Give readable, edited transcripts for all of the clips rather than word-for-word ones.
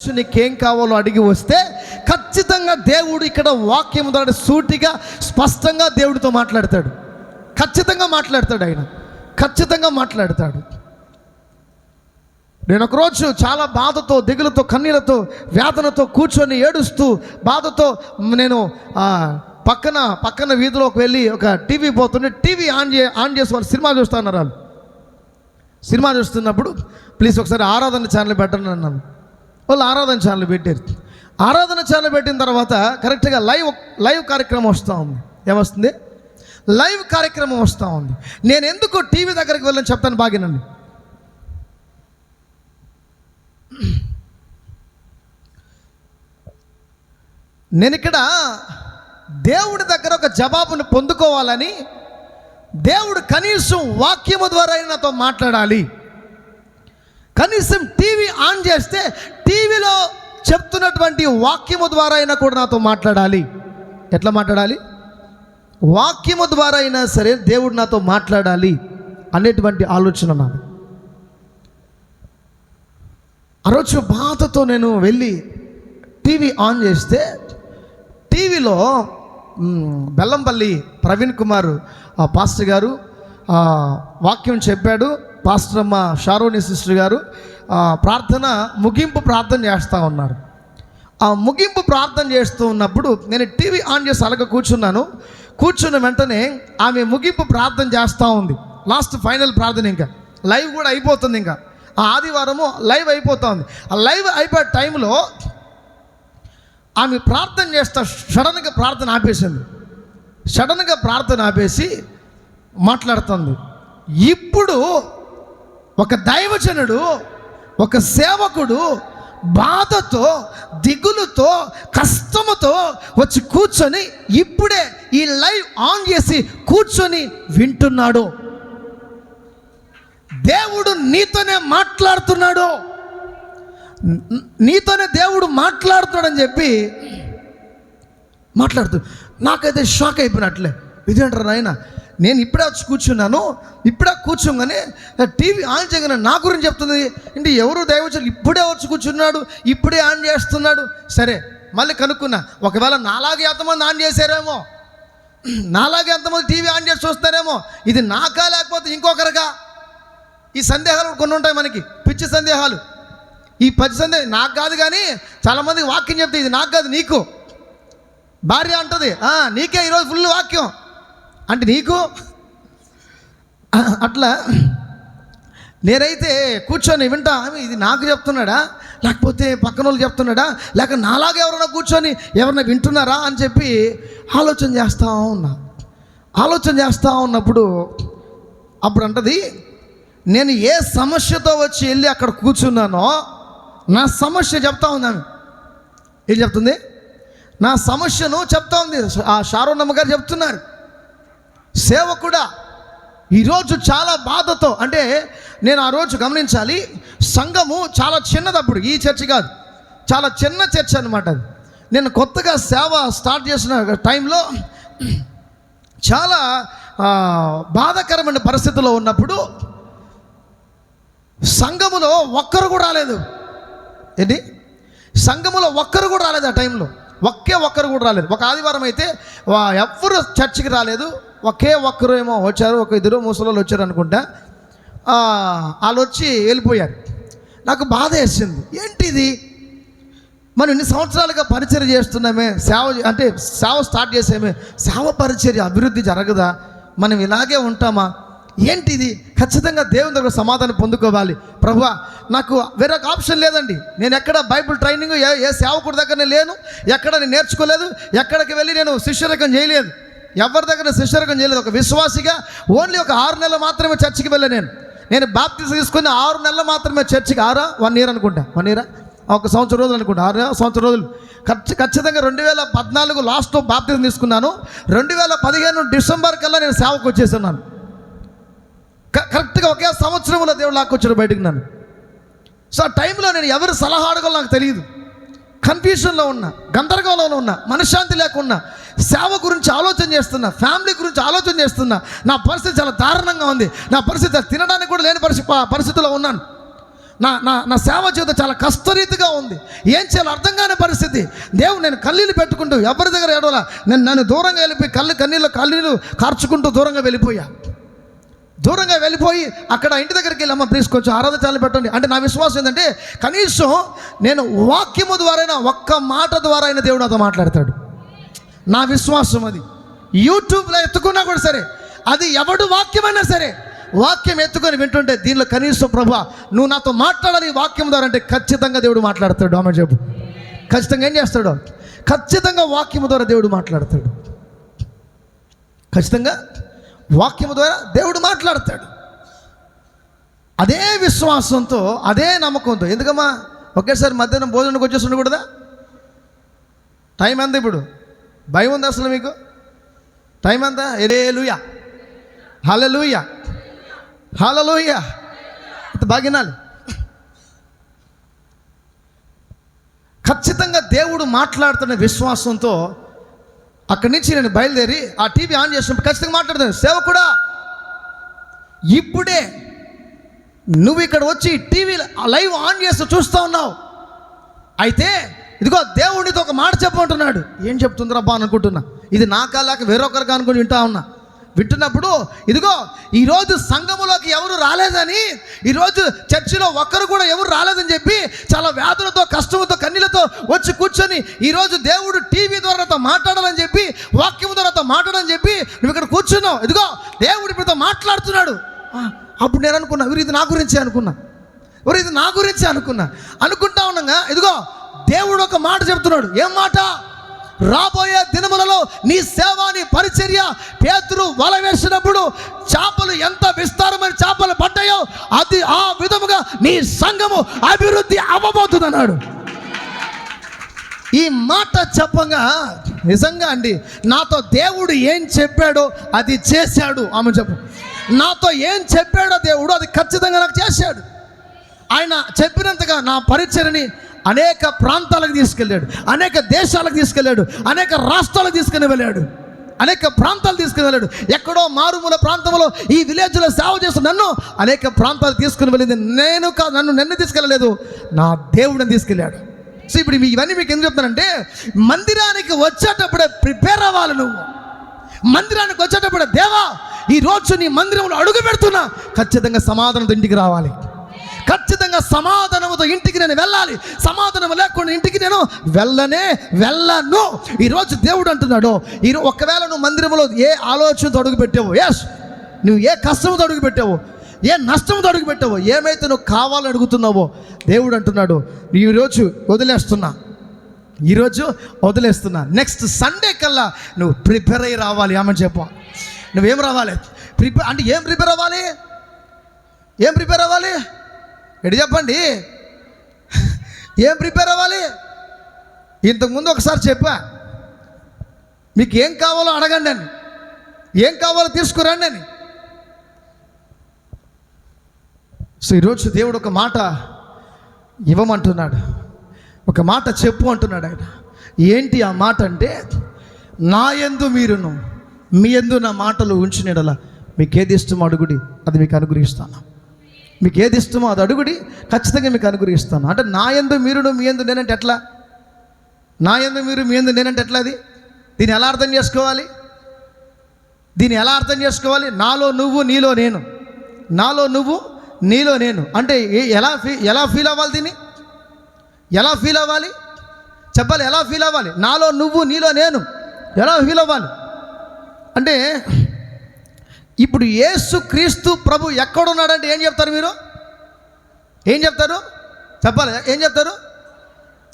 నీకేం కావాలో అడిగి వస్తే ఖచ్చితంగా దేవుడు ఇక్కడ వాక్యం ద్వారా సూటిగా స్పష్టంగా దేవుడితో మాట్లాడతాడు. ఖచ్చితంగా మాట్లాడతాడు. ఆయన ఖచ్చితంగా మాట్లాడతాడు. నేను ఒకరోజు చాలా బాధతో, దిగులతో, కన్నీళ్లతో, వేదనతో కూర్చొని ఏడుస్తూ బాధతో నేను పక్కన వీధిలోకి వెళ్ళి ఒక టీవీ పోతుంటే టీవీ ఆన్ చేసి వాళ్ళు సినిమా చూస్తూ ఉన్నారు. వాళ్ళు సినిమా చూస్తున్నప్పుడు ప్లీజ్ ఒకసారి ఆరాధన ఛానల్ పెట్టండి అన్నాను. వాళ్ళు ఆరాధన ఛానల్ పెట్టారు. ఆరాధన ఛానల్ పెట్టిన తర్వాత కరెక్ట్గా లైవ్ కార్యక్రమం వస్తూ ఉంది. ఏమొస్తుంది? లైవ్ కార్యక్రమం వస్తూ ఉంది. నేను ఎందుకు టీవీ దగ్గరికి వెళ్ళని చెప్తాను బాగినండి. నేను ఇక్కడ దేవుడి దగ్గర ఒక జవాబును పొందుకోవాలని, దేవుడు కనీసం వాక్యము ద్వారా నాతో మాట్లాడాలి. కనీసం టీవీ ఆన్ చేస్తే టీవీలో చెప్తున్నటువంటి వాక్యము ద్వారా అయినా కూడా నాతో మాట్లాడాలి. ఎట్లా మాట్లాడాలి? వాక్యము ద్వారా అయినా సరే దేవుడు నాతో మాట్లాడాలి అనేటువంటి ఆలోచన నాకు. ఆ రోజు బాధతో నేను వెళ్ళి టీవీ ఆన్ చేస్తే టీవీలో బెల్లంపల్లి ప్రవీణ్ కుమార్ పాస్టర్ గారు వాక్యం చెప్పాడు. పాస్టర్ అమ్మ షారోని సిస్టర్ గారు ముగింపు ప్రార్థన చేస్తూ ఉన్నారు. ఆ ముగింపు ప్రార్థన చేస్తూ ఉన్నప్పుడు నేను టీవీ ఆన్ చేసి అలాగ కూర్చున్న వెంటనే ఆమె ముగింపు ప్రార్థన చేస్తూ ఉంది. లాస్ట్ ఫైనల్ ప్రార్థన, ఇంకా లైవ్ కూడా అయిపోతుంది. ఇంకా ఆ ఆదివారము లైవ్ అయిపోతూ ఉంది. ఆ లైవ్ అయిపోయే టైంలో ఆమె ప్రార్థన చేస్తా సడన్గా ప్రార్థన ఆపేసింది. సడన్గా ప్రార్థన ఆపేసి మాట్లాడుతుంది. ఇప్పుడు ఒక దైవజనుడు, ఒక సేవకుడు బాధతో, దిగులుతో, కష్టముతో వచ్చి కూర్చొని ఇప్పుడే ఈ లైవ్ ఆన్ చేసి కూర్చొని వింటున్నాడు. దేవుడు నీతోనే మాట్లాడుతున్నాడు, నీతోనే దేవుడు మాట్లాడుతున్నాడని చెప్పి నాకైతే షాక్ అయిపోయినట్లే. ఇదేంటారు నాయన, నేను ఇప్పుడే వచ్చి కూర్చున్నాను, ఇప్పుడే కూర్చోగానే టీవీ ఆన్ చేయగానే నా గురించి చెప్తుంది. ఇంటి ఎవరు దైవజనులు ఇప్పుడే వచ్చి కూర్చున్నాడు, ఇప్పుడే ఆన్ చేస్తున్నాడు. సరే మళ్ళీ కనుక్కున్నా, ఒకవేళ నాలాగే ఎంతమంది ఆన్ చేశారేమో, నాలాగే ఎంతమంది టీవీ ఆన్ చేసి చూస్తారేమో, ఇది నాకా లేకపోతే ఇంకొకరిగా. ఈ సందేహాలు కొన్ని ఉంటాయి మనకి, పిచ్చి సందేహాలు. ఈ 10 సందేహాలు నాకు కాదు, కానీ చాలామందికి వాక్యం చెప్తే ఇది నాకు కాదు నీకు. భార్య అంటది నీకే ఈరోజు ఫుల్ వాక్యం అంటే నీకు. అట్లా నేనైతే కూర్చొని వింటా, ఇది నాకు చెప్తున్నాడా లేకపోతే పక్కన వాళ్ళు చెప్తున్నాడా, లేక నాలాగా ఎవరైనా కూర్చొని ఎవరైనా వింటున్నారా అని చెప్పి ఆలోచన చేస్తూ ఉన్నప్పుడు అప్పుడు అంటది, నేను ఏ సమస్యతో వచ్చి వెళ్ళి అక్కడ కూర్చున్నానో నా సమస్య చెప్తా ఉంది. ఆమె ఏం చెప్తుంది? నా సమస్యను చెప్తా ఉంది. ఆ షారోనమ్మ గారు చెప్తున్నారు, సేవకుడా ఈరోజు చాలా బాధతో. అంటే నేను ఆ రోజు గమనించాలి, సంఘము చాలా చిన్నదప్పుడు, ఈ చర్చ్ కాదు, చాలా చిన్న చర్చ్ అనమాట అది. నేను కొత్తగా సేవ స్టార్ట్ చేసిన టైంలో చాలా బాధాకరమైన పరిస్థితుల్లో ఉన్నప్పుడు సంఘములో ఒక్కరు కూడా రాలేదు. ఏంటి? సంఘములో ఒక్కరు కూడా రాలేదు. ఆ టైంలో ఒక్కరు కూడా రాలేదు. ఒక ఆదివారం అయితే ఎవ్వరు చర్చికి రాలేదు. ఒకే ఒక్కరు ఏమో వచ్చారు, ఒక 2 ముసలోళ్ళు వచ్చారు అనుకుంటా. వాళ్ళు వచ్చి వెళ్ళిపోయారు. నాకు బాధ వేసింది. ఏంటిది, మనం ఇన్ని సంవత్సరాలుగా పరిచర్య చేస్తున్నామే, సేవ స్టార్ట్ చేసామే, సేవ పరిచర్య అభివృద్ధి జరగదా? మనం ఇలాగే ఉంటామా? ఏంటిది? ఖచ్చితంగా దేవుని దగ్గర సమాధానం పొందుకోవాలి. ప్రభువా, నాకు వేరొక ఆప్షన్ లేదండి. నేను ఎక్కడ బైబిల్ ట్రైనింగ్ ఏ సేవకుడి దగ్గర లేను, ఎక్కడ నేను నేర్చుకోలేదు, ఎక్కడికి వెళ్ళి నేను శిష్యరకం చేయలేదు, ఎవరి దగ్గర శిష్యరకం చేయలేదు. ఒక విశ్వాసిగా ఓన్లీ ఒక 6 నెలలు మాత్రమే చర్చికి వెళ్ళాను. నేను బాప్టిజం తీసుకుని 6 నెలలు మాత్రమే చర్చికి. 1 ఇయర్ అనుకుంటా, 1 ఇయర్ 1 సంవత్సరం రోజులు అనుకుంటా, 6 సంవత్సరం రోజులు. ఖచ్చితంగా 2014 లాస్ట్లో బాప్టిజం తీసుకున్నాను. 2015 డిసెంబర్ కల్లా నేను సేవకు వచ్చేస్తున్నాను. కరెక్ట్గా ఒకే సంవత్సరంలో దేవుడు లాక్కొచ్చాడు బయటకు నన్ను. సో ఆ టైంలో నేను ఎవరు సలహా అడగాలో నాకు తెలియదు. కన్ఫ్యూషన్లో ఉన్నా, గందరగోళంలో ఉన్నా, మనశ్శాంతి లేకున్నా, సేవ గురించి ఆలోచన చేస్తున్నా, ఫ్యామిలీ గురించి ఆలోచన చేస్తున్నా. నా పరిస్థితి చాలా దారుణంగా ఉంది. నా పరిస్థితి తినడానికి కూడా లేని పరిస్థితిలో ఉన్నాను. నా సేవ జీవితం చాలా కష్టరీతిగా ఉంది, ఏం చేయాలో అర్థం కాని పరిస్థితి. దేవుడు, నేను కన్నీళ్ళు పెట్టుకుంటూ ఎవరి దగ్గర ఏడవలా, నన్ను దూరంగా వెళ్ళిపోయి కన్నీళ్ళు కార్చుకుంటూ దూరంగా వెళ్ళిపోయి అక్కడ ఇంటి దగ్గరికి వెళ్ళి, అమ్మ ప్లీజ్ కొంచెం ఆరాధన చాలు పెట్టండి అంటే, నా విశ్వాసం ఏంటంటే కనీసం నేను వాక్యము ద్వారా, ఒక్క మాట ద్వారా అయినా దేవుడు నాతో మాట్లాడతాడు. నా విశ్వాసం అది. యూట్యూబ్లో ఎత్తుకున్నా కూడా సరే, అది ఎవడు వాక్యమైనా సరే, వాక్యం ఎత్తుకొని వింటుంటే దీనిలో కనీసం ప్రభువా నువ్వు నాతో మాట్లాడాలి వాక్యం ద్వారా అంటే ఖచ్చితంగా దేవుడు మాట్లాడతాడు. ఆమె చెప్పు, ఖచ్చితంగా ఏం చేస్తాడు? ఖచ్చితంగా వాక్యము ద్వారా దేవుడు మాట్లాడతాడు. ఖచ్చితంగా వాక్యము ద్వారా దేవుడు మాట్లాడతాడు. అదే విశ్వాసంతో, అదే నమ్మకంతో. ఎందుకమ్మా ఒకేసారి మధ్యాహ్నం భోజనానికి వచ్చేసి ఉండకూడదా? టైం ఎంత ఇప్పుడు? భయం ఉంది అసలు మీకు? టైం ఎంత? హల్లెలూయా, హల్లెలూయా, హల్లెలూయా. ఇంత బాగినాలి. ఖచ్చితంగా దేవుడు మాట్లాడుతున్న విశ్వాసంతో అక్కడి నుంచి నేను బయలుదేరి ఆ టీవీ ఆన్ చేసినప్పుడు ఖచ్చితంగా మాట్లాడుతాను, సేవకుడా ఇప్పుడే నువ్వు ఇక్కడ వచ్చి టీవీ లైవ్ ఆన్ చేస్తూ చూస్తూ ఉన్నావు, అయితే ఇదిగో దేవుడితో ఒక మాట చెప్పమంటున్నాడు. ఏం చెప్తుందిరా బా అనుకుంటున్నా, ఇది నాకా లేక వేరొకరికి అనుకుని వింటున్నప్పుడు ఇదిగో ఈరోజు సంఘములోకి ఎవరు రాలేదని, ఈరోజు చర్చిలో ఒక్కరు కూడా ఎవరు రాలేదని చెప్పి చాలా వేదనతో, కష్టంతో, కన్నీళ్లతో వచ్చి కూర్చొని ఈరోజు దేవుడు టీవీ ద్వారా మాట్లాడాలని చెప్పి, వాక్యం ద్వారా మాట్లాడాలని చెప్పి నువ్వు ఇక్కడ కూర్చున్నావు. ఇదిగో దేవుడు ఇప్పుడుతో మాట్లాడుతున్నాడు. అప్పుడు నేను అనుకున్నా, ఇది నా గురించే అనుకుంటా ఉన్నాగా, ఇదిగో దేవుడు ఒక మాట చెప్తున్నాడు. ఏం మాట? రాబోయే దినములలో నీ సేవ, నీ పరిచర్య, పేతురు వల వేసినప్పుడు చేపలు ఎంత విస్తారమైన చేపలు పడ్డాయో అది ఆ విధముగా నీ సంఘము అభివృద్ధి అవ్వబోతుందన్నాడు. ఈ మాట చెప్పగా నిజంగా అండి, నాతో దేవుడు ఏం చెప్పాడో అది చేశాడు. ఆమె చెప్పు, నాతో ఏం చెప్పాడో దేవుడు అది ఖచ్చితంగా నాకు చేశాడు. ఆయన చెప్పినంతగా నా పరిచర్ని అనేక ప్రాంతాలకు తీసుకెళ్ళాడు, అనేక దేశాలకు తీసుకెళ్ళాడు, అనేక రాష్ట్రాలకు తీసుకుని వెళ్ళాడు, అనేక ప్రాంతాలు తీసుకుని వెళ్ళాడు. ఎక్కడో మారుమూల ప్రాంతంలో ఈ విలేజ్లో సేవ చేస్తూ నన్ను అనేక ప్రాంతాలు తీసుకుని వెళ్ళింది నేను కాదు, నన్ను తీసుకెళ్ళలేదు, నా దేవుడిని తీసుకెళ్ళాడు. సో ఇప్పుడు ఇవన్నీ మీకు ఎందుకు చెప్తానంటే, మందిరానికి వచ్చేటప్పుడే ప్రిపేర్ అవ్వాలి. నువ్వు మందిరానికి వచ్చేటప్పుడే, దేవా ఈరోజు నీ మందిరంలో అడుగు పెడుతున్నా, ఖచ్చితంగా సమాధానంతో ఇంటికి రావాలి, ఖచ్చితంగా సమాధానంతో ఇంటికి నేను వెళ్ళాలి, సమాధానం లేకుండా ఇంటికి నేను వెళ్ళను. ఈరోజు దేవుడు అంటున్నాడు, ఒకవేళ నువ్వు మందిరంలో ఏ ఆలోచనతో అడుగు పెట్టావో, నువ్వు ఏ కష్టంతో అడుగు పెట్టావో, ఏ నష్టంతో అడుగు పెట్టావో, ఏమైతే నువ్వు కావాలని అడుగుతున్నావో, దేవుడు అంటున్నాడు ఈరోజు వదిలేస్తున్నా. నెక్స్ట్ సండే కల్లా నువ్వు ప్రిపేర్ అయ్యి రావాలి. ఆమె చెప్పు, నువ్వేం రావాలి? అంటే ఏం ప్రిపేర్ అవ్వాలి? ఎటు చెప్పండి, ఏం ప్రిపేర్ అవ్వాలి? ఇంతకుముందు ఒకసారి చెప్పా, మీకు ఏం కావాలో అడగండి అని, ఏం కావాలో తీసుకురండి అని. సో ఈరోజు దేవుడు ఒక మాట ఇవ్వమంటున్నాడు, ఒక మాట చెప్పు అంటున్నాడు ఆయన. ఏంటి ఆ మాట అంటే, నా యందు మీరును మీ యందు నా మాటలు ఉంచినడలా మీకు ఏది ఇష్టమో అడుగుడి, అది మీకు అనుగ్రహిస్తాను. మీకు ఏది ఇష్టమో అది అడుగుడి, ఖచ్చితంగా మీకు అనుగ్రహిస్తాను. అంటే నా యందు మీరును మీ యందు నేనంటే ఎట్లా? నా యందు మీరు మీ యందు నేనంటే ఎట్లా? దీన్ని ఎలా అర్థం చేసుకోవాలి? నాలో నువ్వు నీలో నేను, నాలో నువ్వు నీలో నేను అంటే ఎలా ఫీల్ అవ్వాలి? దీన్ని ఎలా ఫీల్ అవ్వాలి చెప్పాలి? ఎలా ఫీల్ అవ్వాలి? నాలో నువ్వు నీలో నేను ఎలా ఫీల్ అవ్వాలి అంటే, ఇప్పుడు యేసు క్రీస్తు ప్రభు ఎక్కడున్నాడంటే ఏం చెప్తారు మీరు? ఏం చెప్తారు చెప్పాలి? ఏం చెప్తారు?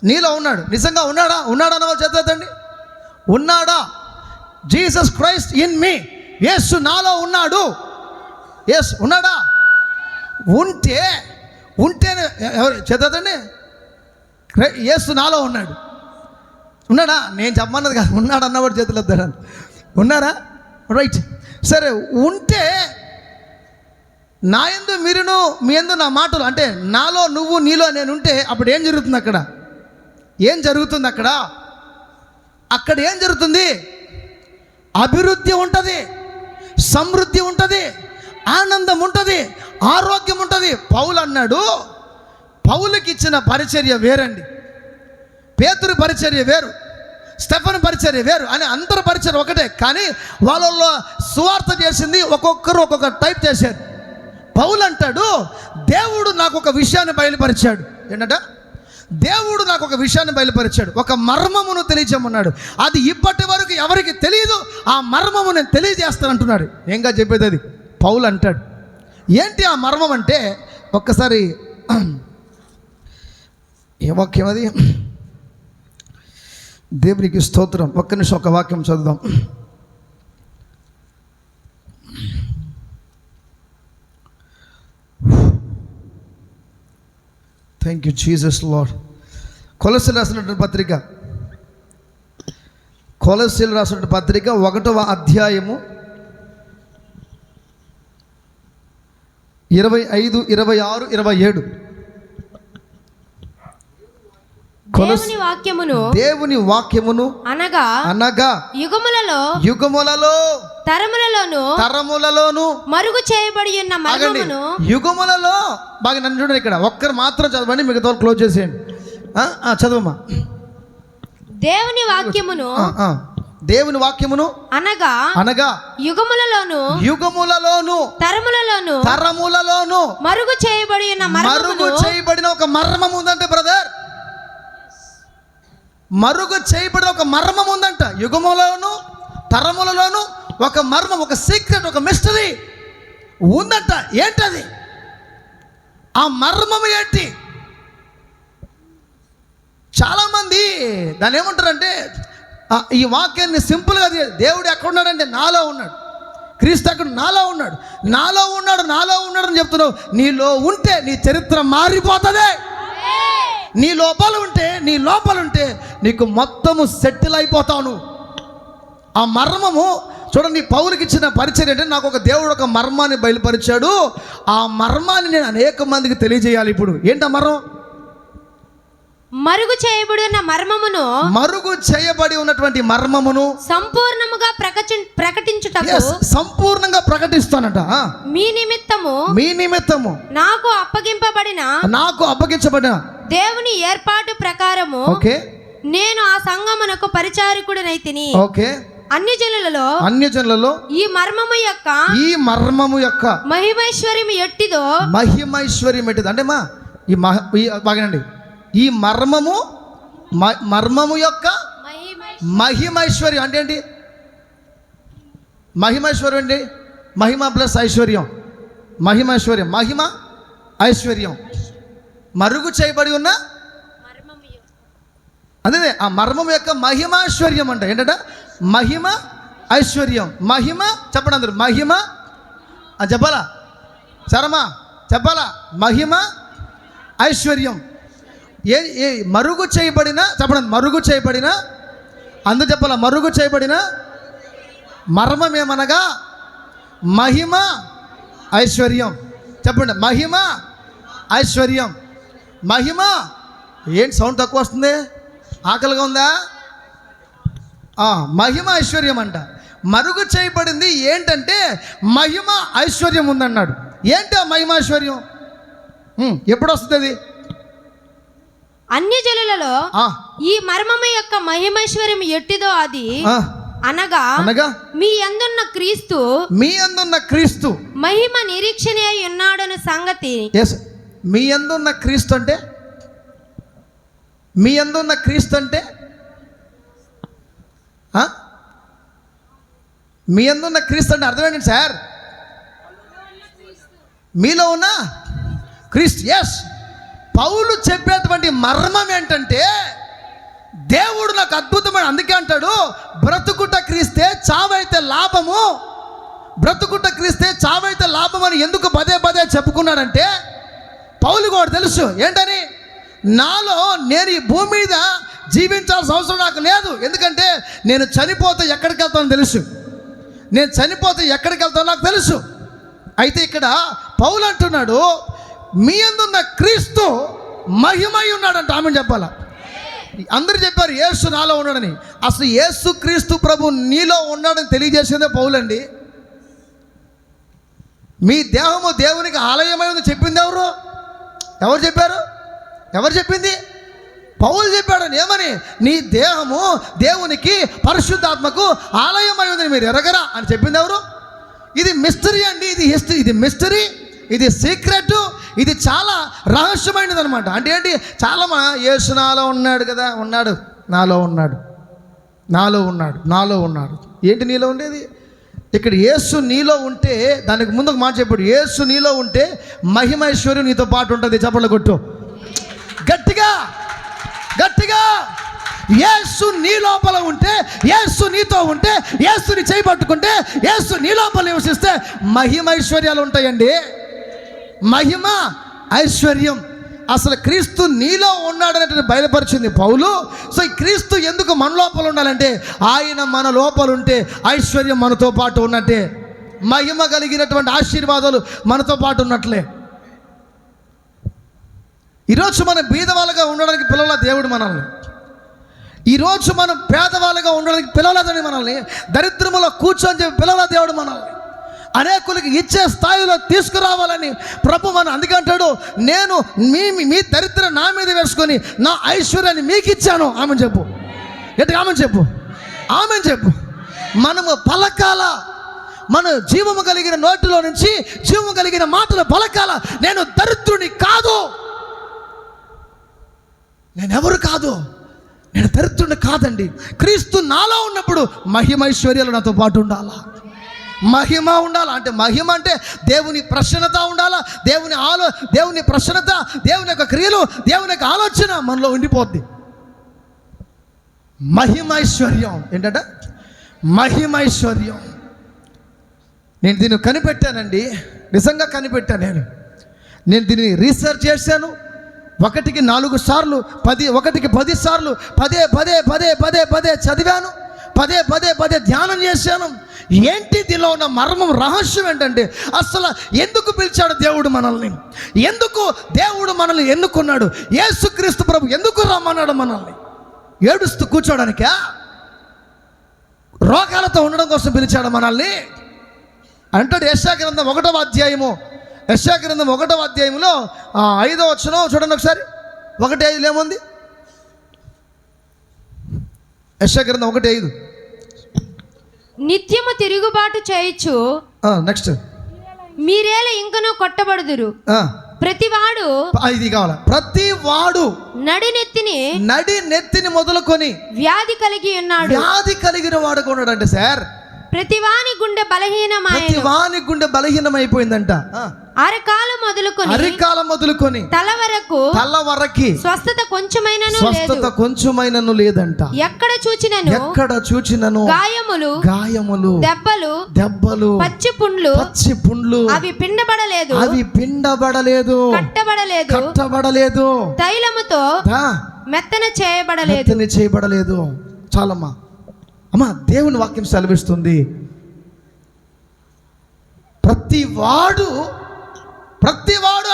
నీలో ఉన్నాడు. నిజంగా ఉన్నాడా అన్న వాళ్ళు చదువుతండి. ఉన్నాడా? జీసస్ క్రైస్ట్ ఇన్ మీ, యేసు నాలో ఉన్నాడు. ఉన్నాడా? ఉంటేనే ఎవరు చదువుతండి? యేసు నాలో ఉన్నాడా? నేను చెప్పమన్నది కాదు, ఉన్నాడు అన్నవాడు చేతులు వద్దాడు. ఉన్నారా? రైట్, సరే. ఉంటే నా యందు మీరును మీ యందు నా మాటలు, అంటే నాలో నువ్వు నీలో నేను ఉంటే అప్పుడు ఏం జరుగుతుంది? అక్కడ ఏం జరుగుతుంది? అభివృద్ధి ఉంటుంది, సమృద్ధి ఉంటుంది, ఆనందం ఉంటుంది, ఆరోగ్యం ఉంటుంది. పౌలు అన్నాడు, పౌలుకి ఇచ్చిన పరిచర్య వేరండి. పేతురు పరిచర్య వేరు, స్టెఫెను పరిచర్య వేరు అని అందరి పరిచర్య ఒకటే. కానీ వాళ్ళల్లో సువార్త చేసింది ఒక్కొక్కరు ఒక్కొక్క టైప్ చేశారు. పౌలు అంటాడు, దేవుడు నాకు ఒక విషయాన్ని బయలుపరిచాడు. ఏంటంట? దేవుడు నాకు ఒక విషయాన్ని బయలుపరిచాడు, ఒక మర్మమును తెలియజేయమన్నాడు. అది ఇప్పటి వరకు ఎవరికి తెలియదు, ఆ మర్మము నేను తెలియజేస్తానంటున్నాడు. ఏంగా చెప్పేది అది? పౌలు అంటాడు. ఏంటి ఆ మర్మం అంటే, ఒక్కసారి ఏ వాక్యం అది? దేవునికి స్తోత్రం. ఒక్క నిమిషం ఒక వాక్యం చదువుదాం. Thank you Jesus Lord. కొలస్సీలు రాసినటువంటి పత్రిక 1వ అధ్యాయము 25, 26, 27. దేవుని వాక్యమును అనగా యుగములలో తరములలోను మరుగు చేయబడి ఉన్న మర్మమును. యుగములలో బాగా నన్ను చూడండి, ఇక్కడ ఒక్కరు మాత్రం చదవండి, మిగతా క్లోజ్ చేసేయండి. చదవమ్మా. దేవుని వాక్యమును అనగా యుగములలోను తరములలోను మరుగు చేయబడిన ఒక మర్మం ఉందంటే బ్రదర్, మరుగు చేయబడిన ఒక మర్మం ఉందంట. యుగములోను తరములలోను ఒక మర్మం, ఒక సీక్రెట్, ఒక మిస్టరీ ఉందంట. ఏంటది? ఆ మర్మం ఏంటి? చాలామంది దాన్ని ఏమంటారంటే, ఈ వాక్యాన్ని సింపుల్గా దేవుడు ఎక్కడున్నాడంటే నాలో ఉన్నాడు, క్రీస్తు అక్కడ నాలో ఉన్నాడు అని చెప్తున్నావు. నీలో ఉంటే నీ చరిత్ర మారిపోతుంది. నీ లోపల ఉంటే నీకు మొత్తము సెటిల్ అయిపోతావు. ఆ మర్మము చూడండి, పౌలుకి ఇచ్చిన పరిచర్య అంటే, నాకు ఒక దేవుడు ఒక మర్మాన్ని బయలుపరిచాడు, ఆ మర్మాన్ని నేను అనేక మందికి తెలియజేయాలి. ఇప్పుడు ఏంటి ఆ మర్మం? మరుగు చేయబడి ఉన్నటువంటి మర్మమును సంపూర్ణంగా ప్రకటించుటకు సంపూర్ణంగా ప్రకటిస్తానంట. మీ నిమిత్తము నాకు అప్పగించబడిన దేవుని ఏర్పాటు ప్రకారము నేను ఆ సంఘమునకు పరిచారకుడినైతిని. అన్యజనులలో ఈ మర్మము యొక్క మహిమైశ్వర్యం ఎట్టిదో అంటే బాగానండి, ఈ మర్మము యొక్క మహిమైశ్వర్యం అంటే ఏంటి? మహిమైశ్వర్యం అండి, మహిమ ప్లస్ ఐశ్వర్యం, మహిమ ఐశ్వర్యం మరుగు చేయబడి ఉన్న అదే ఆ మర్మం యొక్క మహిమైశ్వర్యం అంట. ఏంటంట? మహిమ ఐశ్వర్యం. మహిమ చెప్పండి అందరు, మహిమ చెప్పాలా? చరమా చెప్పాలా? మహిమ ఐశ్వర్యం. ఏ మరుగు చేయబడిన చెప్పండి, మరుగు చేయబడిన అందు చెప్పాల, మరుగు చేయబడిన మర్మం ఏమనగా మహిమ ఐశ్వర్యం. చెప్పండి, మహిమ ఐశ్వర్యం. మహిమ ఏంటి? సౌండ్ తక్కువ వస్తుంది, ఆకలిగా ఉందా? మహిమ ఐశ్వర్యం అంట. మరుగు చేయబడింది ఏంటంటే మహిమ ఐశ్వర్యం ఉందన్నాడు. ఏంటి ఆ మహిమ ఐశ్వర్యం? ఎప్పుడు వస్తుంది అది? అన్యజనులలో ఈ మర్మము యొక్క మహిమైశ్వర్యం ఎట్టిదో అది అనగా మీ యందున్న క్రీస్తు మహిమ నిరీక్షణ అయి ఉన్నాడన్న సంగతి. మీ యందున్న క్రీస్తు అంటే మీ యందున్న క్రీస్తు అంటే అర్థం ఏంటి సార్? మీలో ఉన్న క్రీస్తు. ఎస్, పౌలు చెప్పేటువంటి మర్మం ఏంటంటే, దేవుడు నాకు అద్భుతమైన, అందుకే అంటాడు బ్రతుకుట క్రీస్తే చావైతే లాభము, బ్రతుకుట క్రీస్తే చావైతే లాభం అని ఎందుకు పదే చెప్పుకున్నాడంటే, పౌలు కూడా తెలుసు ఏంటని, నాలో నేను ఈ భూమి మీద జీవించాల్సిన అవసరం నాకు లేదు. ఎందుకంటే నేను చనిపోతే ఎక్కడికి వెళ్తానో తెలుసు, నాకు తెలుసు. అయితే ఇక్కడ పౌలు అంటున్నాడు, మీ యందున్న క్రీస్తు మహిమై ఉన్నాడంట. ఆమె చెప్పాలా? అందరూ చెప్పారు యేసు నాలో ఉన్నాడని. అసలు యేసు క్రీస్తు ప్రభు నీలో ఉన్నాడని తెలియజేసిందే పౌలండి. మీ దేహము దేవునికి ఆలయమై ఉంది చెప్పింది ఎవరు చెప్పారు? ఎవరు చెప్పింది? పౌలు చెప్పాడు. ఏమని? నీ దేహము దేవునికి పరిశుద్ధాత్మకు ఆలయమై ఉంది, మీరు ఎరగరా అని చెప్పింది ఎవరు? ఇది మిస్టరీ అండి, ఇది హిస్టరీ, ఇది మిస్టరీ, ఇది సీక్రెట్, ఇది చాలా రహస్యమైనది అనమాట. అంటే ఏంటి? చాలా యేసు నాలో ఉన్నాడు కదా, ఉన్నాడు, నాలో ఉన్నాడు, నాలో ఉన్నాడు, నాలో ఉన్నాడు. ఏంటి నీలో ఉండేది? ఇక్కడ యేసు నీలో ఉంటే, దానికి ముందు ఒక మాట చెప్పాడు, యేసు నీలో ఉంటే మహిమైశ్వర్యం నీతో పాటు ఉంటుంది. చప్పట్లు కొట్టు గట్టిగా గట్టిగా. యేసు నీ లోపల ఉంటే, యేసు నీతో ఉంటే, యేసుని చేయబట్టుకుంటే, యేసు నీ లోపల నివసిస్తే మహిమైశ్వర్యాలు ఉంటాయండి. మహిమ ఐశ్వర్యం. అసలు క్రీస్తు నీలో ఉన్నాడనేది బయలుపరిచింది పౌలు. సో ఈ క్రీస్తు ఎందుకు మన లోపల ఉండాలంటే, ఆయన మన లోపల ఉంటే ఐశ్వర్యం మనతో పాటు ఉన్నట్టే, మహిమ కలిగినటువంటి ఆశీర్వాదాలు మనతో పాటు ఉన్నట్లే. ఈరోజు మనం బీదవాళ్ళుగా ఉండడానికి పిలవల దేవుడు మనల్ని. ఈరోజు మనం పేదవాళ్ళుగా ఉండడానికి పిలవలేదని మనల్ని. దరిద్రములో కూర్చొని చెప్పి పిలవల దేవుడు మనల్ని. అనేకులకి ఇచ్చే స్థాయిలో తీసుకురావాలని ప్రభు మన అందుకంటాడు, నేను మీ దరిద్ర నా మీద వేసుకొని నా ఐశ్వర్యాన్ని మీకు ఇచ్చాను. ఆమెను చెప్పు, గట్టిగా ఆమెను చెప్పు, ఆమెను చెప్పు. మనము పలకాల, మన జీవము కలిగిన నోటిలో నుంచి జీవము కలిగిన మాటలు పలకాల. నేను దరిద్రుని కాదు, నేనెవరు కాదు, నేను దరిద్రుని కాదండి. క్రీస్తు నాలో ఉన్నప్పుడు మహిమైశ్వర్యాలు నాతో పాటు ఉండాలా, మహిమ ఉండాలా. అంటే మహిమ అంటే దేవుని ప్రసన్నత ఉండాలా. దేవుని ప్రసన్నత, దేవుని యొక్క క్రియలు, దేవుని యొక్క ఆలోచన మనలో ఉండిపోద్ది. మహిమైశ్వర్యం ఏంటంటే మహిమైశ్వర్యం. నేను దీన్ని కనిపెట్టానండి, నిజంగా కనిపెట్టాను. నేను దీన్ని రీసెర్చ్ చేశాను. 1కి 4 సార్లు, 1కి 10 సార్లు పదే చదివాను, పదే ధ్యానం చేశాను. ఏంటి దీనిలో ఉన్న మర్మం, రహస్యం ఏంటంటే, అసలు ఎందుకు పిలిచాడు దేవుడు మనల్ని, ఎందుకు దేవుడు మనల్ని ఎన్నుకున్నాడు, యేసుక్రీస్తు ప్రభు ఎందుకు రమ్మన్నాడు మనల్ని? ఏడుస్తూ కూర్చోడానికా? రోగాలతో ఉండడం కోసం పిలిచాడు మనల్ని అంటాడు. యెషయా గ్రంథం 1వ అధ్యాయము, యెషయా గ్రంథం 1వ అధ్యాయంలో 5వ వచనం చూడండి ఒకసారి. 1:5 ఏముంది? యెషయా గ్రంథం 1:5. నిత్యము తిరుగుబాటు చేయొచ్చు. నెక్స్ట్, మీరేలా ఇంకనూ కొట్టబడుదురు. ప్రతివాడు, ఇది కావాలా, ప్రతివాడు నడినెత్తిని మొదలుకొని వ్యాధి కలిగిన వాడు కొన్నాడంటే సార్. ప్రతివాని గుండె బలహీనమైపోయిందంట. అరకాలు మొదలుకొని తల వరకు స్వస్థత కొంచెమైనను లేదంట. ఎక్కడ చూచినను గాయములు దెబ్బలు పచ్చి పుండ్లు అవి పిండబడలేదు కట్టబడలేదు తైలముతో మెత్తన చేయబడలేదు. చాలమ్మా అమ్మా, దేవుని వాక్యం సెలవిస్తుంది, ప్రతివాడు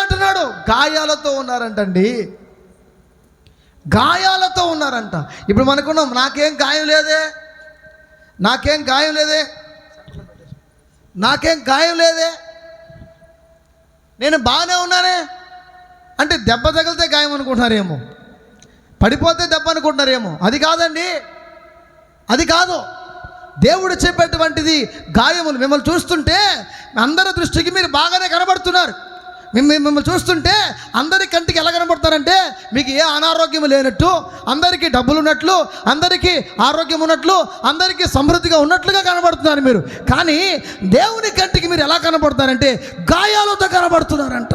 అంటున్నాడు గాయాలతో ఉన్నారంటండి, గాయాలతో ఉన్నారంట. ఇప్పుడు మనకున్నాం, నాకేం గాయం లేదే, నేను బాగానే ఉన్నానే అంటే దెబ్బ తగిలితే గాయం అనుకుంటున్నారేమో, పడిపోతే దెబ్బ అనుకుంటున్నారేమో. అది కాదండి, అది కాదు. దేవుడు చెప్పేటువంటిది గాయములు. మిమ్మల్ని చూస్తుంటే అందరి దృష్టికి మీరు బాగానే కనబడుతున్నారు. మిమ్మల్ని చూస్తుంటే అందరి కంటికి ఎలా కనబడతారంటే, మీకు ఏ అనారోగ్యం లేనట్టు, అందరికీ డబ్బులు ఉన్నట్లు, అందరికీ ఆరోగ్యం ఉన్నట్లు, అందరికీ సమృద్ధిగా ఉన్నట్లుగా కనబడుతున్నారు మీరు. కానీ దేవుని కంటికి మీరు ఎలా కనబడతారంటే గాయాలతో కనబడుతున్నారంట.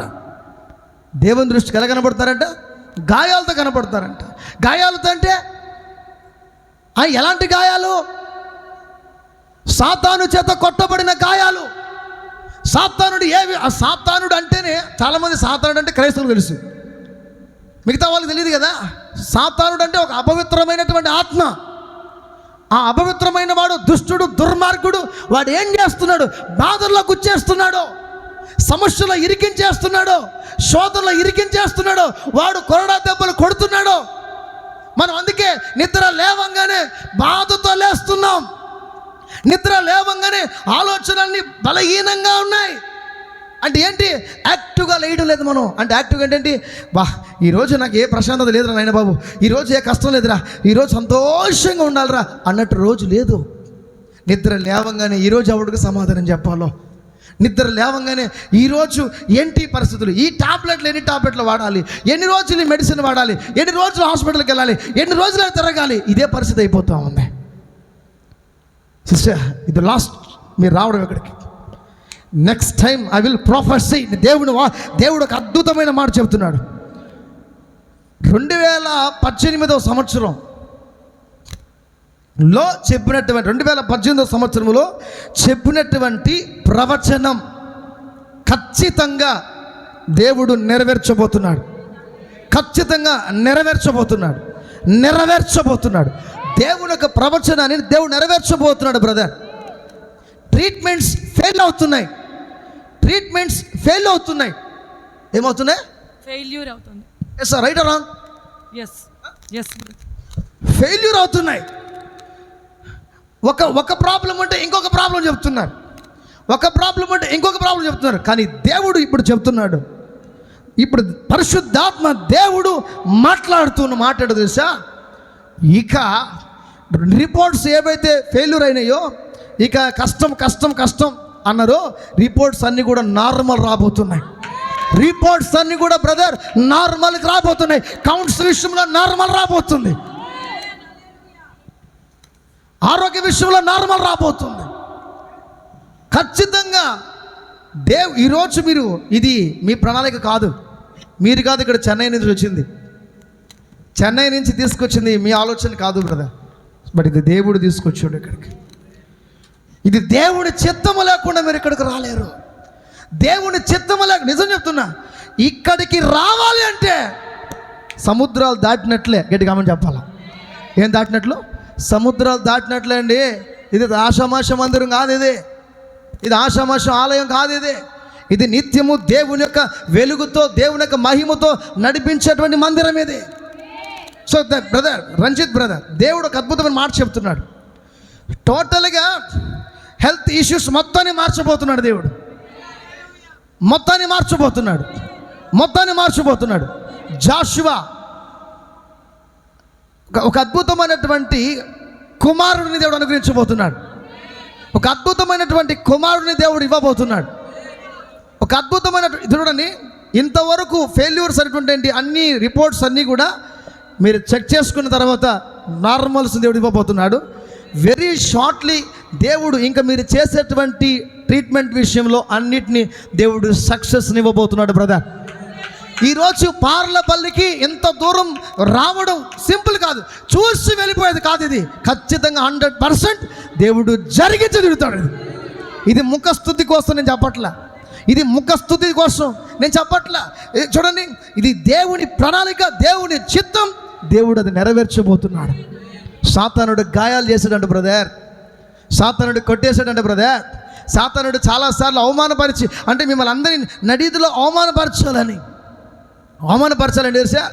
దేవుని దృష్టికి ఎలా కనబడతారంట? గాయాలతో కనబడతారంట. గాయాలతో అంటే ఎలాంటి గాయాలు? సాతాను చేత కొట్టబడిన గాయాలు. సాతానుడు అంటేనే చాలామంది సాతానుడు అంటే క్రైస్తవులు తెలుసు, మిగతా వాళ్ళకి తెలియదు కదా. సాతానుడు అంటే ఒక అపవిత్రమైనటువంటి ఆత్మ. ఆ అపవిత్రమైన వాడు దుష్టుడు, దుర్మార్గుడు. వాడు ఏం చేస్తున్నాడు? బాధల్లో గుచ్చేస్తున్నాడు, సమస్యలో ఇరికించేస్తున్నాడు, శోధనలో ఇరికించేస్తున్నాడు. వాడు కొరడా దెబ్బలు కొడుతున్నాడు. మనం అందుకే నిద్ర లేవంగానే బాధతో లేస్తున్నాం. నిద్ర లేవంగానే ఆలోచనల్ని బలహీనంగా ఉన్నాయి. అంటే ఏంటి? యాక్టివ్గా లేయడం లేదు మనం. అంటే యాక్టివ్గా ఏంటంటే ఈరోజు నాకు ఏ ప్రశాంతత లేదురా నాయన బాబు, ఈరోజు ఏ కష్టం లేదురా, ఈరోజు సంతోషంగా ఉండాలిరా అన్నట్టు రోజు లేదు. నిద్ర లేవంగానే ఈరోజు ఎవడికి సమాధానం చెప్పాలో, నిద్ర లేవంగానే ఈరోజు ఏంటి పరిస్థితులు, ఈ టాబ్లెట్లు ఎన్ని టాబ్లెట్లు వాడాలి, ఎన్ని రోజులు ఈ మెడిసిన్ వాడాలి, ఎన్ని రోజులు హాస్పిటల్కి వెళ్ళాలి, ఎన్ని రోజులు తిరగాలి, ఇదే పరిస్థితి అయిపోతూ ఉంది. సిస్టర్, ఇది లాస్ట్ మీరు రావడం ఇక్కడికి. Next time I will ప్రొఫెసీ. దేవుడు ఒక అద్భుతమైన మాట చెబుతున్నాడు. 2018 సంవత్సరంలో చెప్పినటువంటి 2018 సంవత్సరంలో చెప్పినటువంటి ప్రవచనం ఖచ్చితంగా దేవుడు నెరవేర్చబోతున్నాడు. ఖచ్చితంగా నెరవేర్చబోతున్నాడు. దేవుని యొక్క ప్రవచనాన్ని దేవుడు నెరవేర్చబోతున్నాడు. బ్రదర్, ట్రీట్మెంట్స్ ఫెయిల్ అవుతున్నాయి. ఏమవుతున్నాయి? ఫెయిల్యూర్ అవుతుంది. Yes sir, right or wrong? Yes failure అవుతున్నాయి. ఒక ప్రాబ్లం అంటే ఇంకొక ప్రాబ్లం చెప్తున్నారు, కానీ దేవుడు ఇప్పుడు చెప్తున్నాడు. ఇప్పుడు పరిశుద్ధాత్మ దేవుడు మాట్లాడు తెలుసా. ఇక రిపోర్ట్స్ ఏవైతే ఫెయిల్యూర్ అయినాయో, ఇక కష్టం అన్నారో, రిపోర్ట్స్ అన్నీ కూడా నార్మల్ రాబోతున్నాయి. బ్రదర్ నార్మల్కి రాబోతున్నాయి. కౌంట్స్ విషయంలో నార్మల్ రాబోతుంది, ఆరోగ్య విషయంలో నార్మల్ రాబోతుంది. ఖచ్చితంగా ఈరోజు మీరు, ఇది మీ ప్రణాళిక కాదు, మీరు కాదు, ఇక్కడ చెన్నై నుంచి వచ్చింది, చెన్నై నుంచి తీసుకొచ్చింది మీ ఆలోచన కాదు బ్రదర్, బట్ ఇది దేవుడు తీసుకొచ్చాడు ఇక్కడికి. ఇది దేవుడి చిత్తము లేకుండా మీరు ఇక్కడికి రాలేరు. దేవుని చిత్తము లేక, నిజం చెప్తున్నా, ఇక్కడికి రావాలి అంటే సముద్రాలు దాటినట్లే. గట్టిగా ఆమె చెప్పాలా? ఏం దాటినట్లు? సముద్రాలు దాటినట్లే అండి. ఇది ఆషామాష మందిరం కాదు, ఇది ఆషామాష ఆలయం కాదు. ఇది నిత్యము దేవుని యొక్క వెలుగుతో, దేవుని యొక్క మహిమతో నడిపించేటువంటి మందిరం ఇది. సో బ్రదర్ రంజిత్ బ్రదర్, దేవుడు ఒక అద్భుతమైన మాట చెప్తున్నాడు. టోటల్గా హెల్త్ ఇష్యూస్ మొత్తాన్ని మార్చబోతున్నాడు దేవుడు, మొత్తాన్ని మార్చబోతున్నాడు. జాషువా ఒక అద్భుతమైనటువంటి కుమారుడిని దేవుడు అనుగ్రహించబోతున్నాడు. ఒక అద్భుతమైనటువంటి కుమారుడిని దేవుడు ఇవ్వబోతున్నాడు. ఒక అద్భుతమైన, చూడండి, ఇంతవరకు ఫెయిల్యూర్స్ అనేటువంటి అన్ని రిపోర్ట్స్ అన్నీ కూడా మీరు చెక్ చేసుకున్న తర్వాత నార్మల్స్ దేవుడు ఇవ్వబోతున్నాడు. వెరీ షార్ట్లీ దేవుడు ఇంకా మీరు చేసేటువంటి ట్రీట్మెంట్ విషయంలో అన్నిటినీ దేవుడు సక్సెస్ని ఇవ్వబోతున్నాడు. బ్రదర్, ఈరోజు పార్లపల్లికి ఇంత దూరం రావడం సింపుల్ కాదు, చూసి వెళ్ళిపోయేది కాదు. ఇది ఖచ్చితంగా 100% దేవుడు జరిగించి తిరుగుతాడు. ఇది ముఖస్థుతి కోసం నేను చెప్పట్లా, చూడండి, ఇది దేవుని ప్రణాళిక, దేవుని చిత్తం, దేవుడు అది నెరవేర్చబోతున్నాడు. సాతానుడు గాయాలు చేశాడంట బ్రదర్, సాతానుడు కొట్టేశాడంట బ్రదర్. సాతానుడు చాలాసార్లు అవమానపరిచి, అంటే మిమ్మల్ని అందరినీ నడిదిలో అవమానపరచాలని తెలుసా.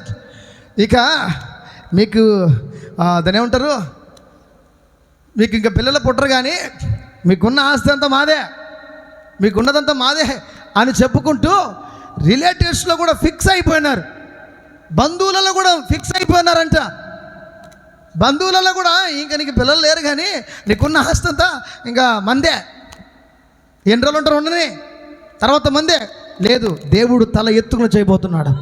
ఇక మీకు దాని ఏమంటారు, మీకు ఇంకా పిల్లలు పుట్టరు కానీ మీకున్న ఆస్తి అంతా మాదే, మీకున్నదంతా మాదే అని చెప్పుకుంటూ రిలేటివ్స్లో కూడా ఫిక్స్ అయిపోయినారు, బంధువులలో కూడా ఫిక్స్ అయిపోయినారంట. బంధువులలో కూడా ఇంకా నీకు పిల్లలు లేరు కానీ నీకున్న ఆస్తి అంతా ఇంకా మందే, ఎన్ని రోజులు ఉంటారు ఉండని, తర్వాత మందే. లేదు, దేవుడు తల ఎత్తుకుని చేయబోతున్నాడు.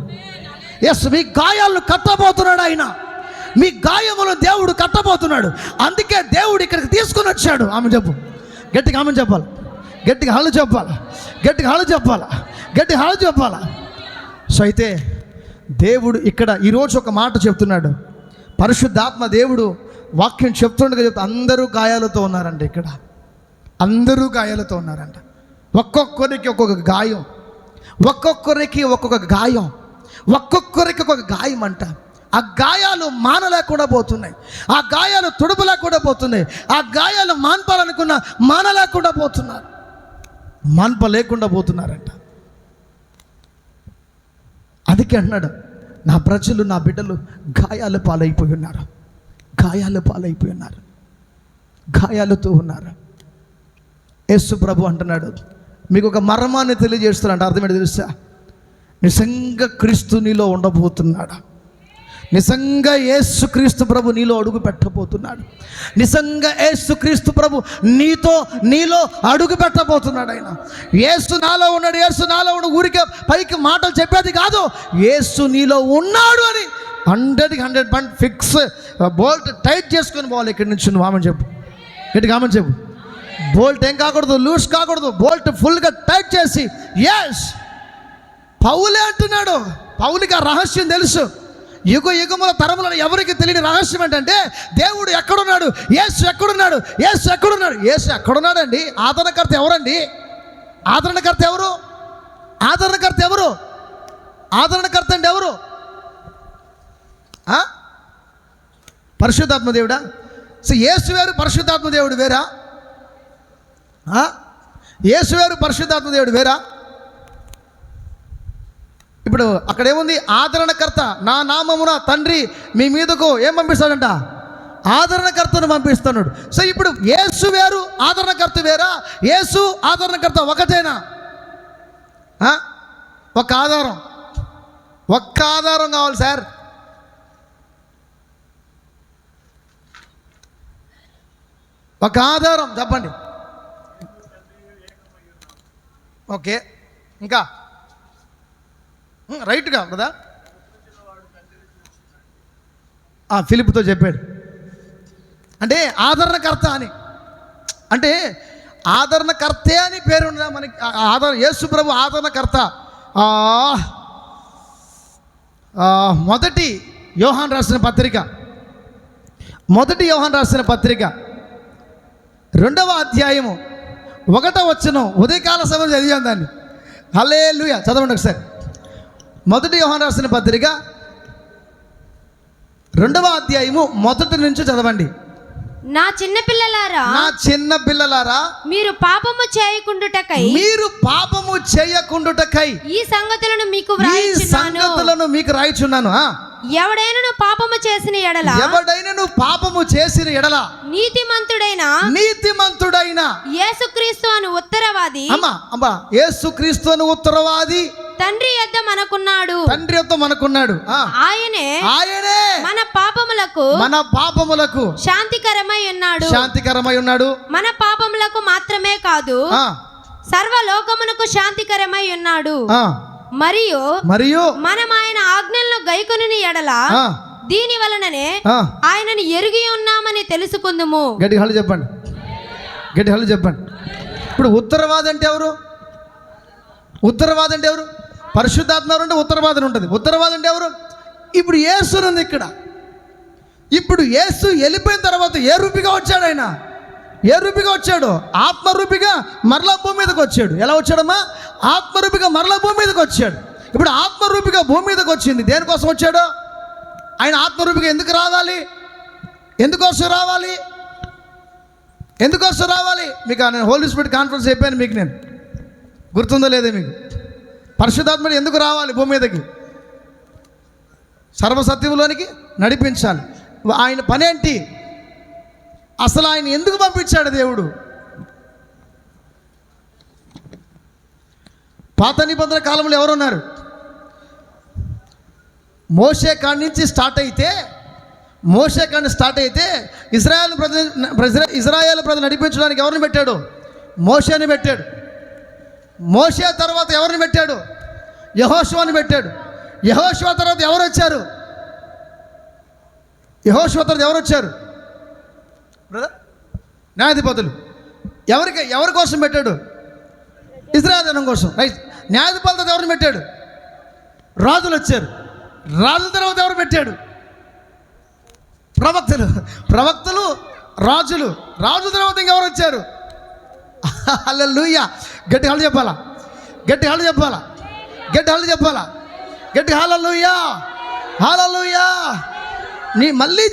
ఎస్, మీ గాయాలను కట్టబోతున్నాడు ఆయన, మీ గాయములను దేవుడు కట్టబోతున్నాడు. అందుకే దేవుడు ఇక్కడికి తీసుకుని వచ్చాడు. ఆమె చెప్పు, గట్టిగా ఆమె చెప్పాలి, గట్టిగా హళ్ళు చెప్పాలా. సో అయితే దేవుడు ఇక్కడ ఈరోజు ఒక మాట చెప్తున్నాడు. పరిశుద్ధాత్మ దేవుడు వాక్యం చెప్తుండగా అందరూ గాయాలతో ఉన్నారంట. ఇక్కడ అందరూ గాయాలతో ఉన్నారంట. ఒక్కొక్కరికి ఒక్కొక్క గాయం, ఒక్కొక్కరికి ఒక్కొక్క గాయం అంట. ఆ గాయాలు మానలేకుండా పోతున్నాయి, ఆ గాయాలు తుడుపులేకుండా పోతున్నాయి, ఆ గాయాలు మాన్పాలనుకున్న మానలేకుండా పోతున్నారంట. అందుకే అన్నాడు, నా ప్రజలు, నా బిడ్డలు గాయాల పాలైపోయి ఉన్నారు, గాయాలతో ఉన్నారు. యేసు ప్రభు అంటున్నాడు, మీకు ఒక మర్మాన్ని తెలియజేస్తున్నాడు. అర్థమేంటి తెలుసా? నిజంగా క్రీస్తు నీలో ఉండబోతున్నాడా? నిజంగా యేసుక్రీస్తు ప్రభు నీలో అడుగు పెట్టబోతున్నాడు. నిజంగా యేసుక్రీస్తు ప్రభు నీలో అడుగు పెట్టబోతున్నాడు. ఆయన యేసు నాలో ఉన్నాడు, యేసు నాలో ఉన్నాడు ఊరికే పైకి మాటలు చెప్పేది కాదు. యేసు నీలో ఉన్నాడు అని 100% ఫిక్స్ బోల్ట్ టైట్ చేసుకొని పోవాలి. ఇక్కడి నుంచి నువ్వు ఆమెను చెప్పు, ఇటు ఆమెను చెప్పు. బోల్ట్ ఏం కాకూడదు, లూజ్ కాకూడదు, బోల్ట్ ఫుల్గా టైట్ చేసి ఎస్. పౌలే అంటున్నాడు, పౌలికి ఆ రహస్యం తెలుసు. యుగముల తరములను ఎవరికి తెలియని రహస్యం ఏంటంటే దేవుడు ఎక్కడున్నాడు, యేసు ఎక్కడున్నాడు, యేసు ఎక్కడున్నాడు. యేసు ఎక్కడున్నాడండి? ఆదరణకర్త ఎవరండి? ఆదరణకర్త ఎవరు? ఆదరణకర్త ఎవరు? ఆదరణకర్త అంటే ఎవరు? పరిశుద్ధాత్మ దేవుడా? సో యేసు వేరు, పరిశుద్ధాత్మ దేవుడు వేరా? యేసు వేరు, పరిశుద్ధాత్మ దేవుడు వేరా? ఇప్పుడు అక్కడ ఏముంది? ఆదరణకర్త. నా నామమున తండ్రి మీ మీదకు ఏం పంపిస్తాడంట? ఆదరణకర్తను పంపిస్తున్నాడు. సో ఇప్పుడు యేసు వేరు, ఆదరణకర్త వేరా? యేసు ఆదరణకర్త ఒకటేనా? ఒక్క ఆధారం, ఒక్క ఆధారం కావాలి సార్. ఒక ఆధారం చెప్పండి. ఓకే, ఇంకా రైట్గా కదా ఫిలిప్తో చెప్పాడు. అంటే ఆదరణకర్త అని, అంటే ఆదరణకర్తే అని పేరు ఉండదా మనకి? యేసు ప్రభు ఆదరణకర్త. మొదటి యోహాను రాసిన పత్రిక, మొదటి యోహాను రాసిన పత్రిక 2వ అధ్యాయము 1వ వచనం ఉదయకాల సమయం చదివాం దాన్ని. హల్లెలూయా, చదవండి ఒకసారి. మొదటి యోహాను రాసిన పత్రిక 2వ అధ్యాయము 1 నుంచి చదవండి. నా చిన్న పిల్లలారా, నా చిన్న పిల్లలారా, మీరు పాపము చేయకుండుటకై, మీరు పాపము చేయకుండుటకై ఈ సంగతులను మీకు ఈ వ్రాయుచున్నాను. సంగతులను మీకు రాయిచున్నాను. ఎవడైనను పాపము చేసిన ఎడల, ఎవడైనను పాపము చేసిన ఎడల నీతిమంతుడైన యేసుక్రీస్తు అను ఉత్తరవాది, అమ్మా యేసుక్రీస్తు అను ఉత్తరవాది తండ్రి యొద్ద మనకున్నాడు. తండ్రి యొద్ద మనకున్నాడు. ఆయనే మన పాపములకు శాంతికరమై ఉన్నాడు. శాంతికరమై ఉన్నాడు. మన పాపములకు మాత్రమే కాదు, సర్వలోకమునకు శాంతికరమై ఉన్నాడు. మరియు మనం ఆయన ఆజ్ఞలను గైకొనిన ఎడల దీని వలననే ఆయనను ఎరిగి ఉన్నామని తెలుసుకుందుము. గట్టి హల్లు చెప్పండి, గట్టి హల్లు చెప్పండి. ఇప్పుడు ఉత్తరవాది అంటే ఎవరు? ఉత్తరవాది అంటే ఎవరు? పరిశుద్ధాత్మ అంటే ఉత్తరవాదన ఉంటుంది. ఉత్తరవాది అంటే ఎవరు? ఇప్పుడు యేసు ఉంది ఇక్కడ. ఇప్పుడు యేసు వెళ్ళిపోయిన తర్వాత ఏ రూపిగా వచ్చాడు? ఆయన ఏ రూపిగా వచ్చాడు? ఆత్మరూపిగా మరలా భూమి మీదకి వచ్చాడు. ఎలా వచ్చాడమ్మా? ఆత్మరూపిగా మరలా భూమి మీదకి వచ్చాడు. ఇప్పుడు ఆత్మరూపిగా భూమి మీదకి వచ్చింది. దేనికోసం వచ్చాడు? ఆయన ఆత్మరూపిగా ఎందుకు రావాలి? ఎందుకోసం రావాలి? ఎందుకోసం రావాలి? మీకు నేను హోలీ స్పిరిట్ కాన్ఫరెన్స్ చెప్పాను మీకు, నేను గుర్తుందో లేదే మీకు? పరిశుద్ధాత్ముడు ఎందుకు రావాలి భూమి మీదకి? సర్వసత్యంలోనికి నడిపించాలి. ఆయన పని ఏంటి? అసలు ఆయన ఎందుకు పంపించాడు దేవుడు? పాత నిబంధన కాలంలో ఎవరున్నారు? మోషే కాడి నుంచి స్టార్ట్ అయితే ఇజ్రాయేల్ ప్రజలు నడిపించడానికి ఎవరిని పెట్టాడు? మోషేని పెట్టాడు. మోషే తర్వాత ఎవరిని పెట్టాడు? యెహోషువని పెట్టాడు. యెహోషువ తర్వాత ఎవరు వచ్చారు? యెహోషువ తర్వాత ఎవరు వచ్చారు బ్రదర్? న్యాయాధిపతులు. ఎవరి కోసం పెట్టాడు? ఇజ్రాయేల్ జనం కోసం. రైట్. న్యాయాధిపతుల తర్వాత ఎవరిని పెట్టాడు? రాజులు వచ్చారు. రాజుల తర్వాత ఎవరు పెట్టాడు? ప్రవక్తలు, రాజులు. రాజుల తర్వాత ఇంకెవరు వచ్చారు? హల్లెలూయా. గట్టి హల్లు చెప్పాలా? గట్టి హల్లు చెప్పాలా? గట్టి హల్లు చెప్పాలా? గట్టి హల్లెలూయా, హల్లెలూయా. మళ్ళీ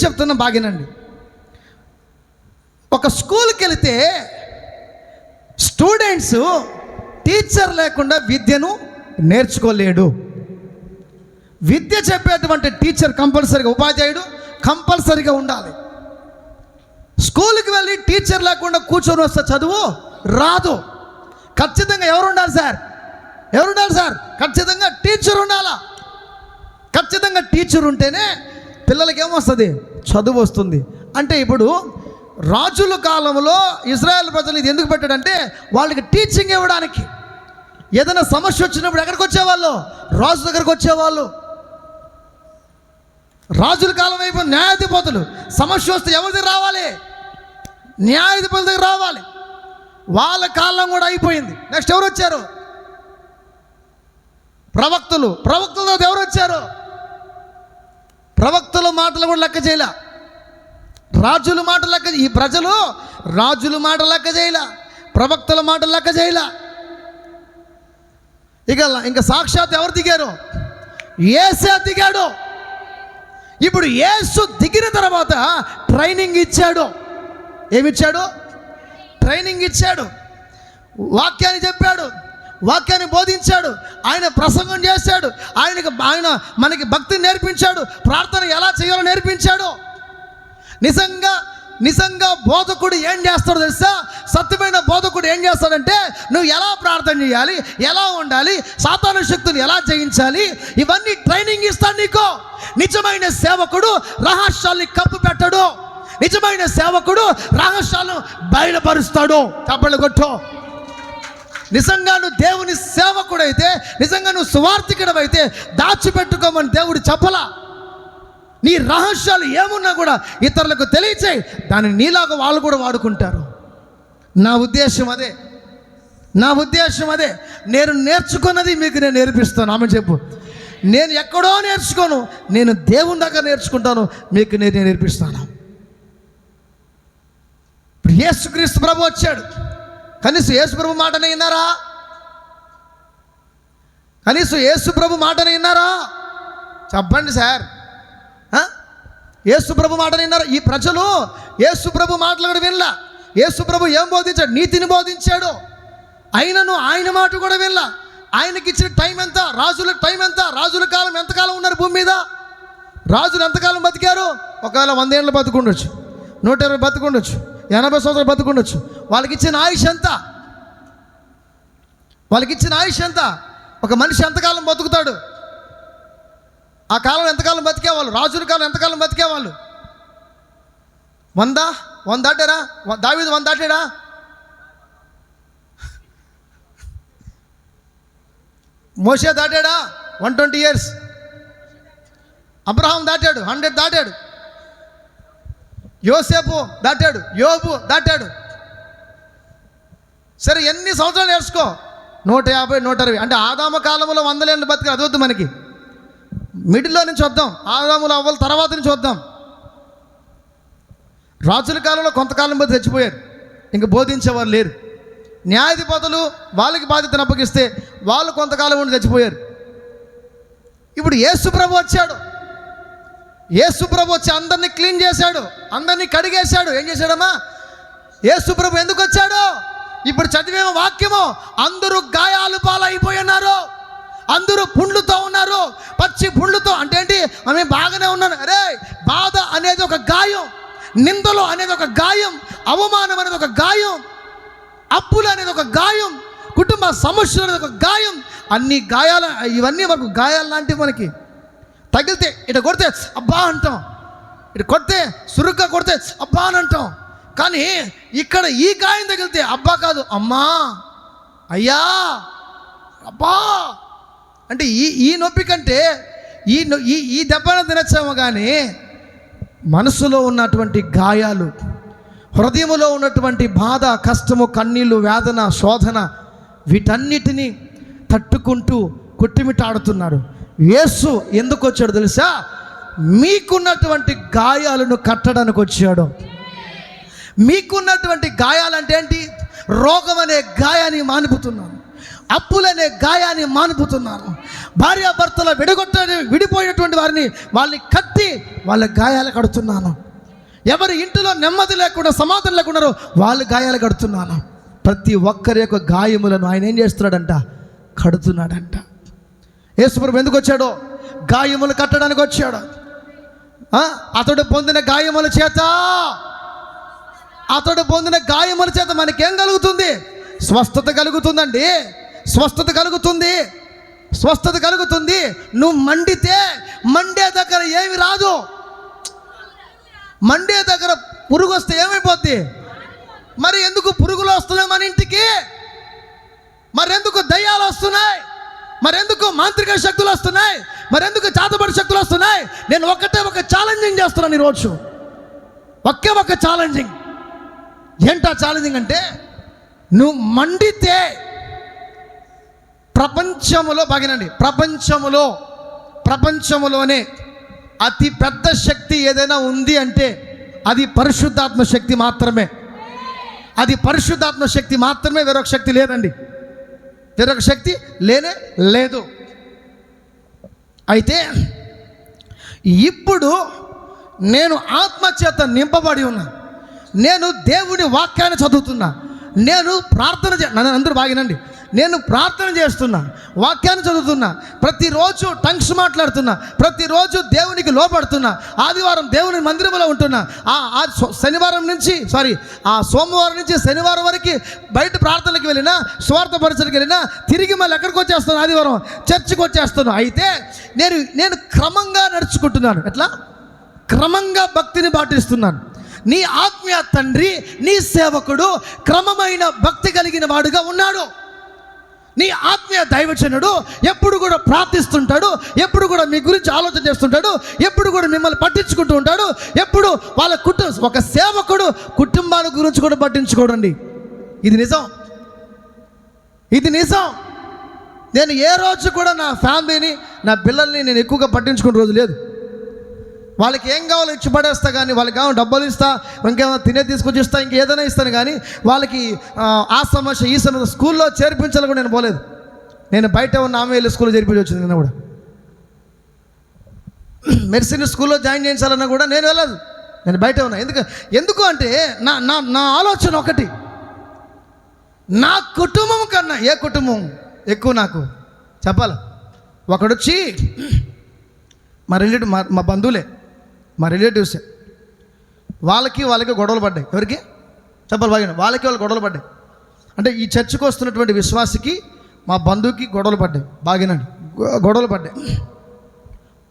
చెప్తున్నా బాగినండి. ఒక స్కూల్కి వెళితే స్టూడెంట్స్ టీచర్ లేకుండా విద్యను నేర్చుకోలేడు. విద్య చెప్పేటువంటి టీచర్ కంపల్సరీగా, ఉపాధ్యాయుడు కంపల్సరీగా ఉండాలి. స్కూల్కి వెళ్ళి టీచర్ లేకుండా కూర్చొని వస్తే చదువు రాదు. ఖచ్చితంగా ఎవరు ఉండాలి సార్? ఎవరు ఉండాలి సార్? ఖచ్చితంగా టీచర్ ఉండాలా. ఖచ్చితంగా టీచర్ ఉంటేనే పిల్లలకి ఏమొస్తుంది? చదువు వస్తుంది. అంటే ఇప్పుడు రాజుల కాలంలో ఇజ్రాయెల్ ప్రజలు ఇది ఎందుకు పెట్టాడంటే వాళ్ళకి టీచింగ్ ఇవ్వడానికి. ఏదైనా సమస్య వచ్చినప్పుడు ఎక్కడికి వచ్చేవాళ్ళు? రాజు దగ్గరకు వచ్చేవాళ్ళు. రాజుల కాలం అయిపోయింది. న్యాయాధిపతులు సమస్య వస్తే ఎవరి దగ్గర రావాలి? న్యాయాధిపతుల దగ్గర రావాలి. వాళ్ళ కాలం కూడా అయిపోయింది. నెక్స్ట్ ఎవరు వచ్చారు? ప్రవక్తలు. ప్రవక్తలతో ఎవరు వచ్చారు? ప్రవక్తల మాటలు కూడా లెక్క చేయలే. రాజుల మాట లెక్క, ఈ ప్రజలు రాజుల మాట లెక్క చేయలే, ప్రవక్తల మాట లెక్క చేయలే. ఇంకా సాక్షాత్ ఎవరు దిగారు? యేసే దిగాడు. ఇప్పుడు యేసు దిగిన తర్వాత ట్రైనింగ్ ఇచ్చాడు. ఏమిచ్చాడు? ట్రైనింగ్ ఇచ్చాడు. వాక్యాన్ని చెప్పాడు, వాక్యాన్ని బోధించాడు, ఆయన ప్రసంగం చేశాడు, ఆయన మనకి భక్తిని నేర్పించాడు, ప్రార్థన ఎలా చేయాలో నేర్పించాడు. నిజంగా బోధకుడు ఏం చేస్తాడో తెలుసా? సత్యమైన బోధకుడు ఏం చేస్తాడంటే నువ్వు ఎలా ప్రార్థన చేయాలి, ఎలా ఉండాలి, సాతాను శక్తులు ఎలా జయించాలి, ఇవన్నీ ట్రైనింగ్ ఇస్తాడు నీకు. నిజమైన సేవకుడు రహస్యాల్ని కప్పు పెట్టడు. నిజమైన సేవకుడు రహస్యాలను బయలుపరుస్తాడు. చప్పట్లు కొట్టు. నిజంగా నువ్వు దేవుని సేవకుడైతే, నిజంగా నువ్వు సువార్థికుడవైతే దాచిపెట్టుకోమని దేవుడు చెప్పలా. నీ రహస్యాలు ఏమున్నా కూడా ఇతరులకు తెలియచేయి. దాన్ని నీలాగా వాళ్ళు కూడా వాడుకుంటారు. నా ఉద్దేశం అదే. నేను నేర్చుకున్నది మీకు నేను నేర్పిస్తాను. ఆమె చెప్పు. నేను ఎక్కడో నేర్చుకోను, నేను దేవుని దగ్గర నేర్చుకుంటాను, మీకు నేను నేర్పిస్తాను. ఇప్పుడు యేసుక్రీస్తు ప్రభు వచ్చాడు. కనీసం యేసు ప్రభు మాటనే విన్నారా? చెప్పండి సార్. యేసు ప్రభు మాటని విన్నారు. ఈ ప్రజలు యేసు ప్రభు మాటలు కూడా వినలా. యేసు ప్రభు ఏం బోధించాడు? నీతిని బోధించాడు. అయినను ఆయన మాట కూడా వినలా. ఆయనకి ఇచ్చిన టైం ఎంత? రాజుల టైం ఎంత? రాజుల కాలం ఎంతకాలం ఉన్నారు భూమి మీద? రాజులు ఎంతకాలం బతికారు? ఒకవేళ 100 ఏళ్ళు బతుకుండొచ్చు, 120 బతుకుండొచ్చు, 80 సంవత్సరాలు బతుకుండొచ్చు. వాళ్ళకి ఇచ్చిన ఆయుష్ ఎంత? ఒక మనిషి ఎంతకాలం బతుకుతాడు? ఆ కాలం ఎంతకాలం బతికేవాళ్ళు? రాజుల కాలం ఎంతకాలం బతికేవాళ్ళు? 100 దాటారా? దావీదు 100 దాటాడా? మోషే దాటాడా? 120 years. అబ్రహాం దాటాడు, 100 దాటాడు. యోసేపు దాటాడు, యోబు దాటాడు. సరే ఎన్ని సంవత్సరాలు నేర్చుకో? 150, 160. అంటే ఆదామ కాలంలో 100 ఏళ్ళు బతికి అది వద్దు మనకి. మిడిల్లో నుంచి వద్దాం, ఆదాములు అవ్వల తర్వాత నుంచి వద్దాం. రాజుల కాలంలో కొంతకాలం బతి చచ్చిపోయారు, ఇంక బోధించేవారు లేరు. న్యాయాధిపతులు వాళ్ళకి బాధ్యతను అప్పగిస్తే వాళ్ళు కొంతకాలం ఉండి చచ్చిపోయారు. ఇప్పుడు యేసుప్రభు వచ్చాడు. యేసుప్రభు వచ్చి అందరినీ క్లీన్ చేశాడు, అందరినీ కడిగేశాడు. ఏం చేశాడమ్మా? యేసుప్రభు ఎందుకు వచ్చాడు? ఇప్పుడు చదివేమో వాక్యము, అందరూ గాయాలు పాలైపోయినారు, అందరూ పుండ్లుతో ఉన్నారు, పచ్చి పుండ్లుతో. అంటే ఏంటి? ఆమె బాగానే ఉన్నాను. అరే, బాధ అనేది ఒక గాయం, నిందలు అనేది ఒక గాయం, అవమానం అనేది ఒక గాయం, అప్పులు అనేది ఒక గాయం, కుటుంబ సమస్యలు అనేది ఒక గాయం. అన్ని గాయాలు, ఇవన్నీ మనకు గాయాలు లాంటివి. మనకి తగిలితే ఇటు కొడితే అబ్బా అంటాం, ఇటు కొడితే సురుగ్గా కొడితే అబ్బా అని అంటాం. కానీ ఇక్కడ ఈ గాయం తగిలితే అబ్బా కాదు, అమ్మా, అయ్యా, అబ్బా అంటే ఈ నొప్పి కంటే ఈ దెబ్బను తినచ్చాము. కానీ మనసులో ఉన్నటువంటి గాయాలు, హృదయంలో ఉన్నటువంటి బాధ, కష్టము, కన్నీళ్ళు, వేదన, శోధన, వీటన్నిటినీ తట్టుకుంటూ కొట్టిమిటాడుతున్నాడు. యేసు ఎందుకు వచ్చాడు తెలుసా? మీకున్నటువంటి గాయాలను కట్టడానికి వచ్చాడు. మీకున్నటువంటి గాయాలంటే ఏంటి? రోగం అనే గాయాన్ని మానిపుతున్నాను, అప్పులనే గాయాన్ని మానిపుతున్నాను, భార్యాభర్తల విడిపోయినటువంటి వాళ్ళని కట్టి వాళ్ళ గాయాలు కడుతున్నాను. ఎవరి ఇంటిలో నెమ్మది లేకుండా, సమాధానం లేకుండా వాళ్ళు గాయాలు కడుతున్నాను. ప్రతి ఒక్కరి యొక్క గాయములను ఆయన ఏం చేస్తున్నాడంట? కడుతున్నాడంట. యేసుప్రభు ఎందుకు వచ్చాడో? గాయములు కట్టడానికి వచ్చాడు. అతడు పొందిన గాయముల చేత మనకేం కలుగుతుంది? స్వస్థత కలుగుతుందండి. స్వస్థత కలుగుతుంది, స్వస్థత కలుగుతుంది. నువ్వు మండితే మండే దగ్గర ఏమి రాదు. మండే దగ్గర పురుగు వస్తే ఏమైపోద్ది? మరి ఎందుకు పురుగులు వస్తున్నాయి మన ఇంటికి? మరెందుకు దయ్యాలు వస్తున్నాయి? మరెందుకు మాంత్రిక శక్తులు వస్తున్నాయి? మరెందుకు చాతబడి శక్తులు వస్తున్నాయి? నేను ఒక ఛాలెంజింగ్ చేస్తున్నాను ఈరోజు. ఒక ఛాలెంజింగ్. ఏంటా ఛాలెంజింగ్ అంటే, నువ్వు మండితే ప్రపంచములో బాగినండి, ప్రపంచములోనే అతి పెద్ద శక్తి ఏదైనా ఉంది అంటే అది పరిశుద్ధాత్మ శక్తి మాత్రమే. అది పరిశుద్ధాత్మ శక్తి మాత్రమే, వేరొక శక్తి లేదండి. వేరొక శక్తి లేనే లేదు. అయితే ఇప్పుడు నేను ఆత్మచేత నింపబడి ఉన్నా. నేను దేవుని వాక్యాన్ని చదువుతున్నా. నేను ప్రార్థన నన్ను అందరూ బాగినండి. నేను ప్రార్థన చేస్తున్నా, వాక్యాన్ని చదువుతున్నా, ప్రతిరోజు టంగ్స్ మాట్లాడుతున్నా, ప్రతిరోజు దేవునికి లోపడుతున్నా, ఆదివారం దేవుని మందిరంలో ఉంటున్నా. శనివారం నుంచి ఆ సోమవారం నుంచి శనివారం వరకు బయట ప్రార్థనలకు వెళ్ళినా, స్వార్థ పరిచయకి వెళ్ళినా, తిరిగి మళ్ళీ ఎక్కడికి వచ్చేస్తున్నాను? ఆదివారం చర్చికి వచ్చేస్తున్నాను. అయితే నేను క్రమంగా నడుచుకుంటున్నాను. ఎట్లా? క్రమంగా భక్తిని పాటిస్తున్నాను. నీ ఆత్మీయ తండ్రి, నీ సేవకుడు క్రమమైన భక్తి కలిగిన వాడుగా ఉన్నాడు. నీ ఆత్మీయ దైవజనుడు ఎప్పుడు కూడా ప్రార్థిస్తుంటాడు, ఎప్పుడు కూడా మీ గురించి ఆలోచన చేస్తుంటాడు, ఎప్పుడు కూడా మిమ్మల్ని పట్టించుకుంటూ ఉంటాడు. ఎప్పుడు వాళ్ళ ఒక సేవకుడు కుటుంబాల గురించి కూడా పట్టించుకోడండి. ఇది నిజం. నేను ఏ రోజు కూడా నా ఫ్యామిలీని, నా పిల్లల్ని నేను ఎక్కువగా పట్టించుకునే రోజు లేదు. వాళ్ళకి ఏం కావాలో ఇచ్చి పడేస్తా, కానీ వాళ్ళకి కావాలి డబ్బులు ఇస్తా, ఇంకేమైనా తినే తీసుకొచ్చి ఇస్తా, ఇంకేదైనా ఇస్తాను. కానీ వాళ్ళకి ఆ సమస్య ఈ సమస్య స్కూల్లో చేర్పించాలని కూడా నేను పోలేదు. నేను బయట ఉన్న ఆమె వెళ్ళి స్కూల్లో చేర్పించి వచ్చింది. నిన్న కూడా మెర్సీని స్కూల్లో జాయిన్ చేయించాలన్నా కూడా నేను వెళ్ళదు. నేను బయట ఉన్నా. ఎందుకు అంటే నా ఆలోచన ఒకటి, నా కుటుంబం కన్నా ఏ కుటుంబం ఎక్కువ నాకు చెప్పాలి. ఒకడొచ్చి మా బంధువులే, మా రిలేటివ్సే, వాళ్ళకి గొడవలు పడ్డాయి. ఎవరికి చెప్పాలి? బాగా వాళ్ళకి గొడవలు పడ్డాయి. అంటే ఈ చర్చకు వస్తున్నటువంటి విశ్వాసికి మా బంధువుకి గొడవలు పడ్డాయి. బాగానండి, గొడవలు పడ్డాయి.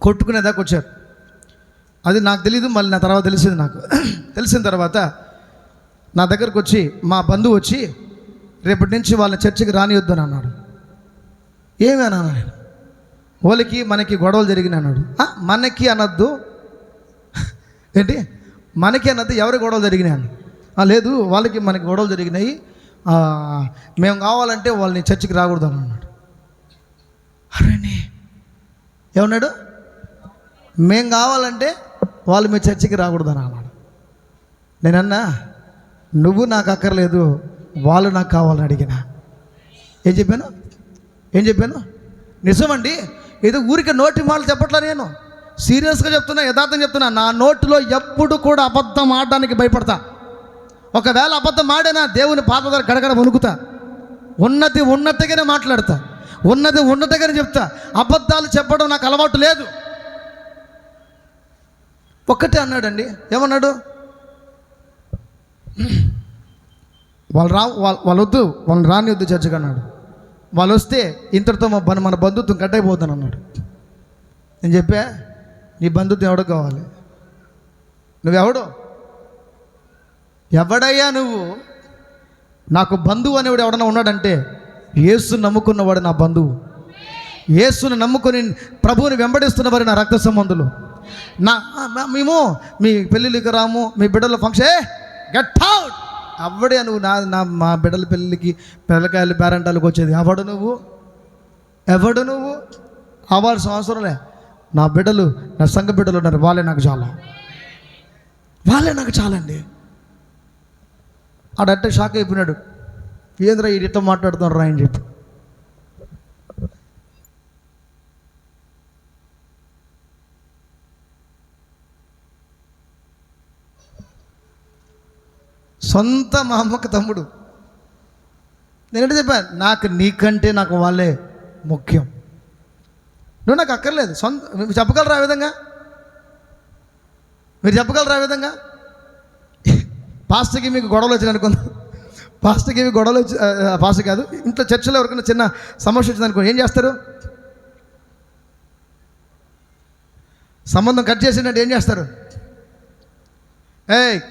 కొట్టుకునేదాకా వచ్చారు. అది నాకు తెలీదు. మళ్ళీ నా తర్వాత తెలిసింది. నాకు తెలిసిన తర్వాత నా దగ్గరకు వచ్చి మా బంధువు వచ్చి, రేపటి నుంచి వాళ్ళని చర్చికి రానివద్దని అన్నాడు. ఏమి అన్నాను నేను? వాళ్ళకి మనకి గొడవలు జరిగినాయి అన్నాడు. మనకి అనద్దు ఏంటి? మనకి అన్నది ఎవరి గొడవలు జరిగినాయి అని? లేదు, వాళ్ళకి మనకి గొడవలు జరిగినాయి, మేము కావాలంటే వాళ్ళని చర్చికి రాకూడదు అని అన్నాడు. అరే ఏమన్నాడు? మేము కావాలంటే వాళ్ళు మీ చర్చికి రాకూడదు అని అన్నాడు. నేనన్నా, నువ్వు నాకు అక్కర్లేదు, వాళ్ళు నాకు కావాలని అడిగినా. ఏం చెప్పాను? నిజమండి. ఏదో ఊరికే నోటి మాటలు చెప్పట్లా, నేను సీరియస్గా చెప్తున్నా, యథార్థం చెప్తున్నా. నా నోటిలో ఎప్పుడు కూడా అబద్ధం ఆడడానికి భయపడతా. ఒకవేళ అబద్ధం ఆడినా దేవుని పాద దగ్గర గడగడ వణుకుతా. ఉన్నది ఉన్నట్టుగానే మాట్లాడతా, ఉన్నది ఉన్నట్టుగానే చెప్తా. అబద్ధాలు చెప్పడం నాకు అలవాటు లేదు. ఒక్కటే అన్నాడండి. ఏమన్నాడు? వాళ్ళని రానివద్దు చర్చకు అన్నాడు. వాళ్ళు వస్తే ఇంతటితో మన బంధుత్వం కట్ అయిపోతాను అన్నాడు. నేను చెప్పా, నీ బంధుత్వం ఎవడో కావాలి? ఎవడయ్యా నువ్వు? నాకు బంధువు అనేవాడు ఎవడన్నా ఉన్నాడంటే యేసుని నమ్ముకున్నవాడు నా బంధువు. యేసుని నమ్ముకొని ప్రభువుని వెంబడిస్తున్న వారు నా రక్త సంబంధులు. మేము మీ పెళ్ళిళ్ళకి రాము, మీ బిడ్డల ఫంక్షన్ గెట్ అవుట్. అవడే నువ్వు మా బిడ్డల పెళ్ళికి పిల్లకాయలు పేరెంటాలకు వచ్చేది. ఎవడు నువ్వు? అవ్వాల్సిన అవసరంలే. నా బిడ్డలు, నా సంఘ బిడ్డలు ఉన్నారు, వాళ్ళే నాకు చాలండి. ఆడంటే షాక్ అయిపోయినాడు. ఏంద్రా ఇట్లా మాట్లాడుతున్నారు రా అని చెప్పి. సొంత మా అమ్మకు తమ్ముడు. నేనంటే చెప్పాను, నీకంటే నాకు వాళ్ళే ముఖ్యం, నువ్వు నాకు అక్కర్లేదు. మీరు చెప్పగలరా ఆ విధంగా? పాస్టర్కి మీకు గొడవలు వచ్చినాయి అనుకుందాం. పాస్టర్కి ఇవి గొడవలు వచ్చి పాస్టర్ కాదు, ఇంట్లో చర్చలో ఎవరికైనా చిన్న సమస్య వచ్చిందనుకో ఏం చేస్తారు? సంబంధం కట్ చేసినట్టు ఏం చేస్తారు?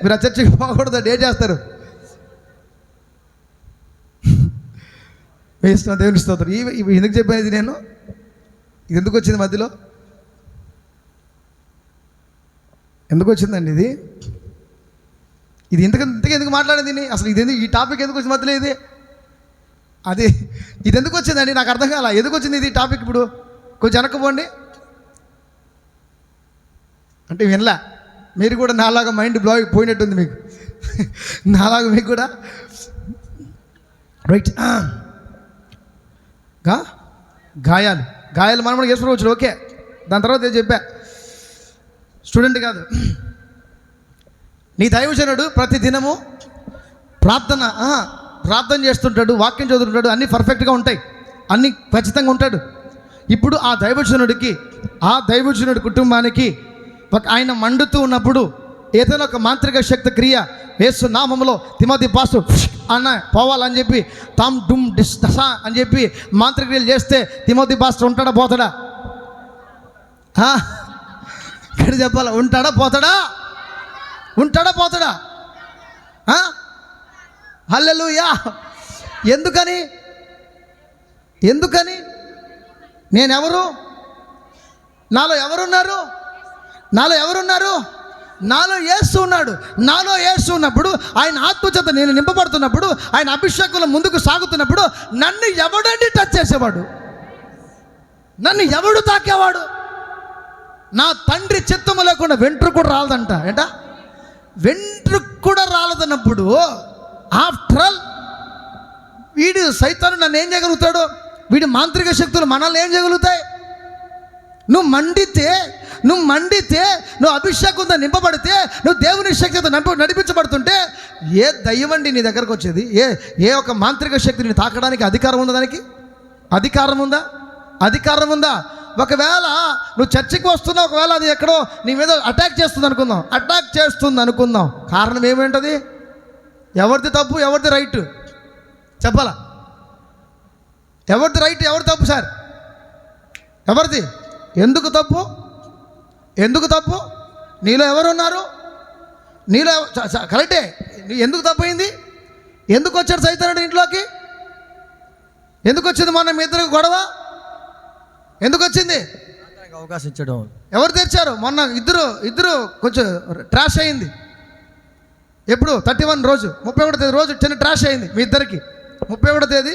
మీరు ఆ చర్చకి పోకూడదంటే ఏం చేస్తారు? వేసిన దేవుని స్తోత్రం. ఇవి ఎందుకు చెప్పాను నేను? ఇది ఎందుకు వచ్చింది మధ్యలో? ఎందుకు వచ్చిందండి ఇది ఎందుకు మాట్లాడింది అసలు? ఇది ఈ టాపిక్ ఎందుకు వచ్చింది మధ్యలో? ఇది ఎందుకు వచ్చిందండి? నాకు అర్థం కాల. ఎందుకు వచ్చింది ఇది టాపిక్? ఇప్పుడు కొంచెం వెనక్కిపోండి. అంటే వినలా, మీరు కూడా నాలాగా మైండ్ బ్లాక్ పోయినట్టుంది మీకు. నాలాగా మీకు కూడా రైట్. గాయాలు మనం కూడా వేసుకోవచ్చు. ఓకే, దాని తర్వాత ఏం చెప్పా, స్టూడెంట్ కాదు, నీ దైవజనుడు ప్రతి దినము ప్రార్థన చేస్తుంటాడు, వాక్యం చదువుతుంటాడు, అన్నీ పర్ఫెక్ట్గా ఉంటాయి, అన్నీ ఖచ్చితంగా ఉంటాడు. ఇప్పుడు ఆ దైవజనుడి కుటుంబానికి ఆయన మండుతూ ఉన్నప్పుడు ఏదైనా ఒక మాంత్రిక శక్తి క్రియ యేసు నామములో తిమోతి పాస్టర్ అన్న పోవాలని చెప్పి తామ్ డుమ్ డిస్ దశ అని చెప్పి మాంత్రిక క్రియలు చేస్తే తిమోతి పాస్టర్ ఉంటాడా పోతాడా? ఇక్కడ చెప్పాలా, ఉంటాడా పోతాడా? హల్లెలూయా. ఎందుకని నేనెవరు? నాలో ఎవరున్నారు? నాలో యేసు ఉన్నాడు. నాలో యేసు ఉన్నప్పుడు, ఆయన ఆత్మచేత నేను నింపబడుతున్నప్పుడు, ఆయన అభిషేకంలో ముందుకు సాగుతున్నప్పుడు నన్ను ఎవడండి టచ్ చేసేవాడు? నన్ను ఎవడు తాకేవాడు? నా తండ్రి చిత్తము లేకుండా వెంట్రుకు కూడా రాలదంట. ఏంటా వెంట్రుకు కూడా రాలదన్నప్పుడు ఆఫ్టర్ ఆల్ వీడు సైతాను నన్ను ఏం చేయగలుగుతాడు? వీడి మాంత్రిక శక్తులు మనల్ని ఏం చేయగలుగుతాయి? నువ్వు మండితే నువ్వు అభిషేకంతో నింపబడితే, నువ్వు దేవుని శక్తితో నడిపించబడుతుంటే ఏ దయ్యమండి నీ దగ్గరకు వచ్చేది? ఏ ఒక మాంత్రిక శక్తిని తాకడానికి అధికారం ఉందా? దానికి అధికారం ఉందా? ఒకవేళ నువ్వు చర్చికి వస్తున్నావు, ఒకవేళ అది ఎక్కడో నీ మీద అటాక్ చేస్తుంది అనుకుందాం. కారణం ఏమేంటది? ఎవరిది తప్పు, ఎవరిది రైట్ చెప్పాలా? ఎవరిది రైట్, ఎవరి తప్పు సార్? ఎవరిది? ఎందుకు తప్పు? నీలో ఎవరున్నారు? నీలో కరెక్టే. ఎందుకు తప్పు అయింది? ఎందుకు వచ్చాడు సైతానుడు ఇంట్లోకి? ఎందుకు వచ్చింది మొన్న మీ ఇద్దరికి గొడవ? ఎందుకు వచ్చింది? అవకాశం ఇచ్చడం. ఎవరు తెచ్చారు? మొన్న ఇద్దరు కొంచెం ట్రాష్ అయింది. ఎప్పుడు? 31 రోజు, 31వ తేదీ రోజు చిన్న ట్రాష్ అయింది మీ ఇద్దరికి. 31వ తేదీ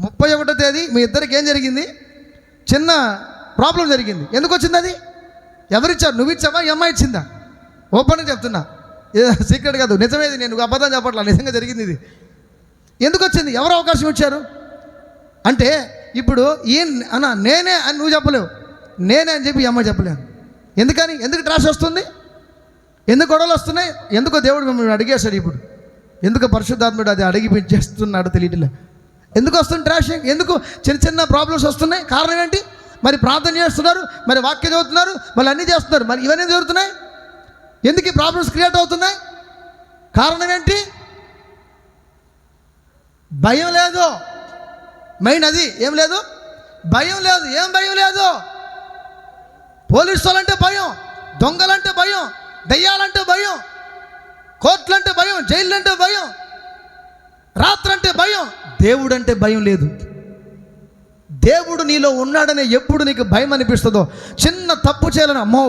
31వ తేదీ మీ ఇద్దరికి ఏం జరిగింది? చిన్న ప్రాబ్లం జరిగింది. ఎందుకు వచ్చింది అది? ఎవరిచ్చారు? నువ్వు ఇచ్చావా? ఈ అమ్మాయి ఇచ్చిందా? ఓపెన్గా చెప్తున్నా, సీక్రెట్ కాదు, నిజమేది. నేను అబద్ధం చెప్పట్లా, నిజంగా జరిగింది ఇది. ఎందుకు వచ్చింది? ఎవరు అవకాశం ఇచ్చారు? అంటే ఇప్పుడు నేనే అని నువ్వు చెప్పలేవు, నేనే అని చెప్పి ఈ అమ్మాయి చెప్పలేను. ఎందుకు ట్రాష్ వస్తుంది? ఎందుకు గొడవలు వస్తున్నాయి? ఎందుకో దేవుడు మిమ్మల్ని అడిగేశాడు. ఇప్పుడు ఎందుకు పరిశుద్ధాత్ముడు అది అడిగిపించేస్తున్నాడు తెలియట్లే. ఎందుకు వస్తుంది ట్రాష్? ఎందుకు చిన్న ప్రాబ్లమ్స్ వస్తున్నాయి? కారణం ఏంటి? మరి ప్రార్థన చేస్తున్నారు, మరి వాక్యం చదువుతున్నారు, మళ్ళీ అన్నీ చేస్తున్నారు, మరి ఇవన్నీ జరుగుతున్నాయి. ఎందుకు ఈ ప్రాబ్లమ్స్ క్రియేట్ అవుతున్నాయి? కారణం ఏంటి? భయం లేదు. మెయిన్ అది. ఏం లేదు? భయం లేదు. ఏం భయం లేదు? పోలీసు వాళ్ళంటే భయం, దొంగలంటే భయం, దయ్యాలంటే భయం, కోర్టులంటే భయం, జైళ్ళంటే భయం, రాత్రంటే భయం. దేవుడు అంటే భయం లేదు. దేవుడు నీలో ఉన్నాడనే ఎప్పుడు నీకు భయం అనిపిస్తుందో, చిన్న తప్పు చేయాలని, అమ్మో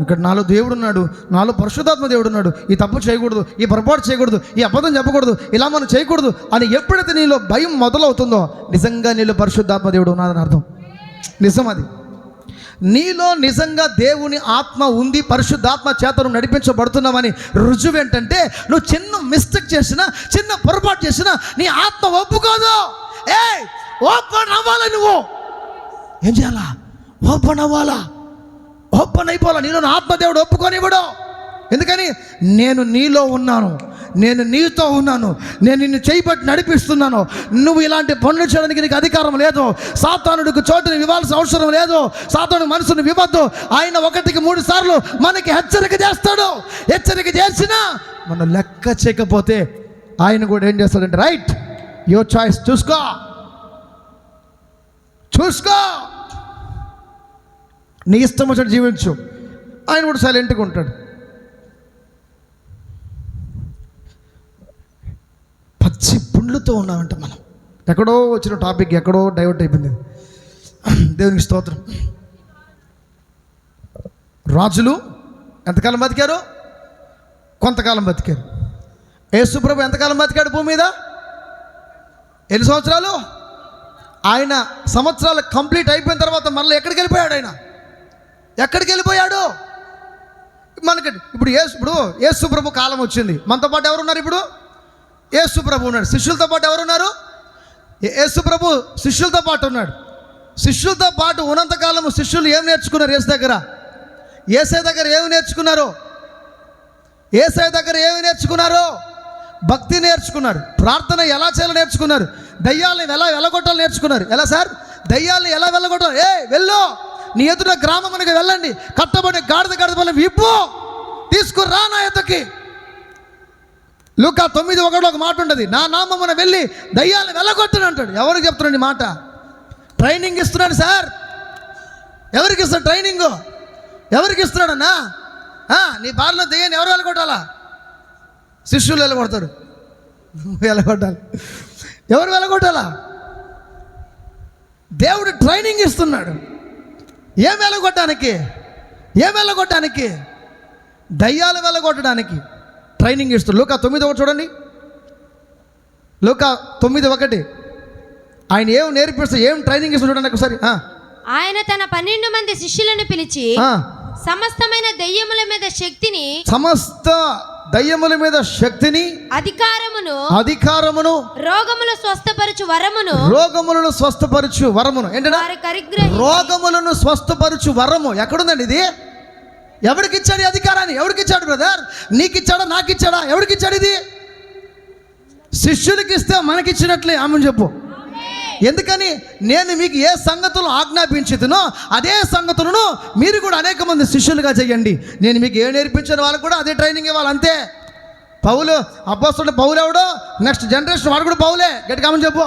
ఇక్కడ నాలో దేవుడు ఉన్నాడు, నాలో పరిశుద్ధాత్మ దేవుడు ఉన్నాడు, ఈ తప్పు చేయకూడదు, ఈ పొరపాటు చేయకూడదు, ఈ అబద్ధం చెప్పకూడదు, ఇలా మనం చేయకూడదు అని ఎప్పుడైతే నీలో భయం మొదలవుతుందో నిజంగా నీలో పరిశుద్ధాత్మ దేవుడు ఉన్నాడని అర్థం. నిజం అది. నీలో నిజంగా దేవుని ఆత్మ ఉంది, పరిశుద్ధాత్మ చేతను నడిపించబడుతున్నామని రుజువు ఏంటంటే, నువ్వు చిన్న మిస్టేక్ చేసినా, చిన్న పొరపాటు చేసినా నీ ఆత్మ ఒప్పుకోదు. ఓపెన్ అవ్వాలా? నువ్వు ఏం చేయాలా? ఓపెన్ అవ్వాలా, ఓపెన్ అయిపోవాలా. నీలో ఆత్మదేవుడు ఒప్పుకొనివ్వడు. ఎందుకని? నేను నీలో ఉన్నాను, నేను నీతో ఉన్నాను, నేను నిన్ను చేయబట్టి నడిపిస్తున్నాను. నువ్వు ఇలాంటి పనులు చేయడానికి నీకు అధికారం లేదు. సాతానుడికి చోటుని ఇవ్వాల్సిన అవసరం లేదు. సాతాను మనసును ఇవ్వద్దు. ఆయన 1కి 3 సార్లు మనకి హెచ్చరిక చేస్తాడు. హెచ్చరిక చేసినా మనం లెక్క చేయకపోతే ఆయన కూడా ఏం చేస్తాడంటే రైట్ యువర్ చాయిస్, చూసుకో నీ ఇష్టం వచ్చినట్టు జీవించు. ఆయన కూడా సైలెంట్గా ఉంటాడు. పచ్చి పుండ్లతో ఉన్నామంట మనం. ఎక్కడో వచ్చిన టాపిక్ ఎక్కడో డైవర్ట్ అయిపోయింది. దేవునికి స్తోత్రం. రాజులు ఎంతకాలం బతికారు? కొంతకాలం బతికారు. యేసుప్రభు ఎంతకాలం బతికాడు భూమి మీద? ఎన్ని సంవత్సరాలు? ఆయన సంవత్సరాలు కంప్లీట్ అయిపోయిన తర్వాత మళ్ళీ ఎక్కడికి వెళ్ళిపోయాడు? ఆయన ఎక్కడికి వెళ్ళిపోయాడు? మనకి ఇప్పుడు యేసుప్రభు కాలం వచ్చింది. మనతో పాటు ఎవరున్నారు? ఇప్పుడు యేసుప్రభు ఉన్నాడు. శిష్యులతో పాటు ఎవరున్నారు? యేసుప్రభు శిష్యులతో పాటు ఉన్నాడు. శిష్యులతో పాటు ఉన్నంతకాలము శిష్యులు ఏం నేర్చుకున్నారు? యేసయ్య దగ్గర ఏమి నేర్చుకున్నారు? యేసయ్య దగ్గర ఏమి నేర్చుకున్నారు? భక్తి నేర్చుకున్నారు. ప్రార్థన ఎలా చేయాలో నేర్చుకున్నారు. దయ్యాలను ఎలా వెళ్ళగొట్టాలో నేర్చుకున్నారు. ఎలా సార్? దయ్యాలను ఎలా వెళ్ళగొట్టాలి? వెళ్ళు, నీ ఎదుట గ్రామమునకు వెళ్ళండి, కట్టబడి గాడిద విప్పు తీసుకురా నా ఎద్దకి. లూకా 9:1 ఒక మాట ఉంటుంది, నా నామమున వెళ్ళి దయ్యాలను వెళ్ళగొట్టును అంటాడు. ఎవరికి చెప్తున్నాడు ఈ మాట? ట్రైనింగ్ ఇస్తున్నాడు సార్. ఎవరికి ఇస్తాడు ట్రైనింగ్? ఎవరికి ఇస్తున్నాడన్నా? నీ బారిలో దయ్యాన్ని ఎవరు వెళ్ళగొట్టాలా? శిష్యులు వెళ్ళగొడతారు. వెళ్ళగొట్టాలి. ఎవరు వెళ్ళగొట్టాలా? దేవుడు ట్రైనింగ్ ఇస్తున్నాడు. ఏం వెళ్ళగొట్టడానికి? దయ్యాలు వెళ్ళగొట్టడానికి ట్రైనింగ్ ఇస్తాడు. లూకా 9:1 చూడండి. లూకా 9:1 ఆయన ఏం నేర్పిస్తాడు, ఏం ట్రైనింగ్ ఇస్తాడు చూడండి ఒకసారి. ఆయన తన 12 మంది శిష్యులను పిలిచి సమస్తమైన దయ్యముల మీద శక్తిని, సమస్త దయ్యముల మీద శక్తిని, అధికారమును, రోగములను స్వస్థపరచు వరమును ఏంటంటే రోగములను స్వస్థపరచు వరము ఎక్కడుందండి ఇది? ఎవరికి ఇచ్చాడు ఈ అధికారాన్ని? ఎవరికి ఇచ్చాడు బ్రదర్? నీకు ఇచ్చాడా? నాకు ఇచ్చాడా? ఎవరికి ఇచ్చాడు ఇది? శిష్యులకి ఇస్తే మనకిచ్చినట్లే. ఆమెను చెప్పు. ఎందుకని? నేను మీకు ఏ సంగతులు ఆజ్ఞాపించుతునో అదే సంగతులను మీరు కూడా అనేక మంది శిష్యులుగా చేయండి. నేను మీకు ఏ నేర్పించిన వాళ్ళకు కూడా అదే ట్రైనింగ్ ఇవ్వాలి, అంతే. పౌలు అపోస్తలుడు పౌలు ఎవడో, నెక్స్ట్ జనరేషన్ వాడు కూడా పౌలే. గట్టిగా ఆమెను చెప్పు.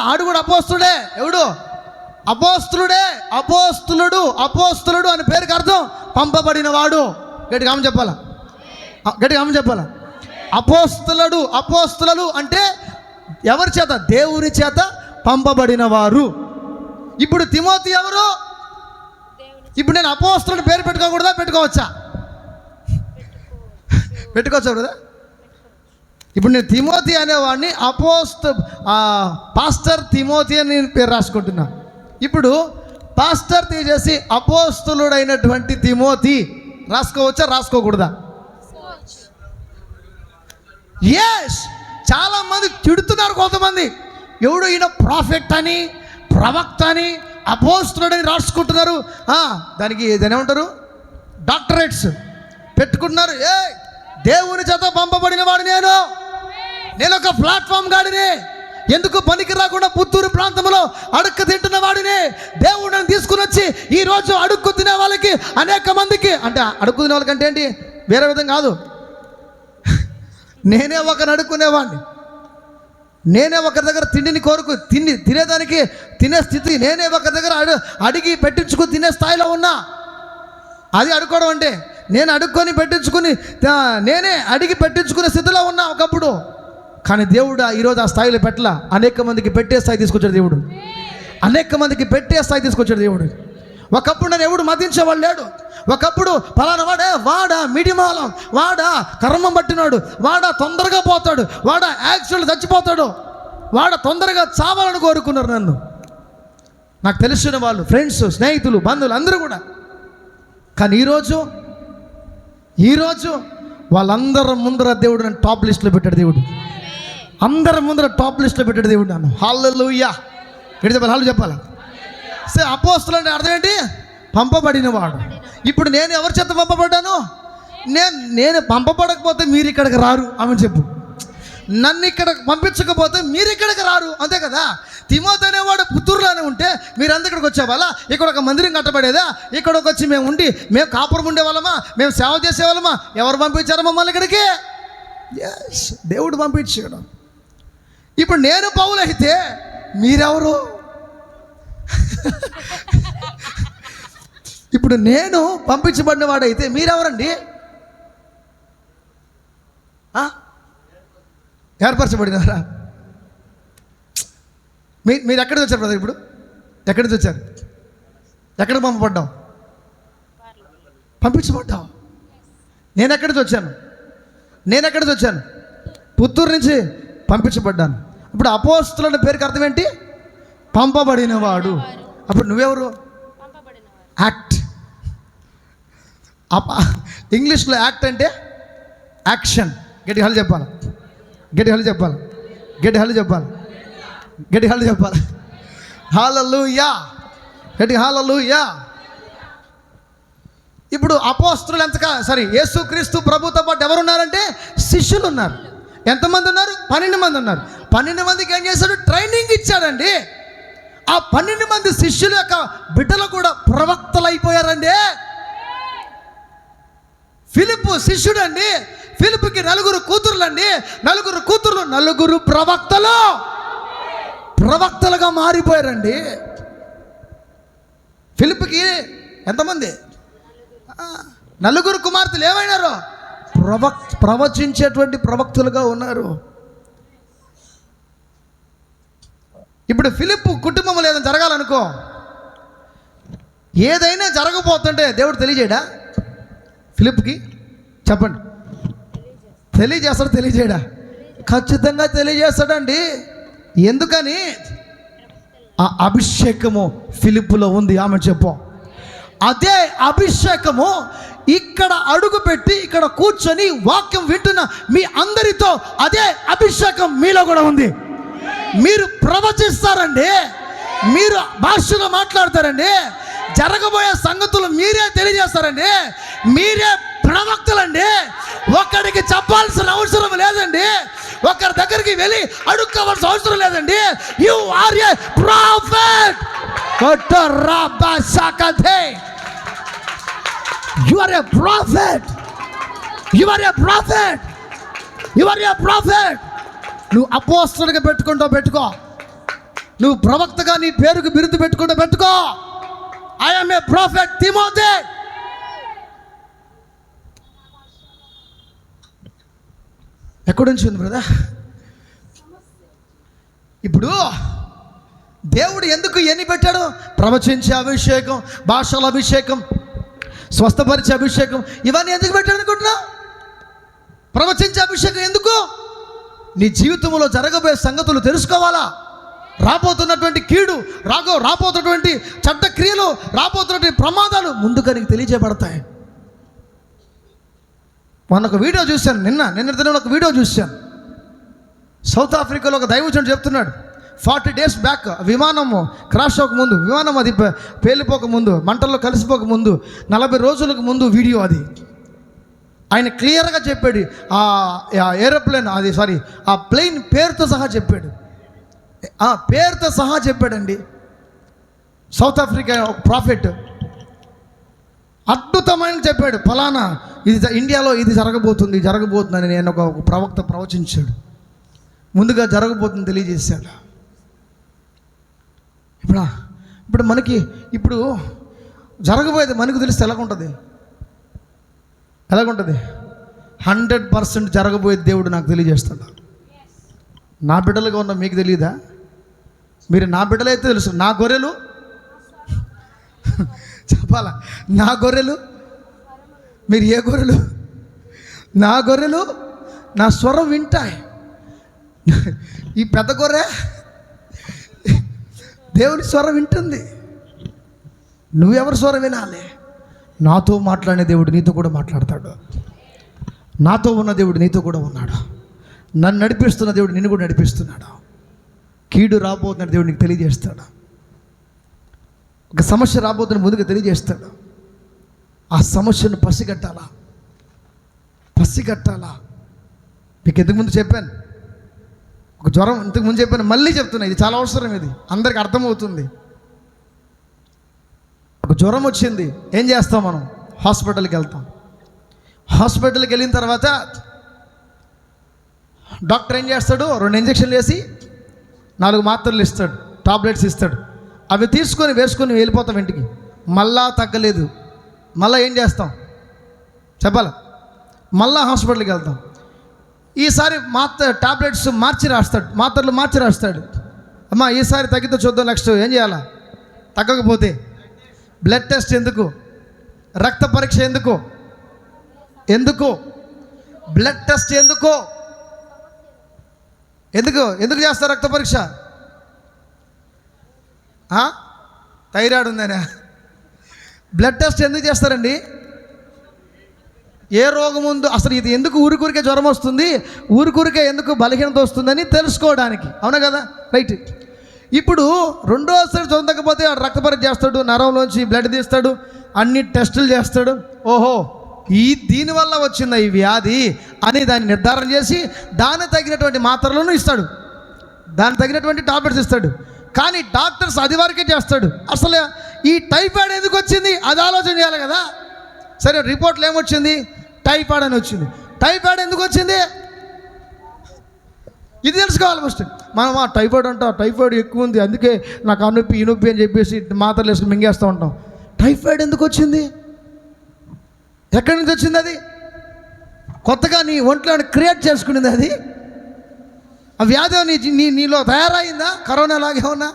ఆడు కూడా అపోస్తుడే. ఎవడు? అపోస్తులుడు అని పేరుకి అర్థం పంపబడిన వాడు. గట్టిగా ఆమెను చెప్పాలా? అపోస్తులు అంటే ఎవరి చేత? దేవుని చేత పంపబడిన వారు. ఇప్పుడు తిమోతి ఎవరు? ఇప్పుడు నేను అపోస్తులుని పేరు పెట్టుకోకూడదా? పెట్టుకోవచ్చా కదా? ఇప్పుడు నేను తిమోతి అనేవాడిని పాస్టర్ తిమోతి అని నేను పేరు రాసుకుంటున్నా. ఇప్పుడు పాస్టర్ తీసేసి అపోస్తులుడైనటువంటి తిమోతి రాసుకోవచ్చా? రాసుకోకూడదా? ఎస్. చాలా మంది తిడుతున్నారు. కొంతమంది ఎవడు ఈయన ప్రాఫెట్ అని, ప్రవక్త అని, అపోస్తులుడని రాసుకుంటున్నారు. దాన్ని ఏమంటారు? డాక్టరేట్స్ పెట్టుకుంటున్నారు. దేవుని చేత పంపబడిన వాడు నేను ఒక ప్లాట్ఫామ్ గాడిని. ఎందుకు పనికి రాకుండా పుత్తూరు ప్రాంతంలో అడుక్కు తింటున్న వాడిని దేవుడు నన్ను తీసుకుని వచ్చి ఈరోజు అడుక్కు తినే వాళ్ళకి అనేక మందికి, అంటే అడుక్కు తినే వాళ్ళకంటే ఏంటి? వేరే విధంగా కాదు. నేనే ఒకరిని అడుక్కునేవాడిని. నేనే ఒకరి దగ్గర తిండిని తినేదానికి తినే స్థితి, నేనే ఒకరి దగ్గర అడిగి పెట్టించుకుని తినే స్థాయిలో ఉన్నా. అది అడుక్కోవడం అంటే. నేను అడుక్కొని పెట్టించుకుని నేనే అడిగి పెట్టించుకునే స్థితిలో ఉన్నా ఒకప్పుడు. కానీ దేవుడు ఈరోజు ఆ స్థాయిలో పెట్టలా. అనేక మందికి పెట్టే స్థాయి తీసుకొచ్చాడు దేవుడు. ఒకప్పుడు నన్ను ఎవడు మతించేవాడు లేడు. ఒకప్పుడు ఫలానా వాడా మిడిమాలం, వాడా కర్మం పట్టినాడు, వాడా తొందరగా పోతాడు, వాడా యాక్సిడెంట్ చచ్చిపోతాడు, వాడా తొందరగా చావాలని కోరుకున్నారు నన్ను. నాకు తెలిసిన వాళ్ళు, ఫ్రెండ్స్, స్నేహితులు, బంధువులు అందరూ కూడా. కానీ ఈరోజు వాళ్ళందరి ముందర దేవుడు నన్ను టాప్ లిస్ట్లో పెట్టాడు. దేవుడు నన్ను. హల్లెలూయా. చెప్పాలా? సరే, అపోస్తులు అంటే అర్థం ఏంటి? పంపబడినవాడు. ఇప్పుడు నేను ఎవరి చేత పంపబడ్డాను? నేను పంపబడకపోతే మీరు ఇక్కడికి రారు. ఆమె చెప్పు. నన్ను ఇక్కడ పంపించకపోతే మీరు ఇక్కడికి రారు, అంతే కదా. తిమోతి అనేవాడు పుత్తూరులోనే ఉంటే మీరంతా ఇక్కడికి వచ్చేవాళ్ళ? ఇక్కడ ఒక మందిరం కట్టబడేదా? ఇక్కడికి వచ్చి మేము ఉండి మేము కాపురం ఉండేవాళ్ళమా? మేము సేవ చేసేవాళ్ళమా? ఎవరు పంపించారు మమ్మల్ని ఇక్కడికి? ఎస్, దేవుడు పంపించాడు. ఇప్పుడు నేను పౌలు అయితే మీరెవరు? ఇప్పుడు నేను పంపించబడిన వాడైతే మీరెవరండి? ఏర్పరచబడినారా? మీరు ఎక్కడికి వచ్చారు బ్రదర్? ఇప్పుడు ఎక్కడి నుంచి వచ్చారు? ఎక్కడికి పంపబడ్డాం? పంపించబడ్డాం. నేను ఎక్కడి నుంచి వచ్చాను? పుత్తూరు నుంచి పంపించబడ్డాను. ఇప్పుడు అపోస్తులు అనే పేరుకి అర్థం ఏంటి? పంపబడినవాడు. అప్పుడు నువ్వెవరు? యాక్ట్. ఇంగ్లీష్లో యాక్ట్ అంటే యాక్షన్. గట్టి హల్లు చెప్పాలి. హల్లెలూయా. గట్టి హల్లెలూయా. ఇప్పుడు అపోస్తులు యేసుక్రీస్తు ప్రభుతో పాటు ఎవరున్నారంటే శిష్యులు ఉన్నారు. ఎంతమంది ఉన్నారు? 12 మంది ఉన్నారు. 12 మందికి ఏం చేశాడు? ట్రైనింగ్ ఇచ్చాడండి. ఆ 12 మంది శిష్యుల యొక్క బిడ్డలు కూడా ప్రవక్తలు అయిపోయారండి. ఫిలిప్పు శిష్యుడు అండి. ఫిలిప్పుకి 4 కూతుర్లండి. 4 కూతుర్లు 4 ప్రవక్తలుగా మారిపోయారండి. ఫిలిప్పుకి ఎంతమంది? 4 కుమార్తెలు ఏమైనారు? ప్రవచించేటువంటి ప్రవక్తలుగా ఉన్నారు. ఇప్పుడు ఫిలిప్పు కుటుంబంలో ఏదైనా జరగాలనుకో, ఏదైనా జరగబోతుంటే దేవుడు తెలియజేయడా ఫిలిప్కి? చెప్పండి, తెలియజేయడా? ఖచ్చితంగా తెలియజేస్తాడండి. ఎందుకని? ఆ అభిషేకము ఫిలిప్పులో ఉంది. ఆమె చెప్పు. అదే అభిషేకము ఇక్కడ అడుగు పెట్టి ఇక్కడ కూర్చొని వాక్యం వింటున్న మీ అందరితో అదే అభిషేకం మీలో కూడా ఉంది. మీరు ప్రవచిస్తారండి, మీరు భాషలో మాట్లాడతారండి, జరగబోయే సంగతులు మీరే తెలియజేస్తారండి. మీరే ప్రవక్తలండి. ఒక్కడికి చెప్పాల్సిన అవసరం లేదండి. ఒకరి దగ్గరికి వెళ్ళి అడుక్కోవాల్సిన అవసరం లేదండి. You are a prophet. You are a prophet. నువ్వు అపోస్తలుగా పెట్టుకో. నువ్వు ప్రవక్తగా నీ పేరుకు బిరుదు పెట్టుకో. I am a prophet Timothy. ఎక్కడి నుంచి ఉంది బ్రదర్? ఇప్పుడు దేవుడు ఎందుకు ఎన్ని పెట్టాడు? ప్రవచించే అభిషేకం, భాషల అభిషేకం, స్వస్థపరిచే అభిషేకం, ఇవన్నీ ఎందుకు పెట్టాడు అనుకుంటున్నావు? ప్రవచించే అభిషేకం ఎందుకు? నీ జీవితంలో జరగబోయే సంగతులు తెలుసుకోవాలా. రాబోతున్నటువంటి కీడు, రాబోతున్నటువంటి చెడ్డ క్రియలు, రాబోతున్నటువంటి ప్రమాదాలు ముందుగా నీకు తెలియజేయబడతాయి. మొన్న ఒక వీడియో చూశాను, నిన్న ఒక వీడియో చూశాను. సౌత్ ఆఫ్రికాలో ఒక దైవజనుడు చెప్తున్నాడు, 40 days బ్యాక్ విమానము క్రాష్ అవ్వకముందు, విమానం అది పేలిపోకముందు, మంటల్లో కలిసిపోకముందు 40 రోజులకు ముందు వీడియో అది. ఆయన క్లియర్గా చెప్పాడు. ఆ ప్లేన్ పేరుతో సహా చెప్పాడండి. సౌత్ ఆఫ్రికా ఒక ప్రాఫిట్ అద్భుతమైన చెప్పాడు. ఫలానా ఇది ఇండియాలో ఇది జరగబోతుందని నేను ఒక ప్రవక్త ప్రవచించాడు. ముందుగా జరగబోతుంది తెలియజేశాడు. ఇప్పుడు మనకి జరగబోయేది మనకు తెలిస్తే ఎలాగుంటుంది? 100% జరగబోయేది దేవుడు నాకు తెలియజేస్తాడు. నా బిడ్డలుగా ఉన్న మీకు తెలియదా? మీరు నా బిడ్డలైతే తెలుసు. నా గొర్రెలు చెప్పాలా? నా గొర్రెలు, మీరు ఏ గొర్రెలు? నా గొర్రెలు నా స్వరం వింటాయి. ఈ పెద్ద గొర్రె దేవుని స్వరం వింటుంది. నువ్వెవరి స్వరం వినాలి? నాతో మాట్లాడిన దేవుడు నీతో కూడా మాట్లాడతాడు. నాతో ఉన్న దేవుడు నీతో కూడా ఉన్నాడు. నన్ను నడిపిస్తున్న దేవుడు నిన్ను కూడా నడిపిస్తున్నాడు. కీడు రాబోతున్న దేవుడు నీకు తెలియజేస్తాడు. ఒక సమస్య రాబోతున్న ముందుగా తెలియజేస్తాడు. ఆ సమస్యను పసిగట్టాలా. మీకు ఇంతకుముందు చెప్పాను, ఒక జ్వరం ఇంతకు ముందు చెప్పాను, మళ్ళీ చెప్తున్నా, ఇది చాలా అవసరం, ఇది అందరికి అర్థమవుతుంది. ఒక జ్వరం వచ్చింది, ఏం చేస్తాం మనం? హాస్పిటల్కి వెళ్తాం. హాస్పిటల్కి వెళ్ళిన తర్వాత డాక్టర్ ఏం చేస్తాడు? 2 ఇంజక్షన్లు వేసి 4 మాత్రలు ఇస్తాడు, టాబ్లెట్స్ ఇస్తాడు. అవి తీసుకొని వేసుకొని వెళ్ళిపోతాం ఇంటికి. మళ్ళా తగ్గలేదు, మళ్ళీ ఏం చేస్తాం చెప్పాలా? మళ్ళా హాస్పిటల్కి వెళ్తాం. ఈసారి టాబ్లెట్స్ మాత్రలు మార్చి రాస్తాడు. అమ్మా ఈసారి తగ్గితే చూద్దాం, నెక్స్ట్ ఏం చేయాలా? తగ్గకపోతే బ్లడ్ టెస్ట్ ఎందుకు? రక్త పరీక్ష ఎందుకు? బ్లడ్ టెస్ట్ ఎందుకు చేస్తారు రక్త పరీక్ష? థైరాయిడ్ ఉందనే. బ్లడ్ టెస్ట్ ఎందుకు చేస్తారండి? ఏ రోగం ఉందో అసలు, ఇది ఎందుకు ఊరికే జ్వరం వస్తుంది, ఊరికే ఎందుకు బలహీనత వస్తుందని తెలుసుకోవడానికి. అవునా కదా? రైట్. ఇప్పుడు రెండోసారి జ్వరం తగ్గకపోతే రక్త పరీక్ష చేస్తాడు, నరంలోంచి బ్లడ్ తీస్తాడు, అన్ని టెస్టులు చేస్తాడు. ఓహో దీనివల్ల వచ్చిందా ఈ వ్యాధి అని దాన్ని నిర్ధారణ చేసి దానికి తగినటువంటి మాత్రలను ఇస్తాడు, దానికి తగినటువంటి టాబ్లెట్స్ ఇస్తాడు. కానీ డాక్టర్స్ అది వరకే చేస్తాడు. అసలు ఈ టైఫాయిడ్ ఎందుకు వచ్చింది అది ఆలోచన చేయాలి కదా. సరే రిపోర్ట్లు ఏమొచ్చింది? టైఫాయిడ్ అని వచ్చింది. టైఫాయిడ్ ఎందుకు వచ్చింది ఇది తెలుసుకోవాలి ఫస్ట్. మనం టైఫాయిడ్ ఎక్కువ ఉంది, అందుకే నాకు ఆ నొప్పి ఈ నొప్పి అని చెప్పేసి మాత్రలు వేసుకుని మింగేస్తూ ఉంటాం. టైఫాయిడ్ ఎందుకు వచ్చింది? ఎక్కడి నుంచి వచ్చింది? అది కొత్తగా నీ ఒంట్లో క్రియేట్ చేసుకునేది అది? ఆ వ్యాధి నీలో తయారైందా? కరోనా లాగే ఉన్నా?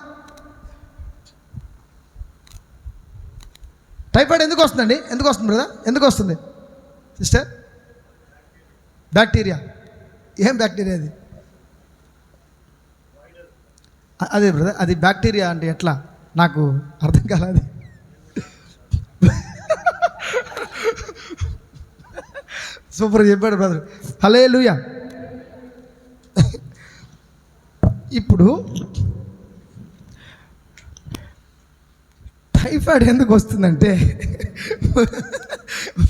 టైఫాయిడ్ ఎందుకు వస్తుందండి? ఎందుకు వస్తుంది బ్రదర్? ఎందుకు వస్తుంది సిస్టర్? బ్యాక్టీరియా. ఏం బ్యాక్టీరియా అది? అదే బ్రదర్, అది బ్యాక్టీరియా అంటే ఎట్లా? నాకు అర్థం కాలేదు. సూపర్ చెప్పాడు బ్రదర్, హల్లెలూయా. ఇప్పుడు టైఫాయిడ్ ఎందుకు వస్తుందంటే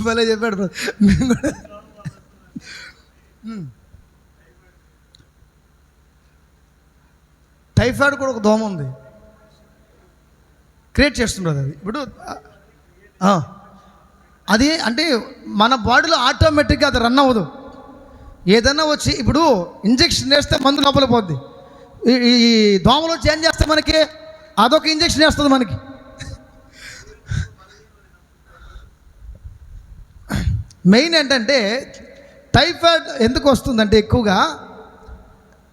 భలే చెప్పాడు బ్రదర్. మేము కూడా టైఫాయిడ్ కూడా ఒక దోమ ఉంది, క్రియేట్ చేస్తున్నది అది. ఇప్పుడు అది అంటే మన బాడీలో ఆటోమేటిక్గా అది రన్ అవ్వదు. ఏదన్నా వచ్చి ఇప్పుడు ఇంజెక్షన్ వేస్తే మందు లోపల పోద్ది. ఈ దోమలు వచ్చి ఏం చేస్తాయి మనకి? అదొక ఇంజెక్షన్ వేస్తుంది మనకి. మెయిన్ ఏంటంటే టైఫాయిడ్ ఎందుకు వస్తుందంటే ఎక్కువగా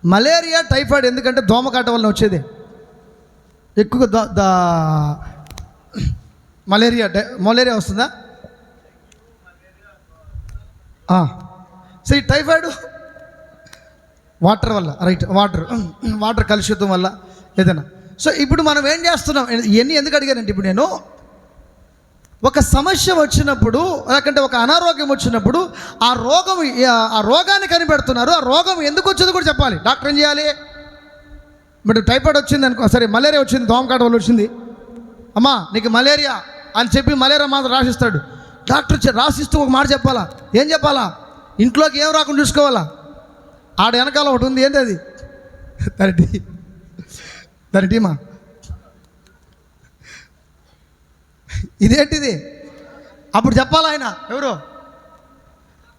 మలేరియా, టైఫాయిడ్ ఎందుకంటే దోమకాట వలన వచ్చేది ఎక్కువగా. మలేరియా వస్తుందా? సో ఈ టైఫాయిడ్ వాటర్ వల్ల, రైట్, వాటర్ కలుషితం వల్ల ఏదైనా. సో ఇప్పుడు మనం ఏం చేస్తున్నాం? ఇవన్నీ ఎందుకు అడిగానంటే, ఇప్పుడు నేను ఒక సమస్య వచ్చినప్పుడు, లేకంటే ఒక అనారోగ్యం వచ్చినప్పుడు ఆ రోగాన్ని కనిపెడుతున్నారు. ఆ రోగం ఎందుకు వచ్చిందో కూడా చెప్పాలి. డాక్టర్ ఏం చేయాలి? ఇప్పుడు టైఫాయిడ్ వచ్చింది అనుకో, సరే మలేరియా వచ్చింది, దోమకాట వల్ల వచ్చింది, అమ్మా నీకు మలేరియా అని చెప్పి మలేరియా మాత్రం రాసిస్తాడు. డాక్టర్ రాసిస్తూ ఒక మాట చెప్పాలా? ఏం చెప్పాలా? ఇంట్లోకి ఏం రాకుండా చూసుకోవాలా? ఆడ వెనకాల ఒకటి ఉంది, ఏంటి అది? దాని టీమా ఇదేంటిది? అప్పుడు చెప్పాలా ఆయన ఎవరు?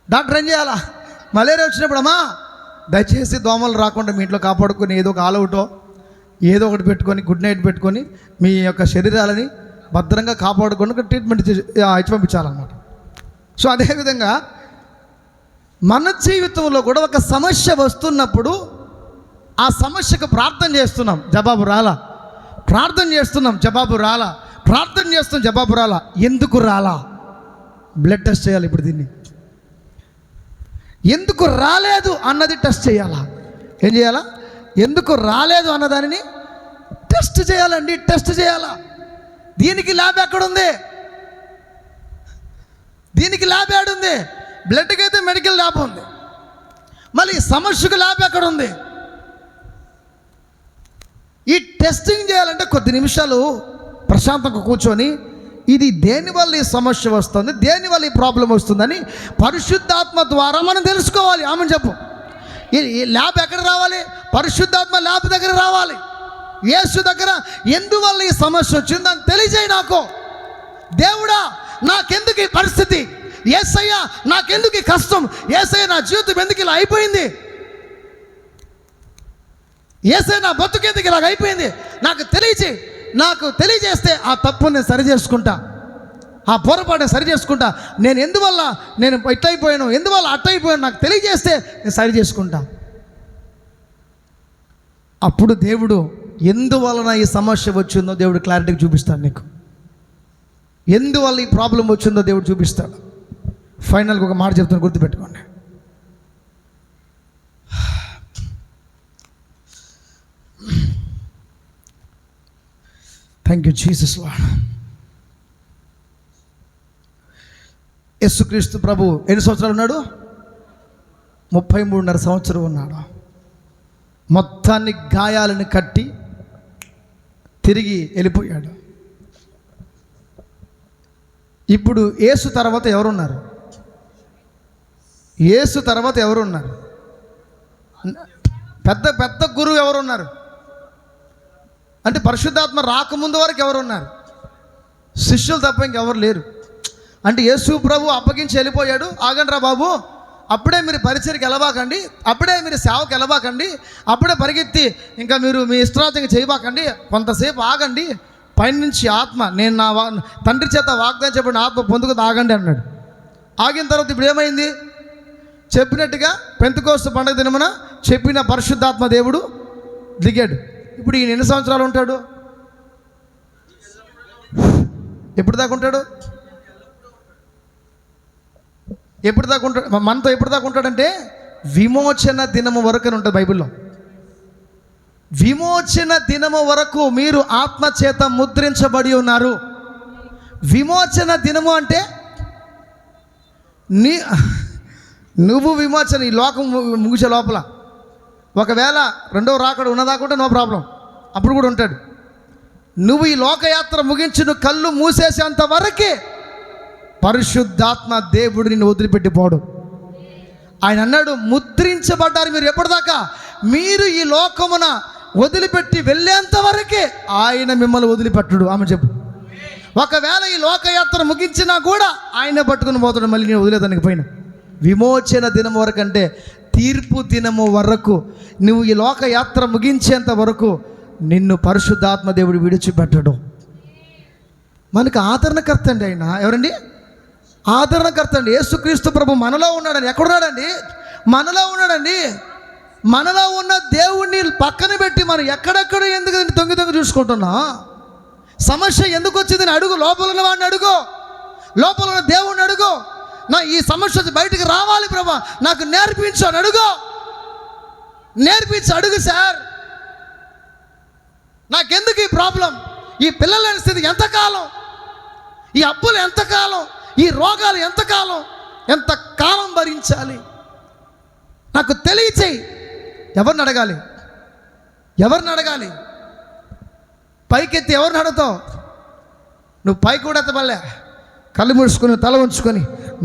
డాక్టర్ ఏం చేయాలా? మలేరియా వచ్చినప్పుడు అమ్మా దయచేసి దోమలు రాకుండా మీ ఇంట్లో కాపాడుకొని ఏదో ఒక ఆల్అవుటో ఏదో ఒకటి పెట్టుకొని, గుడ్ నైట్ పెట్టుకొని మీ యొక్క శరీరాలని భద్రంగా కాపాడుకొని ట్రీట్మెంట్ ఇచ్చి పంపించాలన్నమాట. సో అదేవిధంగా మన జీవితంలో కూడా ఒక సమస్య వస్తున్నప్పుడు ఆ సమస్యకు ప్రార్థన చేస్తున్నాం, జవాబు రాలా. ప్రార్థన చేస్తున్నాం, జవాబు రాలా. ప్రార్థన చేస్తున్నాం, జవాబు రాలా. ఎందుకు రాలా? బ్లడ్ టెస్ట్ చేయాలి. ఇప్పుడు దీన్ని ఎందుకు రాలేదు అన్నది టెస్ట్ చేయాలా? ఏం చేయాలా? ఎందుకు రాలేదు అన్నదానిని టెస్ట్ చేయాలండి. టెస్ట్ చేయాలా? దీనికి ల్యాబ్ ఎక్కడుంది? దీనికి ల్యాబ్ ఏడుంది? బ్లడ్కి అయితే మెడికల్ ల్యాబ్ ఉంది, మళ్ళీ సమస్యకు ల్యాబ్ ఎక్కడుంది? ఈ టెస్టింగ్ చేయాలంటే కొద్ది నిమిషాలు ప్రశాంతంగా కూర్చొని ఇది దేనివల్ల ఈ సమస్య వస్తుంది, దేనివల్ల ఈ ప్రాబ్లం వస్తుందని పరిశుద్ధాత్మ ద్వారా మనం తెలుసుకోవాలి. ఆమెను చెప్పు. ఈ ల్యాబ్ ఎక్కడ రావాలి? పరిశుద్ధాత్మ ల్యాబ్ దగ్గర రావాలి. యేసు దగ్గర ఎందువల్ల ఈ సమస్య వచ్చిందని తెలియజేయి నాకు. దేవుడా నాకెందుకు ఈ పరిస్థితి? యేసయ్య నాకెందుకు ఈ కష్టం? యేసయ్య నా జీవితం ఎందుకు ఇలా అయిపోయింది? యేసయ్య నా బతుకు ఎందుకు ఇలాగ అయిపోయింది? నాకు తెలియజేస్తే ఆ తప్పుని నేను సరి చేసుకుంటా, ఆ పొరపాటుని సరి చేసుకుంటా. నేను ఎందువల్ల నేను ఇట్లయిపోయాను, ఎందువల్ల అట్టయిపోయాను నాకు తెలియజేస్తే నేను సరి చేసుకుంటా. అప్పుడు దేవుడు ఎందువలన ఈ సమస్య వచ్చిందో దేవుడు క్లారిటీగా చూపిస్తాడు నీకు. ఎందువల్ల ఈ ప్రాబ్లం వచ్చిందో దేవుడు చూపిస్తాడు. ఫైనల్గా ఒక మాట చెప్తాను, గుర్తుపెట్టుకోండి. Thank you Jesus lord. యేసుక్రీస్తు ప్రభు ఎన్ని సంవత్సరాలు ఉన్నాడు? 33.5 సంవత్సరం ఉన్నాడు. మొత్తాన్ని గాయాలను కట్టి తిరిగి వెళ్ళిపోయాడు. ఇప్పుడు యేసు తర్వాత ఎవరున్నారు? యేసు తర్వాత ఎవరున్నారు? పెద్ద పెద్ద గురువు ఎవరున్నారు? అంటే పరిశుద్ధాత్మ రాకముందు వరకు ఎవరున్నారు? శిష్యులు తప్ప ఇంకెవరు లేరు. అంటే యేసు ప్రభు అప్పగించి వెళ్ళిపోయాడు. ఆగండి రా బాబు, అప్పుడే మీరు పరిచర్కి వెళ్ళబాకండి, అప్పుడే మీరు సేవకు వెళ్ళబాకండి, అప్పుడే పరిగెత్తి ఇంకా మీరు మీ ఇష్టార్థంగా చేయబాకండి, కొంతసేపు ఆగండి, పైనుంచి ఆత్మ నేను నా తండ్రి చేత వాగ్దానం చెప్పిన ఆత్మ పొందుకు ఆగండి అన్నాడు. ఆగిన తర్వాత ఇప్పుడు ఏమైంది? చెప్పినట్టుగా పెంతెకోస్తు పండుగ దినమున చెప్పిన పరిశుద్ధాత్మ దేవుడు దిగాడు. ఇప్పుడు ఈయన ఎన్ని సంవత్సరాలు ఉంటాడు? ఎప్పుడు దాకా ఉంటాడు? ఎప్పుడు దాకా ఉంటాడు? మనతో ఎప్పుడు దాకా ఉంటాడంటే విమోచన దినము వరకు అని ఉంటుంది బైబిల్లో. విమోచన దినము వరకు మీరు ఆత్మ చేత ముద్రించబడి ఉన్నారు. విమోచన దినము అంటే నువ్వు విమోచన ఈ లోకం ముగిసే లోపల ఒకవేళ రెండవ రాకడ ఉన్నదాకుంటే నో ప్రాబ్లం, అప్పుడు కూడా ఉంటాడు. నువ్వు ఈ లోకయాత్ర ముగించి నువ్వు కళ్ళు మూసేసేంత వరకే పరిశుద్ధాత్మ దేవుడు నిన్ను వదిలిపెట్టిపోడు. ఆయన అన్నాడు, ముద్రించబడ్డారు మీరు ఎప్పటిదాకా? మీరు ఈ లోకమున వదిలిపెట్టి వెళ్ళేంత వరకే ఆయన మిమ్మల్ని వదిలిపెట్టడు. ఆమె చెప్పు. ఒకవేళ ఈ లోకయాత్ర ముగించినా కూడా ఆయన పట్టుకుని పోతాడు, మళ్ళీ నేను వదిలేదానికి పైన. విమోచన దినం వరకు అంటే తీర్పు దినము వరకు, నువ్వు ఈ లోకయాత్ర ముగించేంత వరకు నిన్ను పరిశుద్ధాత్మ దేవుడు విడిచిపెట్టడు. మనకు ఆదరణకర్త అండి ఆయన. ఎవరండి? ఆదరణకర్త అండి. యేసుక్రీస్తు ప్రభు మనలో ఉన్నాడండి. ఎక్కడున్నాడండి? మనలో ఉన్నాడండి. మనలో ఉన్న దేవుణ్ణి పక్కన పెట్టి మనం ఎక్కడెక్కడ ఎందుకు తొంగి చూసుకుంటున్నా? సమస్య ఎందుకు వచ్చిందని అడుగు. లోపల ఉన్న వాడిని అడుగు, లోపల ఉన్న దేవుణ్ణి అడుగు. నా ఈ సమస్య బయటికి రావాలి ప్రభా, నాకు నేర్పించు అని అడుగు. నేర్పించి అడుగు. సార్ నాకెందుకు ఈ ప్రాబ్లం? ఈ పిల్లల స్థితి ఎంతకాలం? ఈ అప్పులు ఎంతకాలం? ఈ రోగాలు ఎంతకాలం? ఎంతకాలం భరించాలి? నాకు తెలియచేయి. ఎవరిని అడగాలి? ఎవరిని అడగాలి? పైకెత్తి ఎవరిని అడుగుతావు? నువ్వు పైకి కూడా ఎత్తబల్లే. కళ్ళు ముడుచుకొని తల ఉంచుకొని,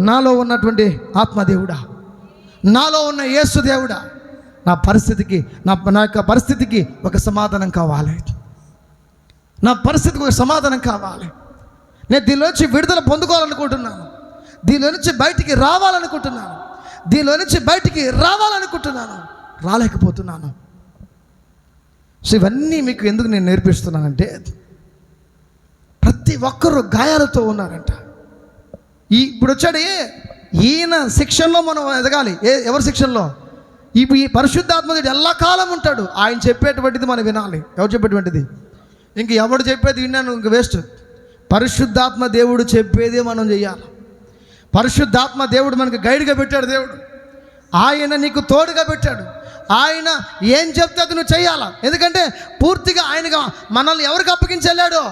నాలో ఉన్నటువంటి ఆత్మదేవుడా, నాలో ఉన్న యేసు దేవుడా, నా పరిస్థితికి నా యొక్క పరిస్థితికి ఒక సమాధానం కావాలి. నా పరిస్థితికి ఒక సమాధానం కావాలి. నేను దీనిలోంచి విడుదల పొందుకోవాలనుకుంటున్నాను. దీనిలో నుంచి బయటికి రావాలనుకుంటున్నాను. రాలేకపోతున్నాను. సో ఇవన్నీ మీకు ఎందుకు నేను నేర్పిస్తున్నానంటే, ప్రతి ఒక్కరూ గాయాలతో ఉన్నారంట. ఇప్పుడు వచ్చాడు ఈయన శిక్షణలో మనం ఎదగాలి. ఎవరి శిక్షణలో? ఇప్పుడు ఈ పరిశుద్ధాత్మదేవుడు ఎల్లకాలం ఉంటాడు. ఆయన చెప్పేటువంటిది మనం వినాలి. ఎవరు చెప్పేటువంటిది? ఇంక ఎవడు చెప్పేది విన్నాను ఇంక వేస్ట్. పరిశుద్ధాత్మ దేవుడు చెప్పేదే మనం చెయ్యాలి. పరిశుద్ధాత్మ దేవుడు మనకు గైడ్గా పెట్టాడు. దేవుడు ఆయన నీకు తోడుగా పెట్టాడు. ఆయన ఏం చెప్తే అది నువ్వు చెయ్యాలా. ఎందుకంటే పూర్తిగా ఆయనగా మనల్ని ఎవరికి అప్పగించెళ్ళాడో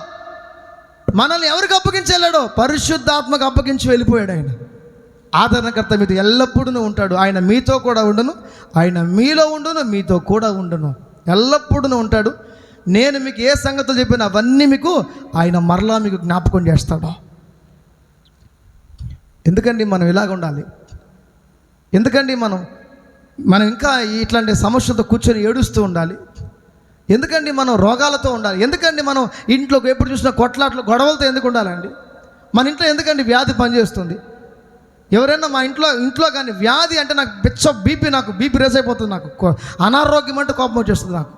పరిశుద్ధాత్మకు అప్పగించి వెళ్ళిపోయాడు. ఆయన ఆదరణకర్త మీతో ఎల్లప్పుడూ ఉంటాడు. ఆయన మీతో కూడా ఉండును, ఆయన మీలో ఉండును, మీతో కూడా ఉండును, ఎల్లప్పుడూ ఉంటాడు. నేను మీకు ఏ సంగతులు చెప్పినా అవన్నీ మీకు ఆయన మరలా మీకు జ్ఞాపకం చేస్తాడు. ఎందుకండి మనం ఇలాగ ఉండాలి? ఎందుకండి మనం మనం ఇంకా ఇట్లాంటి సమస్యలతో కూర్చొని ఏడుస్తూ ఉండాలి? ఎందుకండి మనం రోగాలతో ఉండాలి? ఎందుకండి మనం ఇంట్లోకి ఎప్పుడు చూసినా కొట్లాట్లు గొడవలతో ఎందుకు ఉండాలండి? మన ఇంట్లో ఎందుకండి వ్యాధి పనిచేస్తుంది? ఎవరైనా మా ఇంట్లో కానీ వ్యాధి అంటే నాకు నాకు బీపీ రేస్ అయిపోతుంది. నాకు అనారోగ్యం అంటే కోపం వచ్చేస్తుంది. నాకు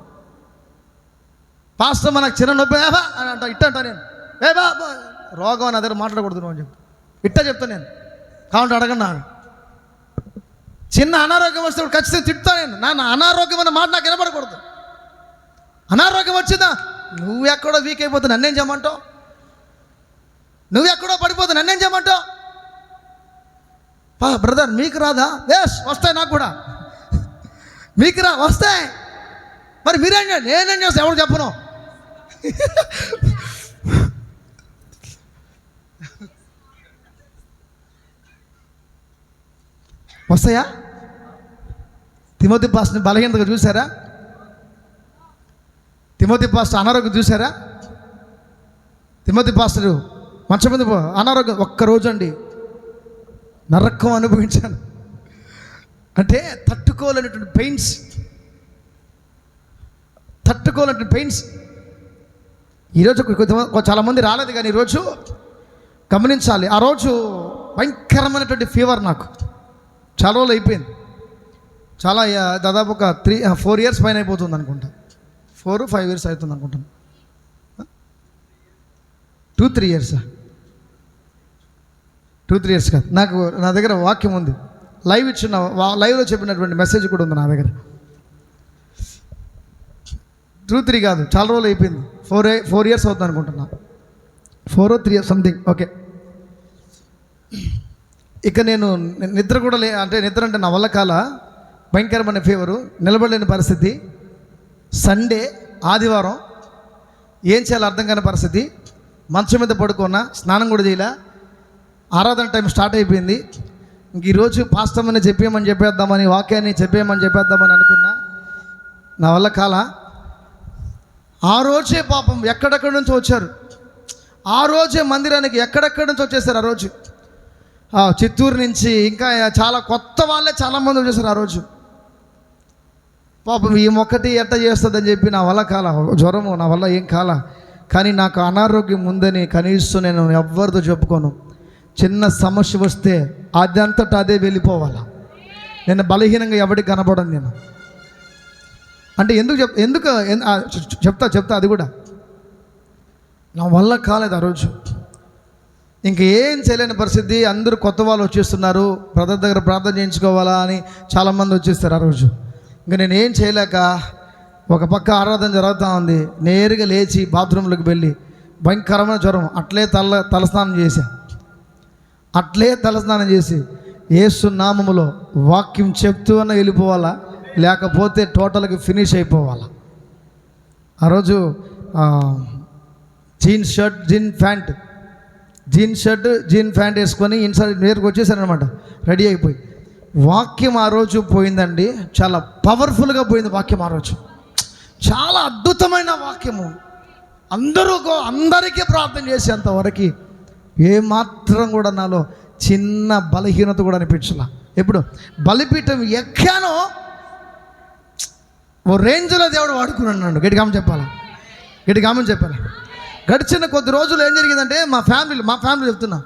పాస్టర్ మనకు చిన్న నొప్పి అని అంటా నేను రోగం అని దగ్గర మాట్లాడకూడదు నువ్వు అని చెప్పి చెప్తాను నేను. కాబట్టి అడగండి నాకు చిన్న అనారోగ్యం వస్తే ఖచ్చితంగా తిట్టుతా నేను. నా అనారోగ్యం అన్న మాట నాకు వినపడకూడదు. అనారోగ్యం వచ్చిందా నువ్వెక్కడో వీక్ అయిపోతే నన్నేం చేయమంటావు? నువ్వెక్కడో పడిపోతే నన్నేం చేయమంటావు? బ్రదర్ మీకు రాదా? వస్తాయి నాకు కూడా. మీకు వస్తాయి. మరి మీరేం చేయండి, నేనేం చేస్తాను ఎవరు చెప్పను. వస్తాయా? తిమోతి పాస్టర్ని బలహీనతగా చూసారా? తిమోతి పాస్టర్ అనారోగ్యం చూసారా? తిమోతి పాస్టరు మంచం మీద అనారోగ్యం ఒక్కరోజు అండి నరకం అనుభవించాను. అంటే తట్టుకోలేనటువంటి పెయిన్స్. ఈరోజు చాలామంది రాలేదు, కానీ ఈరోజు గమనించాలి. ఆ రోజు భయంకరమైనటువంటి ఫీవర్ నాకు చాలా రోజులు అయిపోయింది. చాలా దాదాపు ఒక 4 years పైన అయిపోతుంది అనుకుంటా. 4-5 years అవుతుంది అనుకుంటాను. 2-3 years 2-3 years కాదు. నా దగ్గర వాక్యం ఉంది, లైవ్లో చెప్పినటువంటి మెసేజ్ కూడా ఉంది నా దగ్గర. 2-3 కాదు, చాలా రోజులు అయిపోయింది. 4 years అవుతుంది అనుకుంటున్నా. 4 or 3 years సంథింగ్. ఓకే. ఇక నేను నిద్ర కూడా నిద్ర అంటే నా వల్ల కాల, భయంకరమైన ఫీవరు, నిలబడలేని పరిస్థితి. సండే ఆదివారం ఏం చేయాలో అర్థం కాని పరిస్థితి. మంచం మీద పడుకున్నా, స్నానం కూడా చేయలే. ఆరాధన టైం స్టార్ట్ అయిపోయింది. ఇంక ఈరోజు పాస్టర్ని చెప్పేద్దామని వాక్యాన్ని చెప్పేద్దామని అనుకున్నా. నా వల్ల కాల. ఆ రోజే పాపం ఎక్కడెక్కడి నుంచి వచ్చారు. ఆ రోజే మందిరానికి ఎక్కడెక్కడి నుంచి వచ్చేసారు. ఆ రోజు చిత్తూరు నుంచి ఇంకా చాలా కొత్త వాళ్ళే చాలామంది వచ్చేసారు. ఆ రోజు పాపం ఈ మొక్కటి ఎట్ట చేస్తుందని చెప్పి నా వల్ల కాల, జ్వరము నా వల్ల ఏం కాల. కానీ నాకు అనారోగ్యం ఉందని కనీసం నేను ఎవరితో చెప్పుకోను. చిన్న సమస్య వస్తే అదంతటా అదే వెళ్ళిపోవాలా. నేను బలహీనంగా ఎవరికి కనపడను నేను. అంటే ఎందుకు చెప్తా అది కూడా నా వల్ల కాలేదు. ఆ రోజు ఇంకేం చేయలేని పరిస్థితి. అందరూ కొత్త వాళ్ళు వచ్చేస్తున్నారు, బ్రదర్ దగ్గర ప్రార్థన చేయించుకోవాలా అని చాలామంది వచ్చేస్తారు. ఆ రోజు ఇంకా నేను ఏం చేయలేక, ఒక పక్క ఆరాధన జరుగుతూ ఉంది, నేరుగా లేచి బాత్రూంలోకి వెళ్ళి భయంకరమైన జ్వరం, అట్లే తలస్నానం చేసి యేసు నామములో వాక్యం చెప్తూ అన్న వెళ్ళిపోవాలా, లేకపోతే టోటల్గా ఫినిష్ అయిపోవాలా. ఆ రోజు జీన్స్ షర్ట్ జీన్ ప్యాంట్ వేసుకొని ఇన్సైడ్ నేరుగా వచ్చేసారనమాట, రెడీ అయిపోయి. వాక్యం ఆ రోజు పోయిందండి, చాలా పవర్ఫుల్గా పోయింది వాక్యం. ఆ రోజు చాలా అద్భుతమైన వాక్యము. అందరికీ ప్రార్థన చేసేంతవరకు ఏమాత్రం కూడా నాలో చిన్న బలహీనత కూడా అనిపించాల. ఎప్పుడు బలిపీఠం ఎక్కానో ఓ రేంజ్లో దేవుడు వాడుకున్నాడు. గట్టిగా చెప్పాలి. గడిచిన కొద్ది రోజులు ఏం జరిగిందంటే మా ఫ్యామిలీ చెప్తున్నా,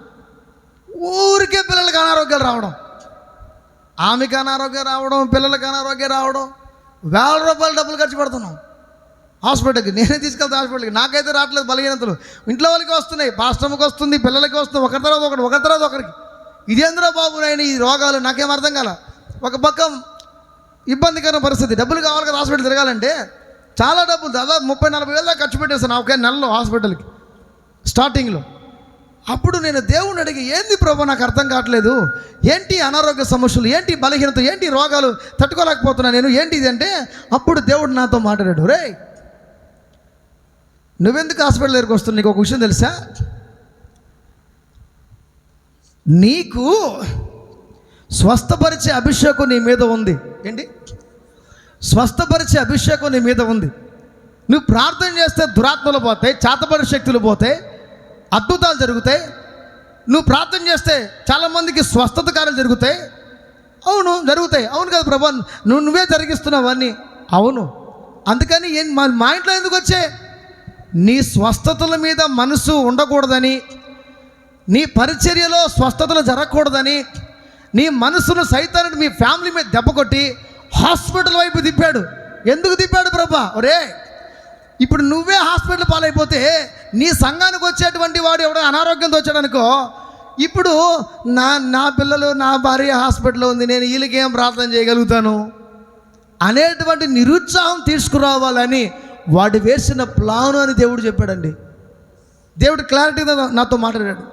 ఊరికే పిల్లలకి అనారోగ్యాలు రావడం, ఆమెకి అనారోగ్యం రావడం, పిల్లలకి అనారోగ్యం రావడం. ₹1,000 డబ్బులు ఖర్చు పెడుతున్నాం హాస్పిటల్కి. నేనే తీసుకెళ్తా హాస్పిటల్కి. నాకైతే రావట్లేదు బలహీనతలు. ఇంట్లో వాళ్ళకి వస్తున్నాయి, పాస్టర్కి వస్తుంది, పిల్లలకి వస్తుంది, ఒకరి తర్వాత ఒకరికి. ఇదేంద్రా బాబు నాయన ఈ రోగాలు, నాకేం అర్థం కాల. ఒక పక్క ఇబ్బందికరమైన పరిస్థితి, డబ్బులు కావాలి కదా హాస్పిటల్ తిరగాలంటే. చాలా డబ్బులు, దాదాపు 30-40 వేల దాకా ఖర్చు పెట్టేస్తాను ఒకే నెలలో హాస్పిటల్కి స్టార్టింగ్లో. అప్పుడు నేను దేవుణ్ణి అడిగి, ఏంది ప్రభు నాకు అర్థం కావట్లేదు, ఏంటి అనారోగ్య సమస్యలు, ఏంటి బలహీనత, ఏంటి రోగాలు తట్టుకోలేకపోతున్నా నేను, ఏంటి ఇది అంటే అప్పుడు దేవుడు నాతో మాట్లాడాడు. రే నువ్వెందుకు హాస్పిటల్ దగ్గరికి వస్తున్నావు? నీకు ఒక విషయం తెలుసా, నీకు స్వస్థపరిచే అభిషేకం నీ మీద ఉంది. ఏంటి? స్వస్థపరిచే అభిషేకం నీ మీద ఉంది. నువ్వు ప్రార్థన చేస్తే దురాత్మలు పోతాయి, చేతపడి శక్తులు పోతాయి, అద్భుతాలు జరుగుతాయి. నువ్వు ప్రార్థన చేస్తే చాలామందికి స్వస్థత కార్యాలు జరుగుతాయి. అవును జరుగుతాయి. అవును కదా ప్రభా, నువ్వే జరిగిస్తున్నావు అన్నీ. అవును, అందుకని మా ఇంట్లో ఎందుకు వచ్చే? నీ స్వస్థతల మీద మనసు ఉండకూడదని, నీ పరిచర్యలో స్వస్థతలు జరగకూడదని నీ మనసును సైతానుడు మీ ఫ్యామిలీ మీద దెబ్బ కొట్టి హాస్పిటల్ వైపు తిప్పాడు. ఎందుకు తిప్పాడు ప్రభా? ఒరే, ఇప్పుడు నువ్వే హాస్పిటల్ పాలైపోతే నీ సంఘానికి వచ్చేటువంటి వాడు ఎవడో అనారోగ్యంతో వచ్చాడనుకో, ఇప్పుడు నా పిల్లలు నా భార్య హాస్పిటల్లో ఉంది, నేను వీళ్ళకేం ప్రార్థన చేయగలుగుతాను అనేటువంటి నిరుత్సాహం తీసుకురావాలని వాడు వేసిన ప్లాను అని దేవుడు చెప్పాడండి. దేవుడు క్లారిటీగా నాతో మాట్లాడాడు.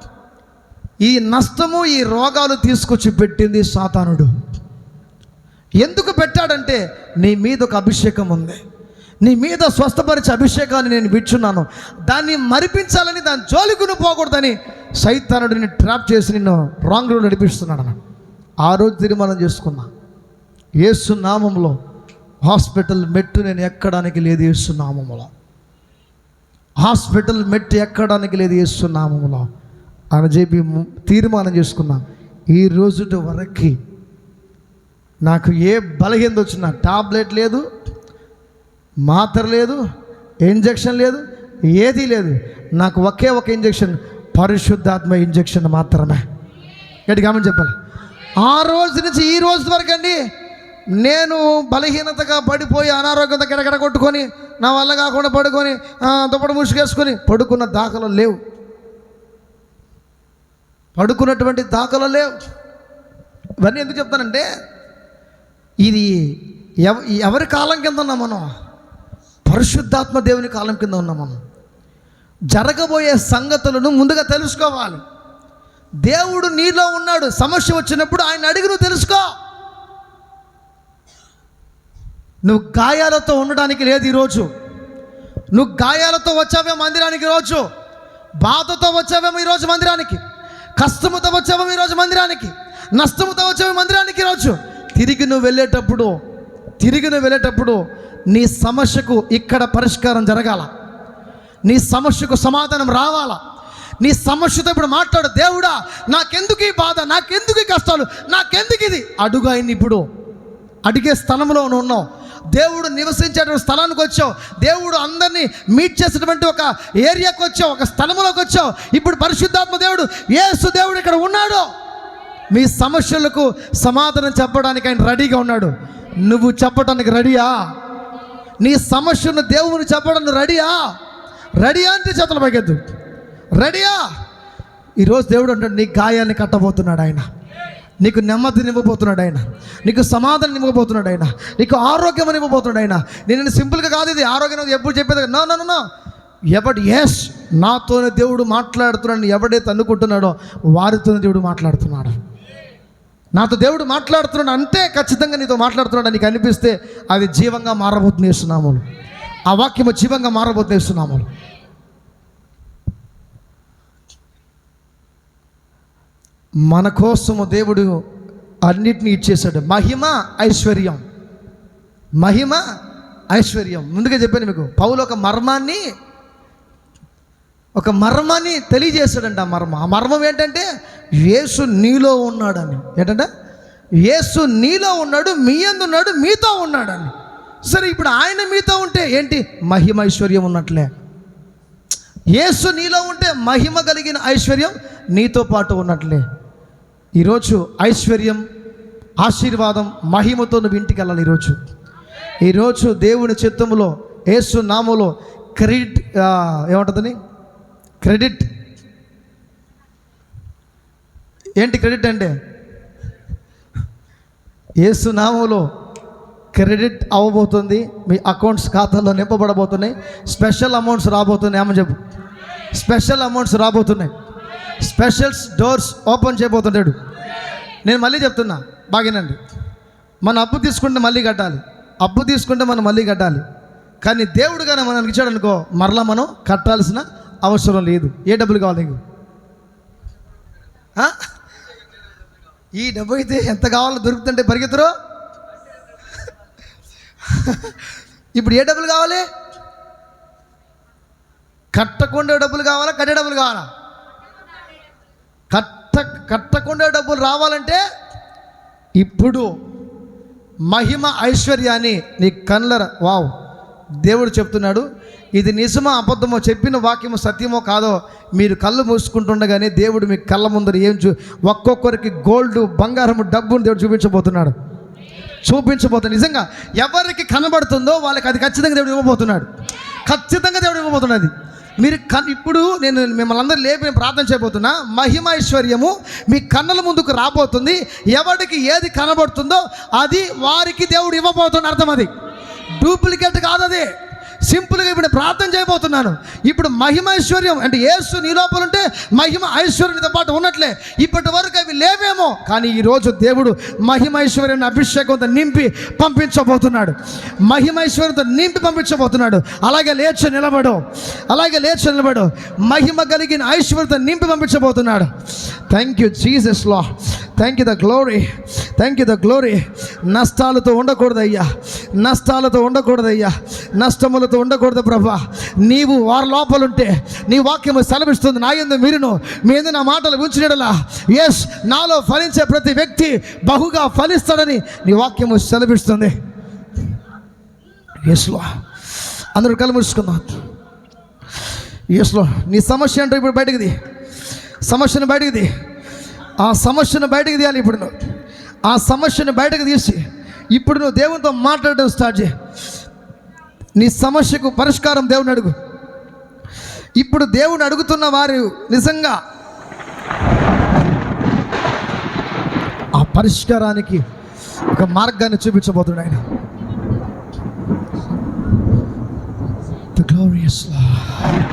ఈ నష్టము, ఈ రోగాలు తీసుకొచ్చి పెట్టింది సాతానుడు. ఎందుకు పెట్టాడంటే నీ మీద ఒక అభిషేకం ఉంది, నీ మీద స్వస్థపరిచే అభిషేకాన్ని నేను విచ్చున్నాను, దాన్ని మరిపించాలని, దాని జోలికి నువ్వు పోకూడదని సైతానుడు నిన్ను ట్రాప్ చేసి నిన్ను రాంగ్ రోడ్ నడిపిస్తున్నాడు అన్న. ఆ రోజు తీర్మానం చేసుకున్నా, యేసు నామంలో హాస్పిటల్ మెట్టు నేను ఎక్కడానికి లేదు, యేసు నామములో హాస్పిటల్ మెట్టు ఎక్కడానికి లేదు, యేసు నామములో అని చెప్పి తీర్మానం చేసుకున్నా. ఈ రోజు వరకు నాకు ఏ బలహీనత వచ్చినా టాబ్లెట్ లేదు, మాత్ర లేదు, ఇంజెక్షన్ లేదు, ఏదీ లేదు. నాకు ఒకే ఒక ఇంజెక్షన్, పరిశుద్ధాత్మ ఇంజెక్షన్ మాత్రమే. గట్టి గమని చెప్పాలి. ఆ రోజు నుంచి ఈ రోజు వరకు అండి, నేను బలహీనతగా పడిపోయి అనారోగ్యంతో గిడగడ కొట్టుకొని నా వల్ల కాకుండా పడుకొని దుప్పటి ముసుగేసుకొని పడుకున్న దాఖలు లేవు, పడుకున్నటువంటి దాఖలు లేవు. ఇవన్నీ ఎందుకు చెప్తానంటే, ఇది ఎవరి కాలం కింద ఉన్నాం మనం? పరిశుద్ధాత్మ దేవుని కాలం కింద ఉన్నాం మనం. జరగబోయే సంగతులను ముందుగా తెలుసుకోవాలి. దేవుడు నీలో ఉన్నాడు. సమస్య వచ్చినప్పుడు ఆయన అడిగి నువ్వు తెలుసుకో. నువ్వు గాయాలతో ఉండడానికి లేదు ఈరోజు. నువ్వు గాయాలతో వచ్చావేమో మందిరానికి ఈరోజు, బాధతో వచ్చావేమో ఈరోజు మందిరానికి, కష్టముతో వచ్చావేమో ఈరోజు మందిరానికి, నష్టముతో వచ్చావేమో మందిరానికి ఈరోజు. తిరిగి నువ్వు వెళ్ళేటప్పుడు నీ సమస్యకు ఇక్కడ పరిష్కారం జరగాల, నీ సమస్యకు సమాధానం రావాలా. నీ సమస్యతో ఇప్పుడు మాట్లాడు. దేవుడా, నాకెందుకు ఈ బాధ, నాకెందుకు ఈ కష్టాలు, నాకెందుకు ఇది అడుగు. ఆయన ఇప్పుడు అడిగే స్థలంలో ఉన్నావు. దేవుడు నివసించేటువంటి స్థలానికి వచ్చావు. దేవుడు అందరినీ మీట్ చేసేటువంటి ఒక ఏరియాకి వచ్చావు, ఒక స్థలంలోకి వచ్చావు. ఇప్పుడు పరిశుద్ధాత్మ దేవుడు, యేసు దేవుడు ఇక్కడ ఉన్నాడు. మీ సమస్యలకు సమాధానం చెప్పడానికి ఆయన రెడీగా ఉన్నాడు. నువ్వు చెప్పడానికి రెడీయా? నీ సమస్యను దేవుని చెప్పడానికి రెడీయా? రెడీయా అంటే చేతుల పైకెద్దు. రెడీయా? ఈరోజు దేవుడు అంటాడు, నీ గాయాన్ని కట్టబోతున్నాడు ఆయన, నీకు నెమ్మదిని ఇవ్వబోతున్నాడు ఆయన, నీకు సమాధానం ఇవ్వబోతున్నాడు ఆయన, నీకు ఆరోగ్యం ఇవ్వబోతున్నాడు ఆయన. నేను సింపుల్గా కాదు ఇది ఆరోగ్యం ఎప్పుడు చెప్పేది. నో ఎవడు ఎస్ నాతోనే దేవుడు మాట్లాడుతున్నాడు, ఎవడైతే అనుకుంటున్నాడో వారితోనే దేవుడు మాట్లాడుతున్నాడు. నాతో దేవుడు మాట్లాడుతున్నాడు అంటే ఖచ్చితంగా నీతో మాట్లాడుతున్నాడు నీకు అనిపిస్తే అది జీవంగా మారబోతుంది యేసునామములో. ఆ వాక్యము జీవంగా మారబోతుంది యేసునామములో. మన కోసము దేవుడు అన్నిటినీ ఇచ్చేశాడు. మహిమ ఐశ్వర్యం ముందుగా చెప్పాను మీకు. పౌలు ఒక మర్మాన్ని తెలియజేశాడంట. ఆ మర్మం ఏంటంటే యేసు నీలో ఉన్నాడని. ఏంటంటే యేసు నీలో ఉన్నాడు, మీ యందు ఉన్నాడు, మీతో ఉన్నాడని. సరే, ఇప్పుడు ఆయన మీతో ఉంటే ఏంటి? మహిమ ఐశ్వర్యం ఉన్నట్లే. యేసు నీలో ఉంటే మహిమ కలిగిన ఐశ్వర్యం నీతో పాటు ఉన్నట్లే. ఈరోజు ఐశ్వర్యం, ఆశీర్వాదం, మహిమతో నువ్వు ఇంటికి వెళ్ళాలి. ఈరోజు దేవుని చిత్తములో యేసు నామములో క్రెడిట్ ఏమంటుందని, క్రెడిట్ ఏంటి? క్రెడిట్ అంటే యేసు నామములో క్రెడిట్ అవ్వబోతుంది. మీ అకౌంట్స్ ఖాతాల్లో నింపబడబోతున్నాయి. స్పెషల్ అమౌంట్స్ రాబోతున్నాయి. ఏమని చెప్పు? స్పెషల్ అమౌంట్స్ రాబోతున్నాయి. స్పెషల్స్ డోర్స్ ఓపెన్ చేయబోతున్నాడు. నేను మళ్ళీ చెప్తున్నా, బాగానండి. మనం అప్పు తీసుకుంటే మళ్ళీ కట్టాలి, అప్పు తీసుకుంటే మనం మళ్ళీ కట్టాలి. కానీ దేవుడు కానీ మనకి ఇచ్చాడు అనుకో, మరలా మనం కట్టాల్సిన అవసరం లేదు. ఏ డబ్బులు కావాలి నీకు? ఈ డబ్బు అయితే ఎంత కావాలో దొరుకుతుంటే పరిగెత్తరు. ఇప్పుడు ఏ డబ్బులు కావాలి? కట్టకుండా డబ్బులు కావాలా, కట్టే డబ్బులు కావాలా? కట్టకుండా డబ్బులు రావాలంటే ఇప్పుడు మహిమ ఐశ్వర్యాన్ని నీ కళ్ళర వావ్ దేవుడు చెప్తున్నాడు. ఇది నిజమో అబద్ధమో, చెప్పిన వాక్యము సత్యమో కాదో మీరు కళ్ళు మూసుకుంటుండగానే దేవుడు మీ కళ్ళ ముందర ఒక్కొక్కరికి గోల్డ్, బంగారము, డబ్బును దేవుడు చూపించబోతున్నాడు. నిజంగా ఎవరికి కనబడుతుందో వాళ్ళకి అది ఖచ్చితంగా దేవుడు ఇవ్వబోతున్నాడు. ఖచ్చితంగా దేవుడు ఇవ్వబోతున్నది. మీరు ఇప్పుడు నేను మిమ్మల్ని అందరూ లేపి ప్రార్థన చేయబోతున్నా. మహిమైశ్వర్యము మీ కన్నుల ముందుకు రాబోతుంది. ఎవరికి ఏది కనబడుతుందో అది వారికి దేవుడు ఇవ్వబోతున్న అర్థం. అది డూప్లికేట్ కాదు, అది సింపుల్గా ఇప్పుడు ప్రార్థన చేయబోతున్నాను. ఇప్పుడు మహిమైశ్వర్యం అంటే యేసు నీ లోపల ఉంటే మహిమ ఐశ్వర్యంతో పాటు ఉన్నట్లే. ఇప్పటి వరకు అవి లేవేమో, కానీ ఈరోజు దేవుడు మహిమైశ్వర్యాన్ని అభిషేకంతో నింపి పంపించబోతున్నాడు. మహిమైశ్వర్యంతో నింపి పంపించబోతున్నాడు. అలాగే లేచి నిలబడు. మహిమ కలిగిన ఐశ్వర్యంతో నింపి పంపించబోతున్నాడు. థ్యాంక్ యూ జీసస్ లో, థ్యాంక్ యూ ద గ్లోరీ. నష్టాలతో ఉండకూడదయ్యా, నష్టములతో ఉండకూడదు ప్రభా. నీవు వారి లోపలుంటే నీ వాక్యము సెలవిస్తుంది, నా యందు మీరును మీ యందు నా మాటలు ఉంచినడలా ఎస్ నాలో ఫలించే ప్రతి వ్యక్తి బహుగా ఫలిస్తాడని నీ వాక్యము సెలవిస్తుంది. ఎస్లో అందరూ కళ్ళు మూసుకుందాం. ఎస్లో నీ సమస్య అంటే ఇప్పుడు బయటకుది, సమస్యను బయటకుది. ఆ సమస్యను బయటకు తీయాలి. ఇప్పుడు నువ్వు ఆ సమస్యను బయటకు తీసి ఇప్పుడు నువ్వు దేవునితో మాట్లాడడం స్టార్ట్ చేయి. నీ సమస్యకు పరిష్కారం దేవుని అడుగు. ఇప్పుడు దేవుని అడుగుతున్న వారు నిజంగా ఆ పరిష్కారానికి ఒక మార్గాన్ని చూపించబోతున్నాడు ఆయన. The glorious Lord,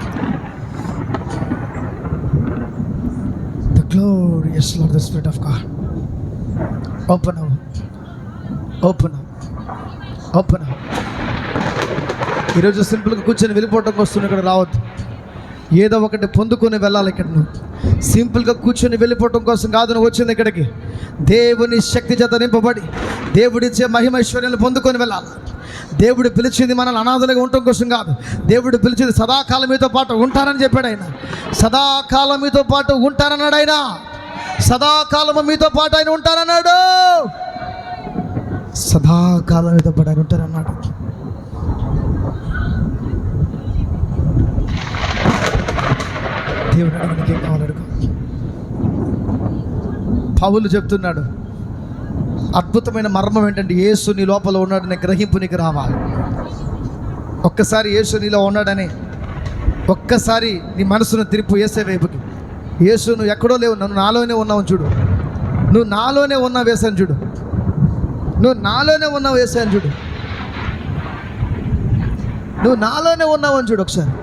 the glorious Lord, the Spirit of God. Open up. ఈరోజు సింపుల్గా కూర్చొని వెళ్ళిపోవటం వస్తున్న ఇక్కడ రావద్దు. ఏదో ఒకటి పొందుకొని వెళ్ళాలి. ఇక్కడ నువ్వు సింపుల్గా కూర్చొని వెళ్ళిపోవటం కోసం కాదు నువ్వు వచ్చింది ఇక్కడికి. దేవుని శక్తి చేత నింపబడి దేవుడిచ్చే మహిమైశ్వర్యాన్ని పొందుకొని వెళ్ళాలి. దేవుడు పిలిచింది మనల్ని అనాథలుగా ఉండటం కోసం కాదు. దేవుడు పిలిచింది సదాకాలం మీతో పాటు ఉంటారని చెప్పాడు ఆయన. సదాకాలం మీతో పాటు ఉంటారన్నాడు ఆయన. సదాకాలం మీతో పాటు ఆయన ఉంటారన్నాడు. సదాకాలం మీతో పాటు ఆయన ఉంటారన్నాడు. దేవుడు మనకి ఏం కావాలి అడుగు. పౌలు చెప్తున్నాడు, అద్భుతమైన మర్మం ఏంటంటే యేసు నీ లోపల ఉన్నాడనే గ్రహింపు నీకు రావాలి. ఒక్కసారి యేసు నీలో ఉన్నాడని ఒక్కసారి నీ మనసును తిరుపు యేసే వైపుకి. యేసు నువ్వు ఎక్కడో లేవు, నన్ను నాలోనే ఉన్నావు చూడు. నువ్వు నాలోనే ఉన్నావు వేసాను చూడు. నువ్వు నాలోనే ఉన్నావు వేసాను చూడు. నువ్వు నాలోనే ఉన్నావు అని చూడు ఒకసారి.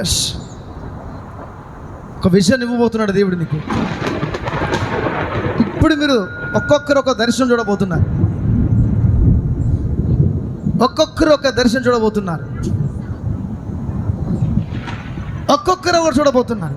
ఎస్, ఒక విజన్ ఇవ్వబోతున్నాడు దేవుడు నీకు. ఇప్పుడు మీరు ఒక్కొక్కరు ఒక దర్శనం చూడబోతున్నారు. ఒక్కొక్కరు ఒక దర్శనం చూడబోతున్నారు. ఒక్కొక్కరు ఒకరు చూడబోతున్నారు.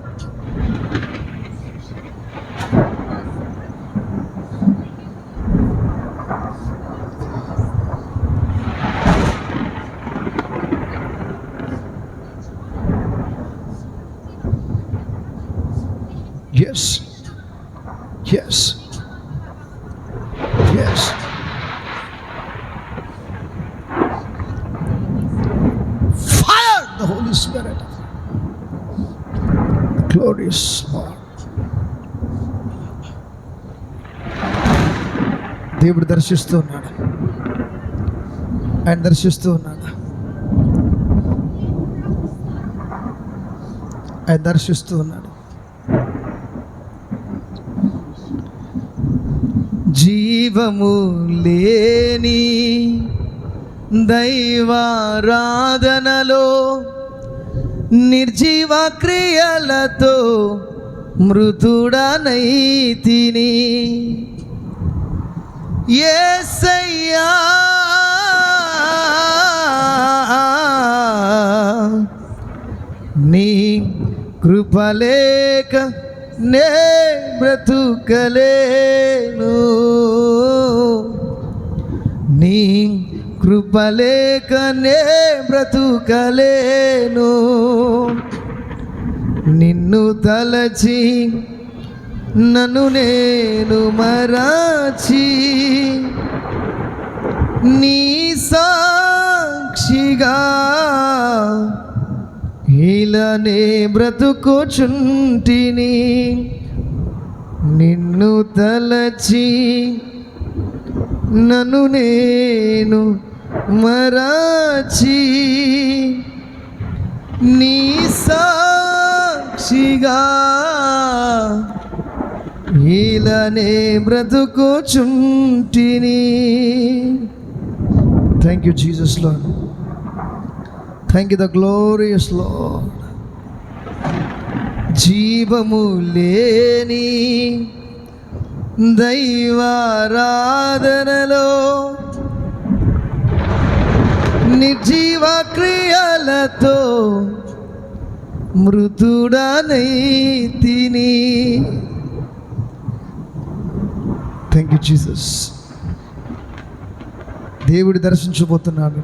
Yes. Yes. Yes. Fire the Holy Spirit. Glorious Lord. దేవుడు దర్శిస్తూ ఉన్నాడు. ఆయన దర్శిస్తూ ఉన్నాడు. ఆయన దర్శిస్తూ ఉన్నాడు. జీవము లేని దైవారాధనలో నిర్జీవ క్రియలతో మృతుడనైతిని. యేసయ్యా నీ కృపలేక నే బ్రతుకలేను. నీ కృపలేక నే బ్రతుకలేను. నిన్ను తలచి నన్ను నేను మరచి నీ సాక్షిగా ఇలానే బ్రతుకుచుంటిని నిన్ను తలచి నన్ను నేను మరచి నీ సాక్షిగా ఇలానే బ్రతుకుచుంటిని. Thank you Jesus Lord. Thank you the glorious Lord. జీవము లేని దైవారాధనలో నిర్జీవ క్రియలతో మృతుడనైతిని. Thank you Jesus. దేవుడు దర్శించబోతున్నాడు.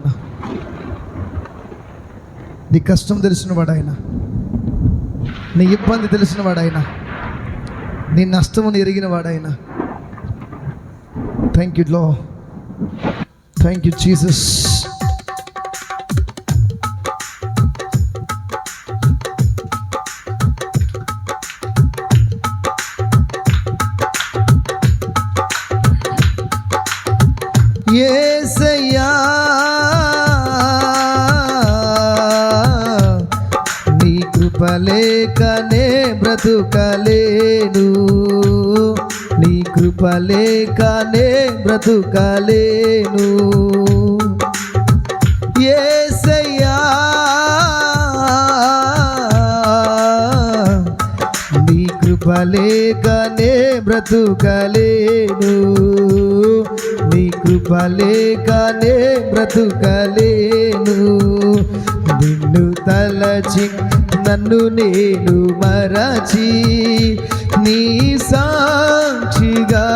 నీ కష్టం తెలిసినవాడు ఆయన, నీ ఇబ్బంది తెలిసినవాడు ఆయన, నీ నష్టమును ఎరిగినవాడు ఆయన. Thank you Lord. Thank you Jesus. యేసయ్యా నీ కృప లేకనే బ్రతుకలేను, నీ కృప లేకనే బ్రతుకలేను. యేసయ్యా నీ కృప లేకనే బ్రతుకలేను, నీ కృప లేకనే బ్రతుకలేను. నిన్ను తలచి నన్ను నేను మరచి నీ సాక్షిగా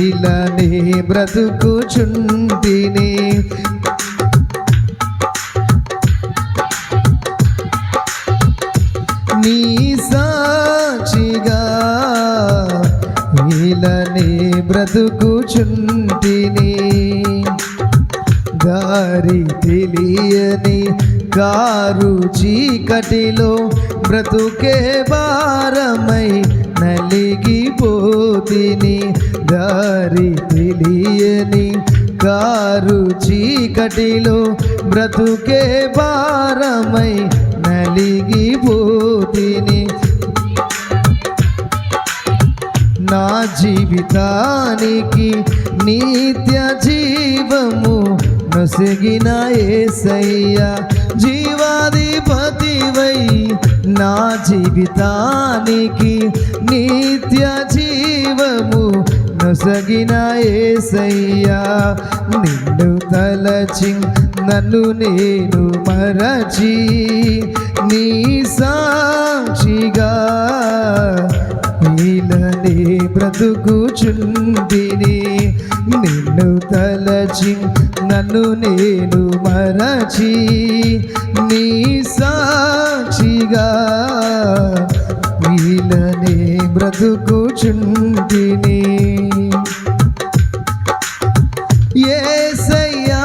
ఇలానే బ్రతుకుచుంటిని. నీ సాక్షిగా ఇలానే బ్రతుకుచుంటిని. దారి తెలియని కారు చీకటిలో బ్రతుకే భారమై నలిగిపోతిని. దారి తెలియని కారు చీకటిలో బ్రతుకే భారమై నలిగిపోతిని. నా జీవితానికి నిత్య జీవము నొసగిన యేసయ్యా జీవాధిపతివై, నా జీవితానికి నిత్య జీవము నొసగిన యేసయ్యా. నిన్ను తలచి నన్ను నేను మరచి నీ సాక్షిగా ఇలానే బ్రతుకుచుంటిని. నిన్ను తలచి నన్ను నేను మరచి నీ సాక్షిగా ఇలానే బ్రతుకుచుంటిని. యేసయ్యా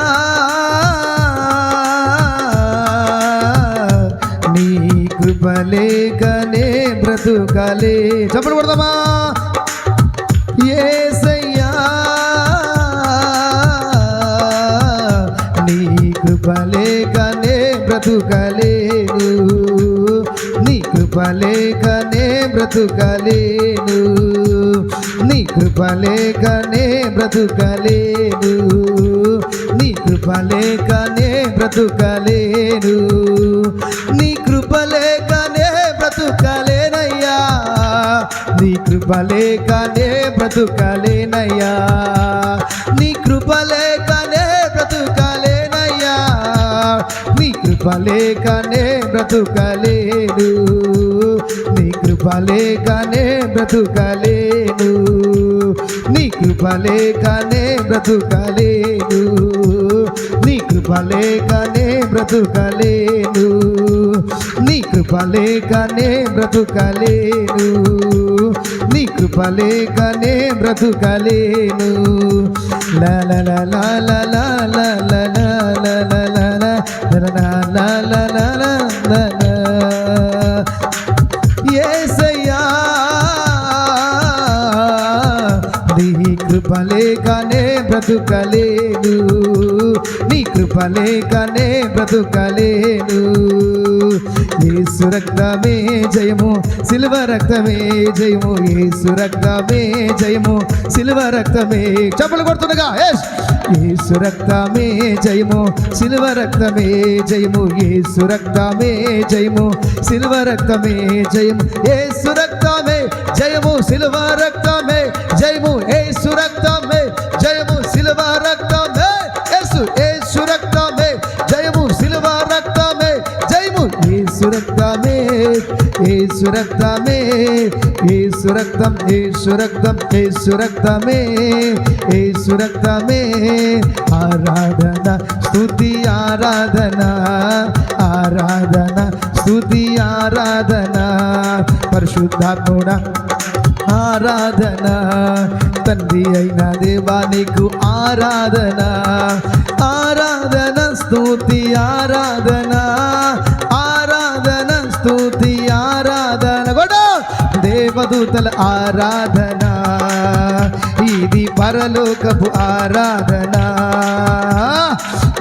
నీ కృప లేకనే బ్రతుకలే. చెప్పండి కొడదామా. యేసయ్యా నీ కృప లేకనే బ్రతుకలేను, నీ కృప లేకనే బ్రతుకలేను, నీ కృప లేకనే బ్రతుకలేను, నీ కృప లేకనే బ్రతుకలేను, నీ కృప లేకనే బ్రతుకలేనయ్యా, నీ కృప లేకనే బ్రతుకలేనయ్యా, నీ కృప లేకనే బ్రతుకలేనయ్యా, నీ కృప లేకనే బ్రతుకలేను, నీ కృప లేకనే బ్రతుకలేను, నీ కృప లేకనే బ్రతుకలేను, నీ కృప లేకనే బ్రతుకలేను, నీ కృప కృప లేకనే బ్రతుకలేను, నీ కృప లేకనే బ్రతుకలేను. లా లా లా లా లా లా లా లా లా లా లా లా లా లా లా లా లా లా. యేసయ్యా నీ కృప లేకనే బ్రతుకలేను, నీ కృప లేకనే బ్రతుకలేను. యేసు రక్తమే జయము, సిలువ రక్తమే జయము, యేసు రక్తమే జయము, సిలువ రక్తమే. చప్పలు కొడుతుండగా యేసు రక్తమే జయము, సిలువ రక్తమే జయము, యేసు రక్తమే జయము, సిలువ రక్తమే జయము, యేసు రక్తమే జయము, సిలువ రక్తమే జయము, యేసు రక్తమే జయము, సిలువ రక్తమే, యేసు రక్తమే జయము, సిలువ రక్తమే జయము, యేసు రక్తమే, యేసు రక్తమే, యేసు రక్తం, యేసు రక్తం, యేసు రక్తమే, యేసు రక్తమే. ఆరాధన స్తుతి ఆరాధన, ఆరాధన స్తుతి ఆరాధన, పరిశుద్ధాత్ముడా ఆరాధన, తండ్రి అయిన దేవా నీకు ఆరాధన, ఆరాధన స్తుతి ఆరాధన, ఆరాధన స్తుతి ఆరాధన. కూడా దేవదూతల ఆరాధన, ఇది పరలోకపు ఆరాధన,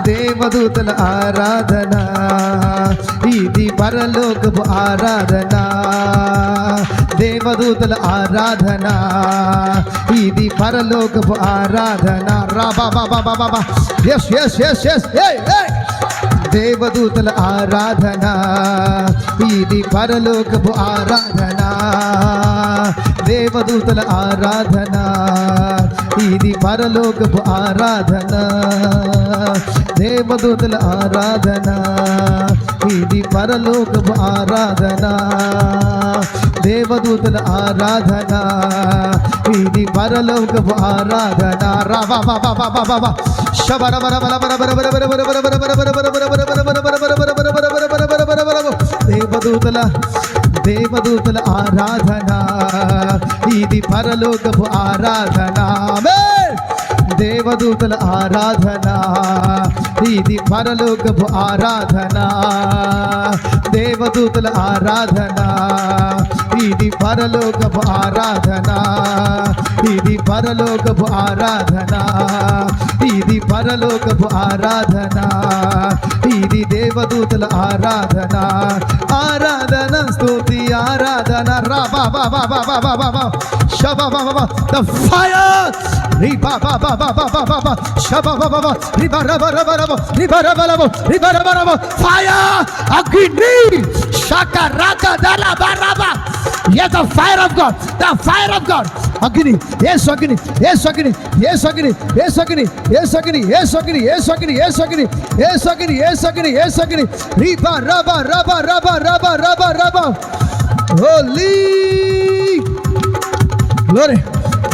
దేవదూతల ఆరాధన, ఇది పరలోకపు ఆరాధన, దేవదూతల ఆరాధన, ఇది పరలోకపు ఆరాధన. రా బాబా బాబా బాబా, ఎస్ ఎస్ ఎస్ ఎస్, దేవదూతల ఆరాధన, ఇది పరలోకపు ఆరాధన, దేవదూతల ఆరాధన, ఇది పరలోకపు ఆరాధన, దేవదూతల ఆరాధన, ఇది పరలోకపు ఆరాధన, దేవదూతల ఆరాధన, ఇది పరలోకపు ఆరాధన. రా బాబా బాబా బాబా బాబా, శబర బర బర బర బర బర బర బర బర బర బర బర బర బర బర దేవదూతల, దేవదూతల ఆరాధన, ఇది పరలోకపు ఆరాధన. దేవదూతల ఆరాధన, ఇది పరలోకపు ఆరాధన, దేవదూతల ఆరాధన, ఇది పరలోకపు ఆరాధన, ఇది పరలోకపు ఆరాధన, ఇది పరలోకపు ఆరాధన, ఇది దేవదూతల ఆరాధన, ఆరాధన స్తుతి ఆరాధన. రా బాబా బాబా బాబా బాబా, శబా బాబా, ద ఫైర్, రి బాబా బాబా బాబా బాబా, శబా బాబా, రి బర బర బర, రి బర బర బర, రి బర బర బర, ఫైర్, అగ్ని, షaka raka dala baraba. Yes, the fire of God, the fire of God. Agni, yes Agni, yes Agni, yes Agni, yes Agni, yes Agni, yes Agni, yes Agni, yes Agni, yes Agni, yes Agni, yes Agni. Riba raba raba raba raba raba raba. Holy glory,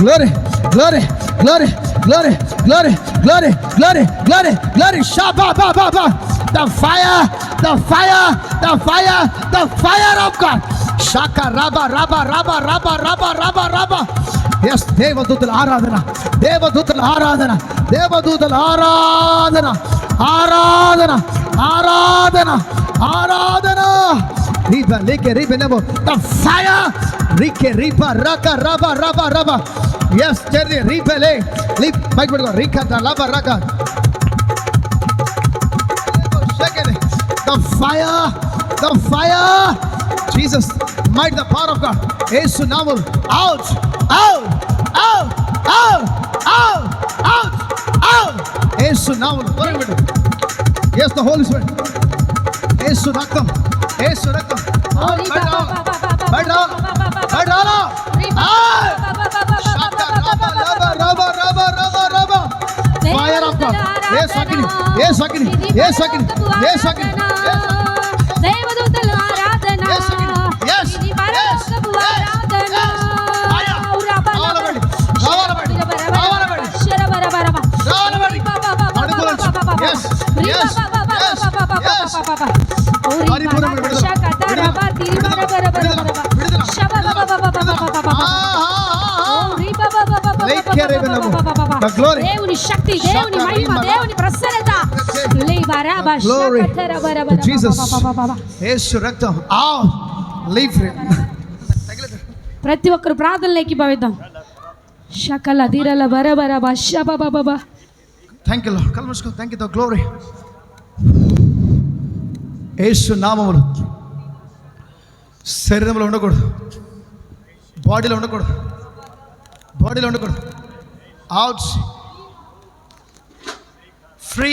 glory, glory, glory, glory, glory, glory, glory, glory, glory. Shaba ba ba ba. The fire, the fire, the fire, the fire of God. Shaka raba raba raba raba raba raba raba. Yes, దేవదూతల ఆరాధన, దేవదూతల ఆరాధన, దేవదూతల ఆరాధన, ఆరాధన, ఆరాధన, ఆరాధన. రీబా లేకే రీబా నెబో, the fire, రీకే రీబా రక రబా రబా రబా. Yes, చెర్రీ రీబా లే, లీప్ మైక్ పట్టుకో, రీకా రబా రక. The fire, the fire, Jesus, might the power of God. Yesu namu, out, out, out, out, out, out, out. Yesu namu, yes, the Holy Spirit. Yesu rakam, Yesu rakam. Out, right down, right down, right down. Shaka raba raba raba raba raba raba. Fire of God. Yes, Agni, yes, Agni, yes, Agni, yes, Agni. దేవదూతల ఆరాధన, Yes, ఇది పరలోకపు ఆరాధన. Yes, yes, yes, yes. The glory. దేవుని శక్తి, దేవుని మహిమ, దేవుని ప్రసన్నత. Glory to Jesus. యేసు రక్తం. లీవ్. ప్రతి ఒక్కరు ప్రార్థనలోకి భావిద్దాం. శకల దిరల బరబర బషబబబబ. Thank you Lord. కళ్ళు మూసుకో. Thank you the glory. యేసు నామములో శరీరంలో ఉండకూడదు, బాడీలో ఉండకూడదు, బాడీలో ఉండకూడదు. Out. Free.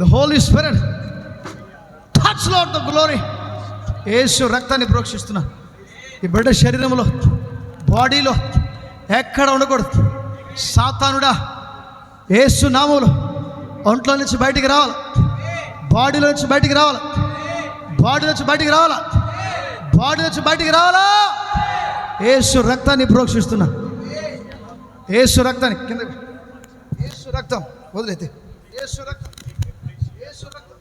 The Holy Spirit touch Lord the glory. యేసు రక్తాన్ని ప్రోక్షిస్తున్నా. ఈ బిడ్డ శరీరంలో, బాడీలో ఎక్కడ ఉండకూడదు. సాతానుడా, యేసు నామములో ఒంట్లో నుంచి బయటికి రావాలి, బాడీలో నుంచి బయటికి రావాలి, బాడీలో నుంచి బయటికి రావాలా, బాడీ నుంచి బయటికి రావాలా. యేసు రక్తాన్ని ప్రోక్షిస్తున్నా. యేసు రక్తాన్ని కింద, యేసు రక్తం వదిలేతే, యేసు రక్తం, యేసు రక్తం.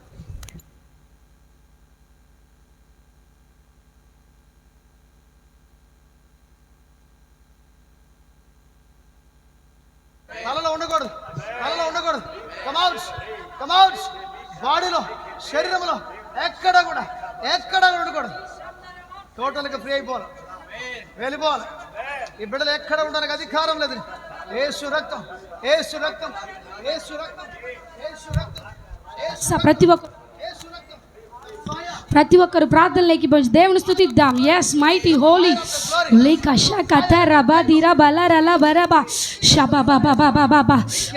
తలలో ఉండకూడదు, తలలో ఉండకూడదు. Come out, come out. బాడీలో, శరీరంలో ఎక్కడ కూడా ఉండకూడదు. టోటల్గా ఫ్రీ అయిపోవాలి, వెళ్ళిపోవాలి. ఈ బిడ్డలు ఎక్కడ ఉండడానికి అధికారం లేదు. యేసు రక్తం, యేసు రక్తం, యేసు రక్తం, యేసు రక్తం. ప్రతి ఒక్కరు ప్రార్థనలోకి పోయి దేవుని స్తుతిద్దాం. yes mighty holy లేక శకత రబ దిర బల రల బరబ షబబబబబబ.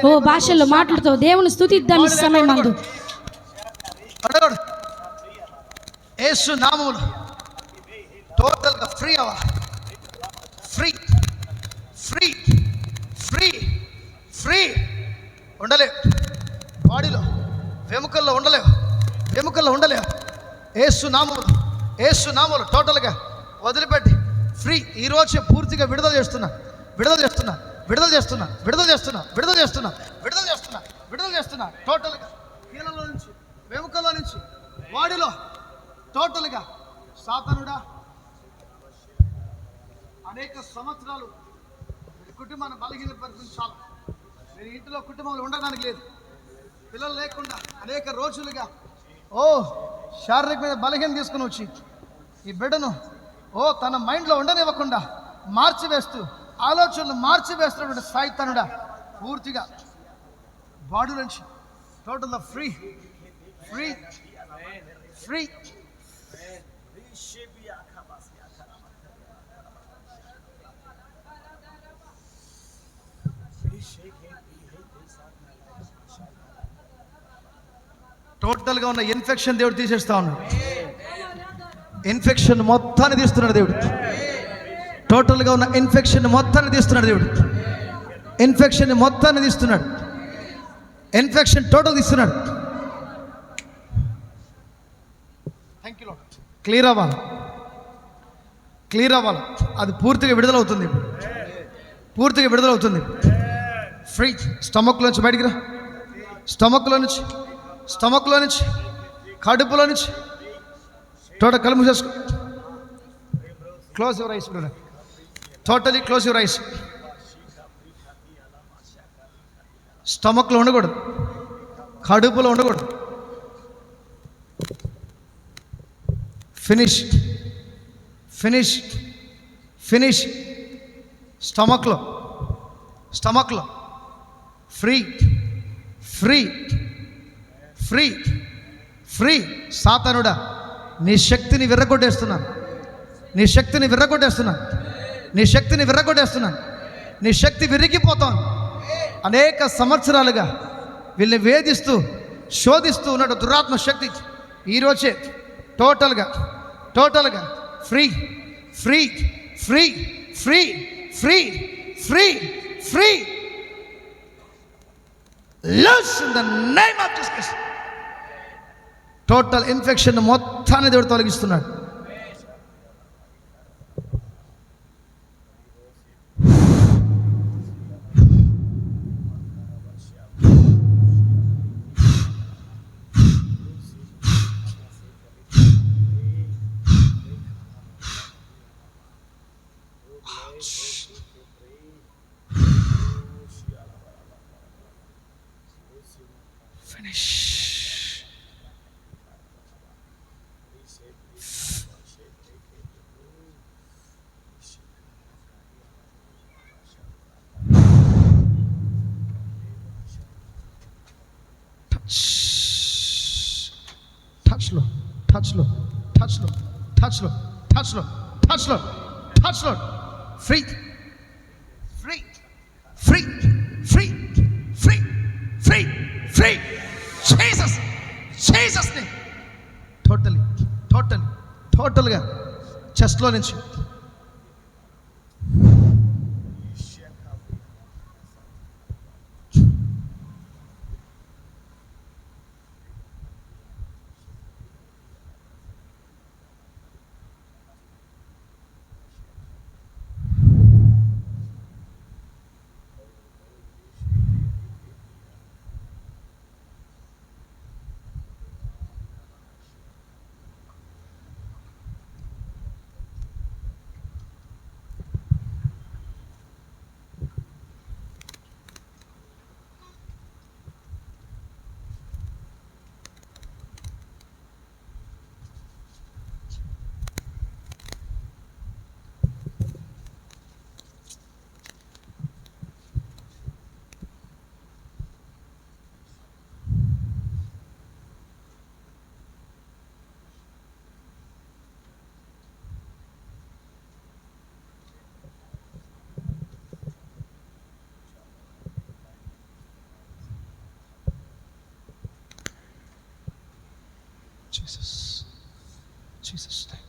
ఓ భాషల్లో మాట్లాడుతూ దేవుని స్తుతిద్దాం. ఈ సమయం మందు యేసు నామములో టోటల్గా ఫ్రీ అవ్వాలి. Free, free, free, free. ఉండలేవు బాడీలో, వెముకల్లో ఉండలేవు, వెముకల్లో ఉండలేవు. యేసు నామములో, యేసు నామములో టోటల్గా వదిలిపెట్టి ఫ్రీ. ఈరోజు పూర్తిగా విడుదల చేస్తున్నా, విడుదల చేస్తున్నా, విడుదల చేస్తున్నా, విడుదల చేస్తున్నా, విడుదల చేస్తున్నా, విడుదల చేస్తున్నా, విడుదల చేస్తున్నా. టోటల్గా కీళ్ళలో నుంచి, వెముకల్లో నుంచి, బాడీలో టోటల్గా. సాతానుడా, అనేక సంవత్సరాలు కుటుంబాన్ని బలహీనపరిచాలి. నేను ఇంటిలో కుటుంబంలో ఉండడానికి లేదు, పిల్లలు లేకుండా అనేక రోజులుగా శారీరకమైన బలహీన తీసుకుని వచ్చి ఈ బిడ్డను తన మైండ్లో ఉండనివ్వకుండా మార్చివేస్తూ, ఆలోచనలు మార్చివేస్తున్నటువంటి సాయితనుడా, పూర్తిగా బాడీ నుంచి టోటల్ ఫ్రీ, ఫ్రీ, ఫ్రీ. టోటల్గా ఉన్న ఇన్ఫెక్షన్ దేవుడు తీసేస్తా ఉన్నాడు. ఇన్ఫెక్షన్ మొత్తాన్ని తీస్తున్నాడు దేవుడు. టోటల్గా ఉన్న ఇన్ఫెక్షన్ మొత్తాన్ని తీస్తున్నాడు దేవుడు. ఇన్ఫెక్షన్ మొత్తాన్ని తీస్తున్నాడు. ఇన్ఫెక్షన్ టోటల్ తీస్తున్నాడు. Thank you lord. క్లియర్ అవ్వాలి, క్లియర్ అవ్వాలి. అది పూర్తిగా విడుదలవుతుంది, పూర్తిగా విడుదలవుతుంది. ఫ్రీ. స్టమక్లోంచి బయటికి రా, స్టమక్లో నుంచి, స్టమక్లో నుంచి, కడుపులో నుంచి టోటల్ కళ్ళు మూసేసుకో. Close your eyes brother, totally close your eyes. స్టమక్లో ఉండకూడదు, కడుపులో ఉండకూడదు. Finish, finish, finish. స్టమక్లో, స్టమక్లో ఫ్రీ, ఫ్రీ, ఫ్రీ, ఫ్రీ. సాతానుడా, నీ శక్తిని విర్రగొట్టేస్తున్నాను, నీ శక్తిని విర్రగొట్టేస్తున్నాను, నీ శక్తిని విర్రగొట్టేస్తున్నాను. నీ శక్తి విరిగిపోతాను. అనేక సంవత్సరాలుగా వీళ్ళని వేధిస్తూ శోధిస్తూ ఉన్నట్టు దురాత్మ శక్తి ఈరోజే టోటల్గా, టోటల్గా free, free, free, free, free, free, free. Loose in the name of Jesus. Total infection మొత్తాన్ని దేవుడు తొలగిస్తున్నాడు. Touch Lord, touch Lord, touch Lord, touch Lord, touch Lord, touch Lord, touch Lord. Free, free, free, free, free, free, free. Jesus, Jesus name. Totally, totally, totally. చెస్ట్లో నుంచి Jesus, Jesus name.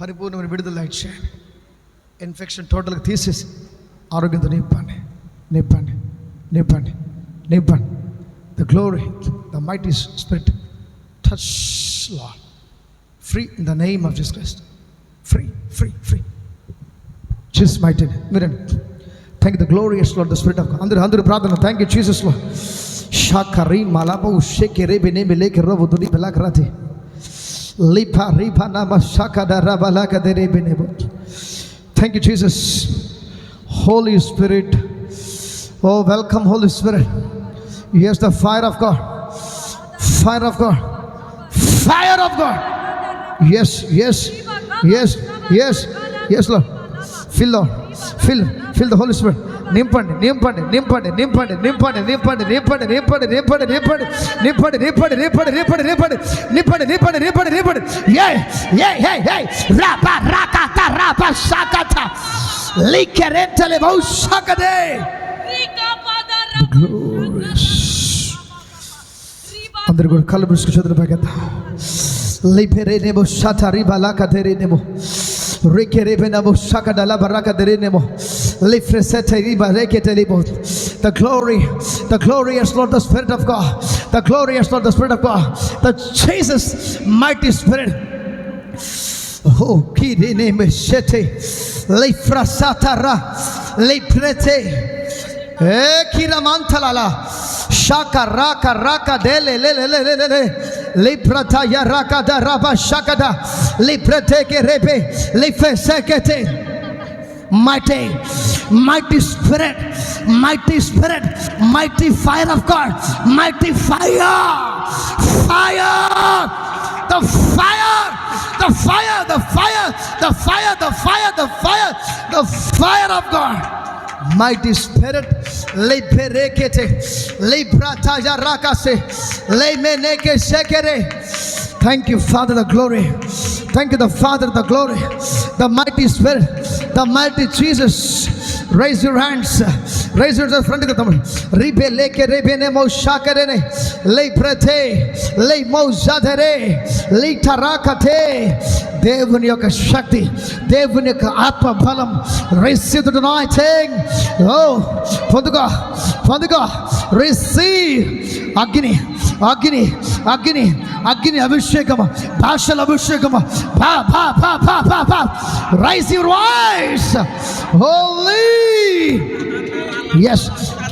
పరిపూర్ణమైన విడుదల ఇచ్చేయండి. Infection టోటల్గా తీసేసి ఆరోగ్యంతో నింపండి, నింపండి, నింపండి, నింపండి. The glory, the mighty spirit touch Lord. Free in the name of Jesus Christ. Free, free, free. Jesus mighty name. మీరండి. Thank you the glorious Lord, the Spirit of God. అందరూ ప్రార్థన. Thank you Jesus Lord. షాకరీ మలాబు షేకెరే బెనే బెలేకె రవదుని బెలాకరాతి లిపా రిపా నామ షాకద రబలాకదరే బెనేబో. Thank you, Jesus. Holy Spirit. Oh, welcome, Holy Spirit. Yes, the fire of God. Fire of God. Fire of God. Yes, yes, yes, yes, yes, Lord. Fill, Lord. Fill the Holy Spirit. నింపండి, నింపండి, నింపండి, నింపండి, నింపండి, నింపండి, నింపండి, నింపండి, నింపండి, నింపండి, నింపండి, నింపండి, నింపండి, నింపండి, నింపండి, నింపండి, నింపండి, నింపండి, నింపండి. రాపా రాకాత రాపా సాకత లికెరెంటలే బౌ సాకదే. అందరూ కూడా కళ్ళు మూసుకు చదువు పైకెత్తా. లిపెరేనేమో షాతరి బలాకదేరేనేమో రికెరేబెనమో షాకదల బరాకదేరేనేమో లిఫ్రెసెటరి బరేకెటలిబో. The glorious Lord, the Spirit of God, the glorious Lord, the Spirit of God, the Jesus mighty Spirit. Oh, kirene meshete lifrasatara liprete kiramantalala shaka raka raka dele le le le le le liprata ya raka da raba shakada liprete ke rebe lifesekete mighty mighty spirit, mighty spirit, mighty fire of God, mighty fire, fire, the fire, the fire, the fire, the fire, the fire, the fire, the fire of God. Mighty spirit, le perekete, le brataja rakase, le meneke shekere. Thank you, Father, the glory. Thank you, the Father, the glory. The mighty spirit, the mighty Jesus. Raise your hands. Raise your hands. Front of Ribe leke rebe ne mo shakarene. Le prete, le mo zadere, le tarakate. దేవుని యొక్క శక్తి, దేవుని యొక్క ఆత్మ బలం, receive the anointing. Oh, పొందుకో, పొందుకో, receive. అగ్ని, అగ్ని, అగ్ని, అగ్ని అభిషేకము, భాషల అభిషేకము. భా భా భా భా భా భా. Raise your voice. Holy. Yes.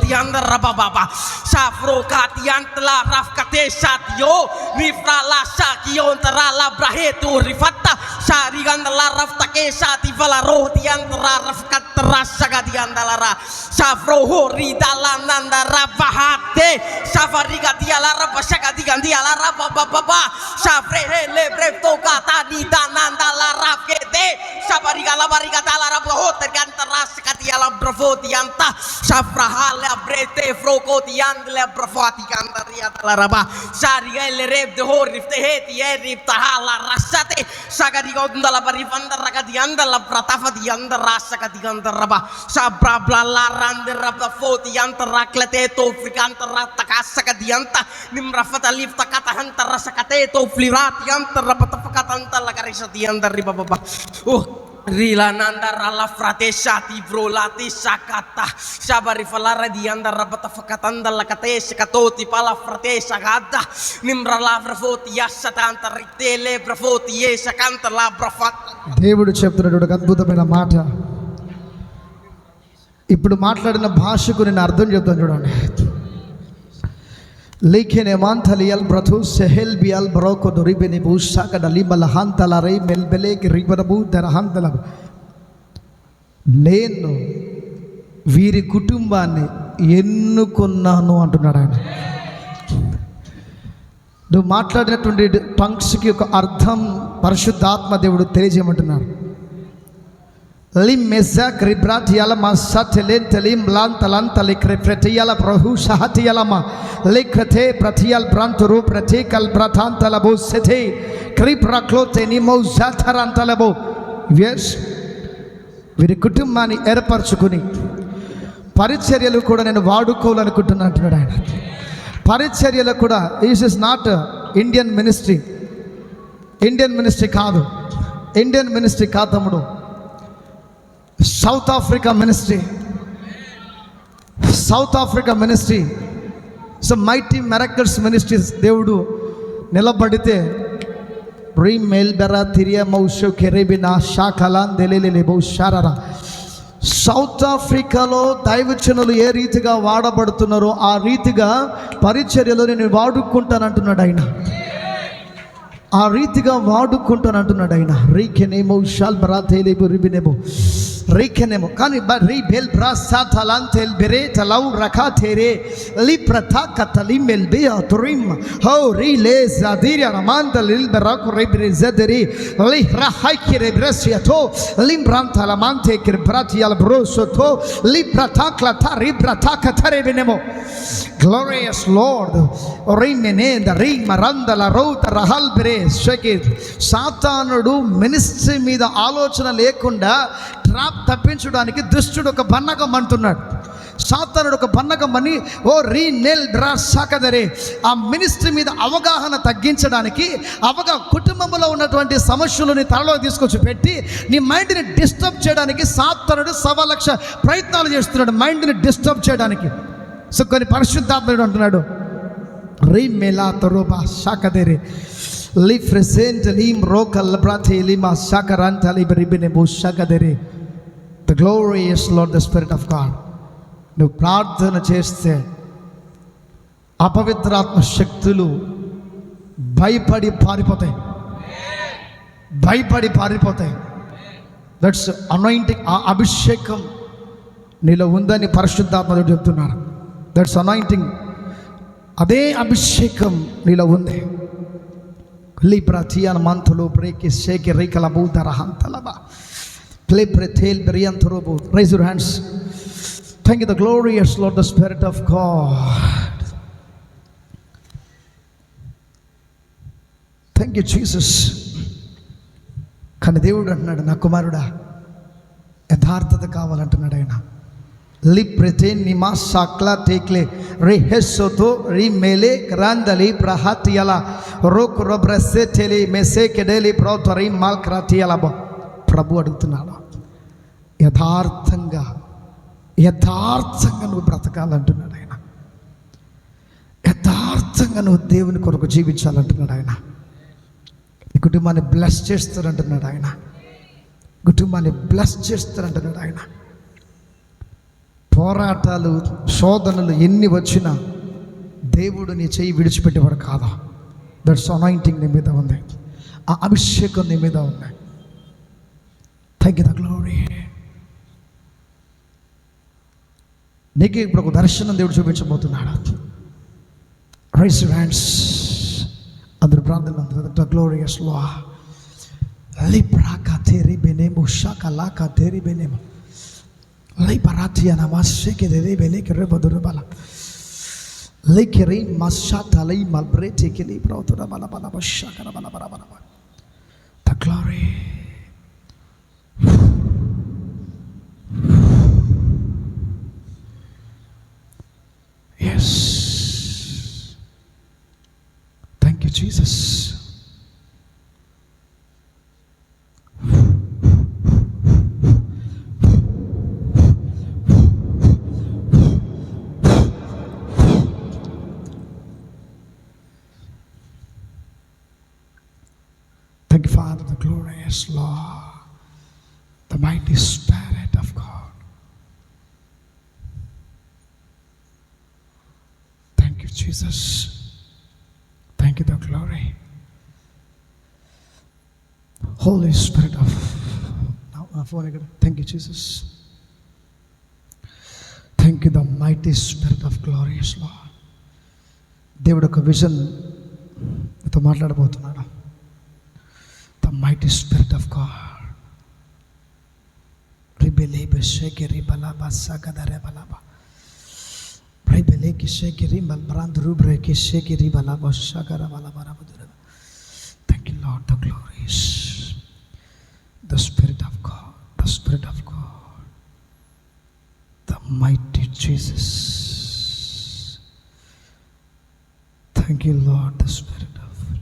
Yanda rababa safro katian telah raf kate satyo rifrala sakio terala brahetu rifata sari gandala raf take sati valaro tian raf katerasa katian dalara safro hori dalananda rabahate safari katiala rabasha katian diala rababa safre le brefto kata di dananda laraf kete safari galabari katala rabahote kan terasa katiala bravo tianta safra hal brete froko tiandle brafati kandaria talaraba sarigale reb de horif te heti erip tahala rasate sagadi gondala barifanda ragadi andala pratafa di andara sagadi gandaraba sabra blala randera foti antara klete to frikantara takasa kadianta nimrafata lifta kata hantara sakate to flirati antara patafakatanta lakarisa di andari baba Rila nanda rala frate shati vrolati sakata sabari falara di anda rabata fakatanda lakate sakatoti pala frate sagada nimrala brafoti yasatanta ritele brafoti yesakanta la brafat. దేవుడు చెప్తున్నాడు ఒక అద్భుతమైన మాట. ఇప్పుడు మాట్లాడిన భాషకు నేను అర్థం చెప్తాను చూడండి. లేఖనే మాంతలియల్ బ్రథు సెహెల్ బియల్ బ్రోకో దొరిబెని బూషాక డలిబల హంతలరై మెల్బెలేకి రిబరబు దరహంతల. నేను వీరి కుటుంబాన్ని ఎన్నుకున్నాను అంటున్నాడు ఆయన. నువ్వు మాట్లాడినటువంటి టంగ్స్కి ఒక అర్థం పరిశుద్ధాత్మ దేవుడు తెలియజేయమంటున్నారు. Lim mezak ribrat yala masatelin telim lantalanta likrefretiyala prahu shahatiyalama likrete pratiyal branturu pratikal bratantalabu sete kripraklote nimo zatarantalabu. Yes, వీరి కుటుంబాన్ని ఏర్పరచుకుని పరిచర్యలు కూడా నేను వాడుకోవాలనుకుంటున్నా అంటున్నాడు ఆయన. పరిచర్యలు కూడా this is not Indian ministry. Indian ministry కాదు, ఇండియన్ మినిస్ట్రీ కాదు తమ్ముడు. South Africa ministry, south Africa ministry. So mighty miracles ministries దేవుడు నిలబడితే రీ మెల్బెరా తిరియా మౌషో కెరేబినా షాఖలాన్ దెలేలే బౌషారరా. సౌత్ ఆఫ్రికాలో దైవజనులు ఏ రీతిగా వాడబడుతున్నారో ఆ రీతిగా పరిచర్యలో నేను వాడుకుంటానంటున్నాడు ఆయన. ఆ రీతిగా వాడుకుంటానంటున్నాడు ఆయన. రీకెనేమో షాల్ బ్రాతేలేబు రిబినేమో రీకెనేమో కానీ రీ బెల్ బ్రా సాతలాంతెల్ బెరే తలౌ రఖా తేరే లి ప్రథా కతలి మెల్బే అతురిమ్ హో రీ లే జాదిరియా రమాంతల్ లిల్ బరాకు రిబ్రి జదరి లి రహైకిరే బ్రసియాతో లిం బ్రాంతలమాంతే కిర్ బ్రాతియల్ బ్రోసోతో లి ప్రథా క్లతా రి ప్రథా కతరే బినేమో. Glorious Lord, రీమెనేంద రీ మరందల రౌత రహల్ బెరే షకిద్. సాతానుడు మినిస్ట్రీ మీద ఆలోచన లేకుండా ట్రాప్ తప్పించడానికి దుష్టుడు ఒక బన్నకం అంటున్నాడు. సాతానుడు ఒక బన్నకం అని ఓ రీ నెల్ డ్రా సాకదరే ఆ మినిస్ట్రీ మీద అవగాహన తగ్గించడానికి కుటుంబంలో ఉన్నటువంటి సమస్యలని తలలో తీసుకొచ్చి పెట్టి నీ మైండ్ని డిస్టర్బ్ చేయడానికి సాతానుడు 1,00,000 ప్రయత్నాలు చేస్తున్నాడు మైండ్ని డిస్టర్బ్ చేయడానికి. సో కొన్ని పరిశుద్ధాత్ముడు అంటున్నాడు రీ మెలా తరోబా సాకదరే లి ఫ్రెసెంట్ లీమ్ రోకల్ బ్రాతే లిమా సాకరంత లిబరిబెనే బో సాకదరే. The glorious Lord the Spirit of God. నువ్వు ప్రార్థన చేస్తే అపవిత్రాత్మ శక్తులు భయపడి పారిపోతాయి, భయపడి పారిపోతాయి. That's anointing. ఆ అభిషేకం నీలో ఉందని పరిశుద్ధాత్మడు చెప్తున్నారు. That's anointing. అదే అభిషేకం నీలో ఉంది. లిబ్రా థియాన మంతులు బ్రేకి షేకి రేకల బూదర హంతలబా ప్లే ప్రెథేల్ బెరియంతరోబు. Raise your hands. Thank you the glorious Lord the Spirit of God. Thank you Jesus. కానీ దేవుడు అంటున్నాడు, నా కుమారుడా యథార్థత కావాలంటున్నాడు ఆయన. లిప్రెతే నిమా సాక్లా టేక్లే రిహెస్సోతో రి మేలే గ్రాందలి ప్రహాతియల రోక్ రొబ్రసే టెలి మెసే కెడేలి ప్రోతరి మాల్ క్రాతియల. ప్రభు అడుగుతున్నాడు, యథార్థంగా నువ్వు బ్రతకాలంటున్నాడు ఆయన. యథార్థంగా నువ్వు దేవుని కొరకు జీవించాలంటున్నాడు ఆయన. ఈ కుటుంబాన్ని బ్లెస్ చేస్తారంటున్నాడు ఆయన. కుటుంబాన్ని బ్లెస్ చేస్తారంటున్నాడు ఆయన. పోరాటాలు శోధనలు ఎన్ని వచ్చినా దేవుడు నీ చెయ్యి విడిచిపెట్టేవాడు కాదు. దట్స్ అనాయింటింగ్ నీ మీద ఉంది. ఆ అభిషేకం నీ మీద ఉంది. Thank you the glory. నీకు ఇప్పుడు ఒక దర్శనం దేవుడు చూపించబోతున్నాడు. Rice your hands. అందరు ప్రార్థన. The glorious Lord. లిబ్రాకా తెరి బెనేమో షకలాకా తెరి బెనేమో లిబరాతియా నమాషేకే తెరి బెనేకే రెబదురు బల లేకెరి మషాతలై మల్బ్రేటికే లిబ్రోతుర బల బల బషకర బల బల బల. The glory. yes. thank you Jesus. Thank you, Father, the glorious Lord, the mighty Spirit of God. Thank you, Jesus. Thank you, the glory. Holy Spirit of thank you, Jesus. Thank you, the mighty Spirit of glorious Lord. దేవుడు ఒక vision మీతో మాట్లాడబోతున్నాడు. The mighty Spirit of God. Ribelebe shekeri balaba sakadare balaba. Ribele ki shekeri bal brand rubre ki shekeri balaba shakara balaba rabudure. Thank you, Lord, the glorious, the Spirit of God, the Spirit of God, the mighty Jesus. Thank you, Lord, the Spirit of God.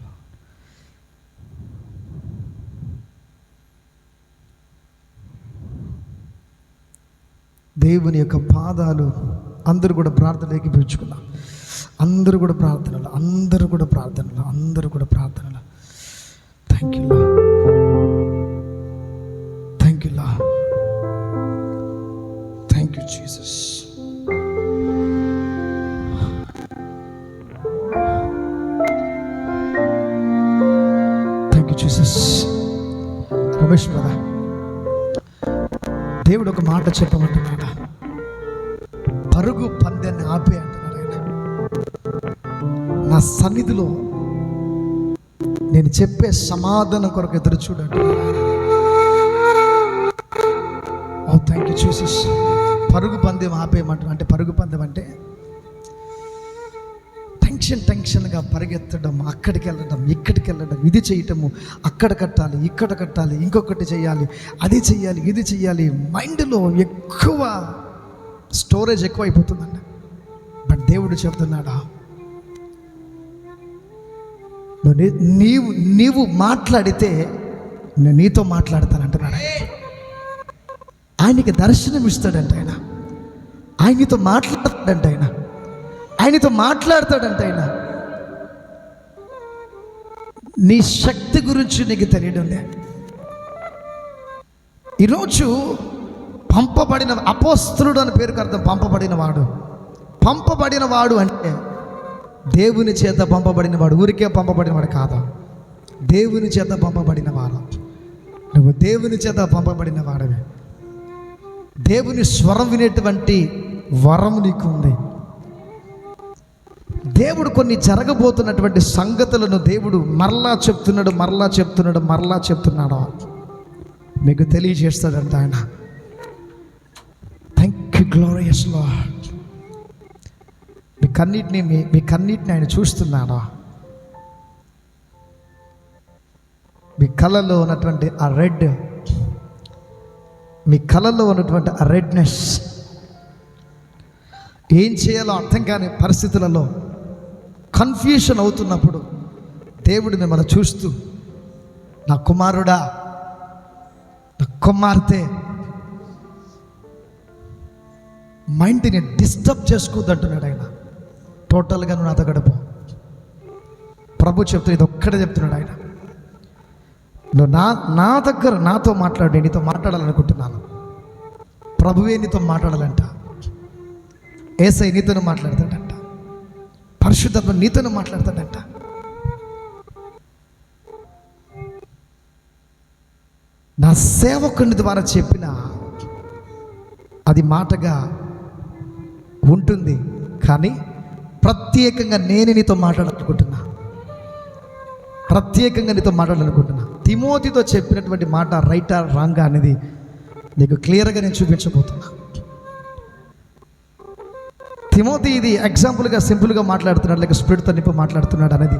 దేవుని యొక్క పాదాలు అందరూ కూడా ప్రార్థనలోకి పిలుచుకున్నాం. అందరూ కూడా ప్రార్థనలు, అందరూ కూడా ప్రార్థనలు, అందరూ కూడా ప్రార్థనలు. Thank you Lord. Thank you Lord. Thank you Jesus. Thank you Jesus. Ramesh brother, దేవుడు ఒక మాట చెప్పమంటున్నాడు. పరుగు పందెన్ని ఆపే అంటున్నాడు ఆయన. నా సన్నిధిలో నేను చెప్పే సమాధానం కొరకు ఎదురు చూడండి. ఓ థ్యాంక్ యూ జీసస్. పరుగు పందెం ఆపేయమంటున్నా. అంటే పరుగు పందెం అంటే టెన్షన్గా పరిగెత్తడం, అక్కడికి వెళ్ళడం, ఇక్కడికి వెళ్ళడం, ఇది చేయటము, అక్కడ కట్టాలి, ఇక్కడ కట్టాలి, ఇంకొకటి చేయాలి, అది చెయ్యాలి, ఇది చెయ్యాలి. మైండ్లో ఎక్కువ స్టోరేజ్ ఎక్కువ అయిపోతుందండి. బట్ దేవుడు చెప్తున్నాడా, నీవు మాట్లాడితే నేను నీతో మాట్లాడతానంటున్నాడు. ఆయనకి దర్శనం ఇస్తాడంట ఆయన. ఆయనతో మాట్లాడతాడంట ఆయన. ఆయనతో మాట్లాడతాడంట ఆయన. నీ శక్తి గురించి నీకు తెలియడం లేదు. ఈరోజు పంపబడిన అపోస్తలుడు అని పేరుకు అర్థం పంపబడిన వాడు. పంపబడిన వాడు అంటే దేవుని చేత పంపబడిన వాడు. ఊరికే పంపబడిన వాడు కాదు, దేవుని చేత పంపబడిన వాడు. నువ్వు దేవుని చేత పంపబడిన వాడవే. దేవుని స్వరం వినేటువంటి వరం నీకు ఉంది. దేవుడు కొన్ని జరగబోతున్నటువంటి సంగతులను దేవుడు మరలా చెప్తున్నాడు మీకు తెలియజేస్తాడంట ఆయన. Thank you glorious Lord. మీ కన్నీటిని ఆయన చూస్తున్నాడా? మీ కళ్ళలో ఉన్నటువంటి ఆ రెడ్, మీ కళ్ళలో ఉన్నటువంటి ఆ రెడ్నెస్, ఏం చేయాలో అర్థం కాని పరిస్థితులలో కన్ఫ్యూషన్ అవుతున్నప్పుడు దేవుడు మిమ్మల్ని చూస్తూ, నా కుమారుడా, నా కుమార్తె, మైండ్ని డిస్టర్బ్ చేసుకోవద్దంటున్నాడు ఆయన. టోటల్గా నువ్వు నాతో గడపు. ప్రభు చెప్తున్నా, ఇది ఒక్కడే చెప్తున్నాడు ఆయన. నువ్వు నా దగ్గర నాతో మాట్లాడి, నీతో మాట్లాడాలనుకుంటున్నాను. ప్రభువే నీతో మాట్లాడాలంట. యేసయ్య నీతోనే మాట్లాడతాడంట. పరిశుద్ధాత్మ నీతోనే మాట్లాడతాడంట. నా సేవకుని ద్వారా చెప్పిన అది మాటగా ఉంటుంది, కానీ ప్రత్యేకంగా నేను నీతో మాట్లాడాలనుకుంటున్నా. తిమోతితో చెప్పినటువంటి మాట రైటా రాంగా అనేది నీకు క్లియర్గా నేను చూపించబోతున్నా. తిమోతి ఇది ఎగ్జాంపుల్గా సింపుల్గా మాట్లాడుతున్నాడు, లేక స్పిరిట్తో నింపి మాట్లాడుతున్నాడు అనేది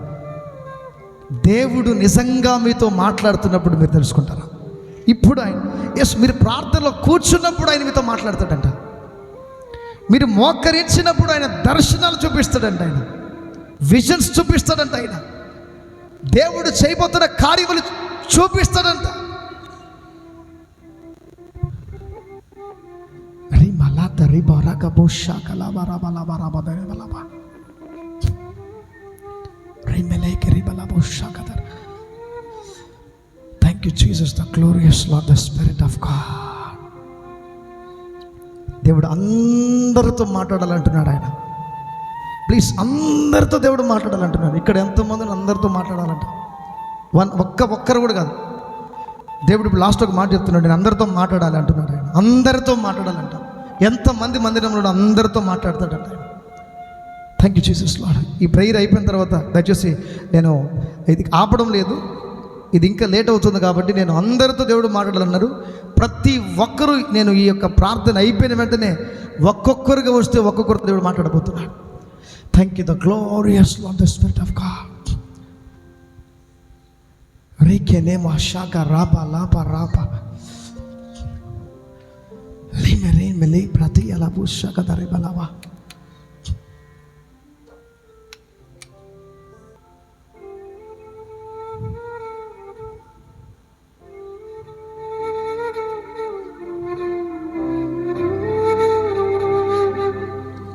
దేవుడు నిజంగా మీతో మాట్లాడుతున్నప్పుడు మీరు తెలుసుకుంటారా? ఇప్పుడు ఆయన మీరు ప్రార్థనలో కూర్చున్నప్పుడు ఆయన మీతో మాట్లాడతాడంట. మీరు మోకరించినప్పుడు ఆయన దర్శనాలు చూపిస్తాడంట, ఆయన విజన్స్ చూపిస్తాడంట, ఆయన దేవుడు చేయబోతున్న కార్యములు చూపిస్తాడంట. Thank you, Jesus, the glorious Lord, the Spirit of God. దేవుడు అందరితో మాట్లాడాలంటున్నాడు ఆయన. ప్లీజ్, అందరితో దేవుడు మాట్లాడాలంటున్నాడు. ఇక్కడ ఎంతోమందిని అందరితో మాట్లాడాలంట. ఒక్కరు కూడా కాదు. దేవుడు ఇప్పుడు లాస్ట్ ఒక మాట చెప్తున్నాడు, నేను అందరితో మాట్లాడాలి అంటున్నాడు ఆయన. అందరితో మాట్లాడాలంట. ఎంతమంది మందిరంలో అందరితో మాట్లాడతాడంట ఆయన. Thank you Jesus lord. ఈ ప్రేయర్ అయిపోయిన తర్వాత దయచేసి నేను ఇది ఆపడం లేదు, ఇది ఇంకా లేట్ అవుతుంది కాబట్టి నేను అందరితో దేవుడు మాట్లాడాలన్నారు. ప్రతి ఒక్కరూ నేను ఈ యొక్క ప్రార్థన అయిపోయిన వెంటనే ఒక్కొక్కరుగా వస్తే ఒక్కొక్కరితో దేవుడు మాట్లాడబోతున్నాడు. Thank you the glorious Lord, the Spirit of God. రేకే నేమో షాక రాపా లాపా రాపా లిమెరే మెలే ప్రతి అలా పుషక దరిబలవా.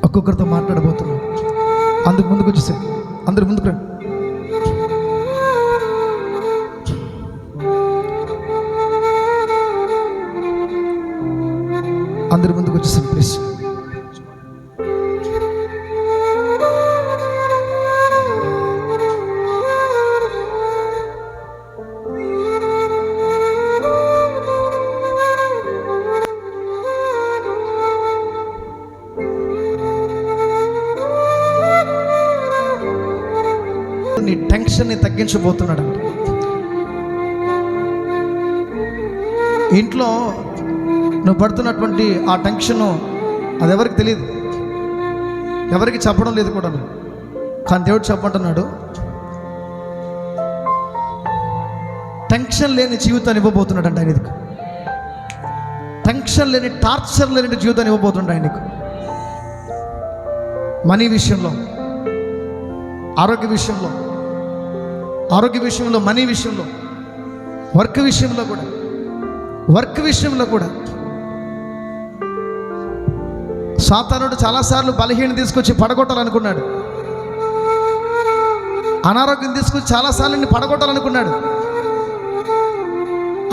ఒక్కొక్కరితో మాట్లాడబోతున్నాం. అందుకు ముందుకు వచ్చేసే, అందరు ముందుకు రండి. అందరు ముందుకు వచ్చేసాను ప్లీజ్. నీ టెన్షన్ని తగ్గించబోతున్నాడు. ఇంట్లో నువ్వు పడుతున్నటువంటి ఆ టెన్షను అది ఎవరికి తెలియదు, ఎవరికి చెప్పడం లేదు కూడా. కానీ దేవుడు చెప్పంటున్నాడు, టెన్షన్ లేని జీవితాన్ని ఇవ్వబోతున్నాడు అంట ఆయనకు. టెన్షన్ లేని, టార్చర్ లేని జీవితాన్ని ఇవ్వబోతున్నాడు ఆయనకు. మనీ విషయంలో, ఆరోగ్య విషయంలో, మనీ విషయంలో, వర్క్ విషయంలో కూడా సాతానుడు చాలాసార్లు బలహీన తీసుకొచ్చి పడగొట్టాలనుకున్నాడు. అనారోగ్యం తీసుకొచ్చి చాలాసార్లు నిన్ను పడగొట్టాలనుకున్నాడు.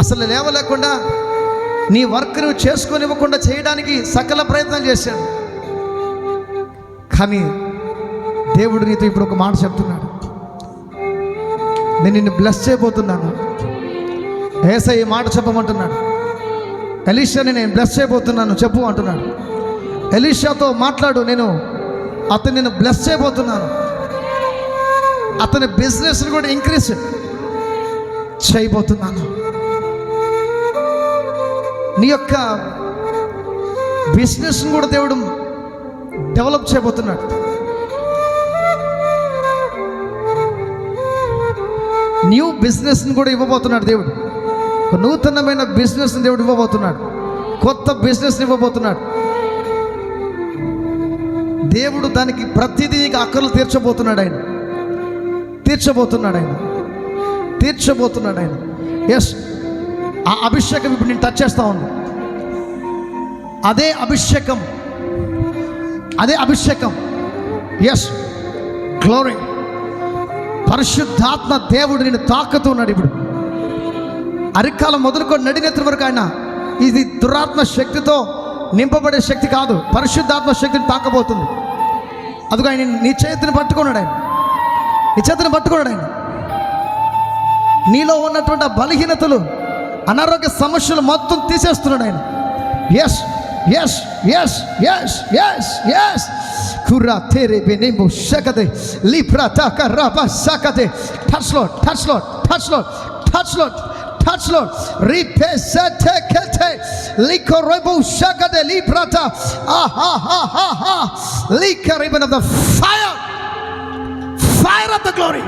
అసలు లేవలేకుండా నీ వర్క్ నువ్వు చేసుకొనివ్వకుండా చేయడానికి సకల ప్రయత్నం చేశాడు. కానీ దేవుడు నీతో ఇప్పుడు ఒక మాట చెప్తున్నాడు, నేను నిన్ను బ్లెస్ చేయబోతున్నాను. యేసయ్య ఈ మాట చెప్పమంటున్నాడు, ఎలీషాని నేను బ్లెస్ చేయబోతున్నాను చెప్పు అంటున్నాడు. ఎలీషాతో మాట్లాడు, నేను బ్లెస్ చేయబోతున్నాను. అతని బిజినెస్ని కూడా ఇంక్రీజ్ చేయబోతున్నాను. నీ యొక్క బిజినెస్ని కూడా దేవుడు డెవలప్ చేయబోతున్నాడు. న్యూ బిజినెస్ని కూడా ఇవ్వబోతున్నాడు దేవుడు. ఒక నూతనమైన బిజినెస్ని దేవుడు ఇవ్వబోతున్నాడు. కొత్త బిజినెస్ని ఇవ్వబోతున్నాడు దేవుడు. దానికి ప్రతిదీ నీకు అక్కర్లు తీర్చబోతున్నాడు ఆయన. ఎస్, ఆ అభిషేకం ఇప్పుడు నేను టచ్ చేస్తా ఉంది. అదే అభిషేకం ఎస్, గ్లోరీ. పరిశుద్ధాత్మ దేవుడు నేను తాకుతూ ఉన్నాడు ఇప్పుడు. అరికాలం మొదలుకొని నడినెత్తి వరకు ఆయన, ఇది దురాత్మ శక్తితో నింపబడే శక్తి కాదు, పరిశుద్ధాత్మ శక్తిని తాకబోతుంది. అదిగో ఆయన నీ చేతిని పట్టుకున్నాడు ఆయన. నీలో ఉన్నటువంటి ఆ బలహీనతలు, అనారోగ్య సమస్యలు మొత్తం తీసేస్తున్నాడు ఆయన. Yes yes yes yes yes yes కుర్రా తేరే బెనేమో షకదే లిప్రా తాక రాబా సకదే. టచ్ లార్డ్ రిపెసతే కతే లికోరెబో షకదే లిప్రాతా ఆహా లికరిబన్ of the fire of the glory.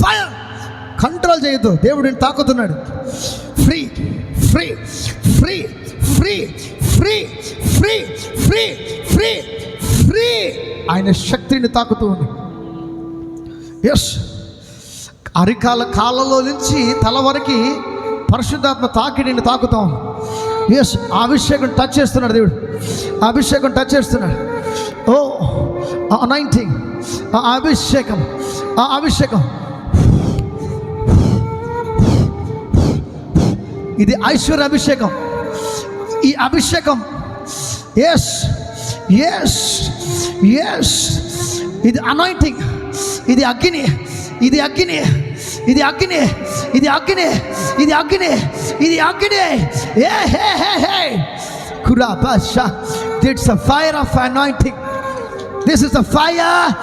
Fire control చేయొద్దు. దేవుడు నేను తాకుతున్నాడు. Free free free free free free free free free ఆయన శక్తిని తాకుతూ ఉంది. ఎస్, కాళ్ళలో నుంచి తల వరకు పరిశుద్ధాత్మ తాకి నిన్ను తాకుతాం. ఎస్, అభిషేకం టచ్ చేస్తున్నాడు దేవుడు. అభిషేకం టచ్ చేస్తున్నాడు. ఓ అనాయింటింగ్, అభిషేకం ఇది ఐశ్వర్య అభిషేకం. ఈ అభిషేకం ఎస్ ఎస్ ఎస్, ఇది అనాయింటింగ్, ఇది అగ్ని, ఇది అగ్ని, ఇది అగ్ని, ఇది అగ్ని, ఇది అగ్ని, ఇది అగ్ని. ఏ హే హే హే కురా బాషా. It's a fire of anointing. This is a fire.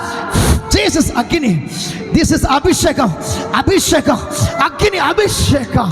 Jesus agni. This is abhishekam. Abhishekam. Agni abhishekam.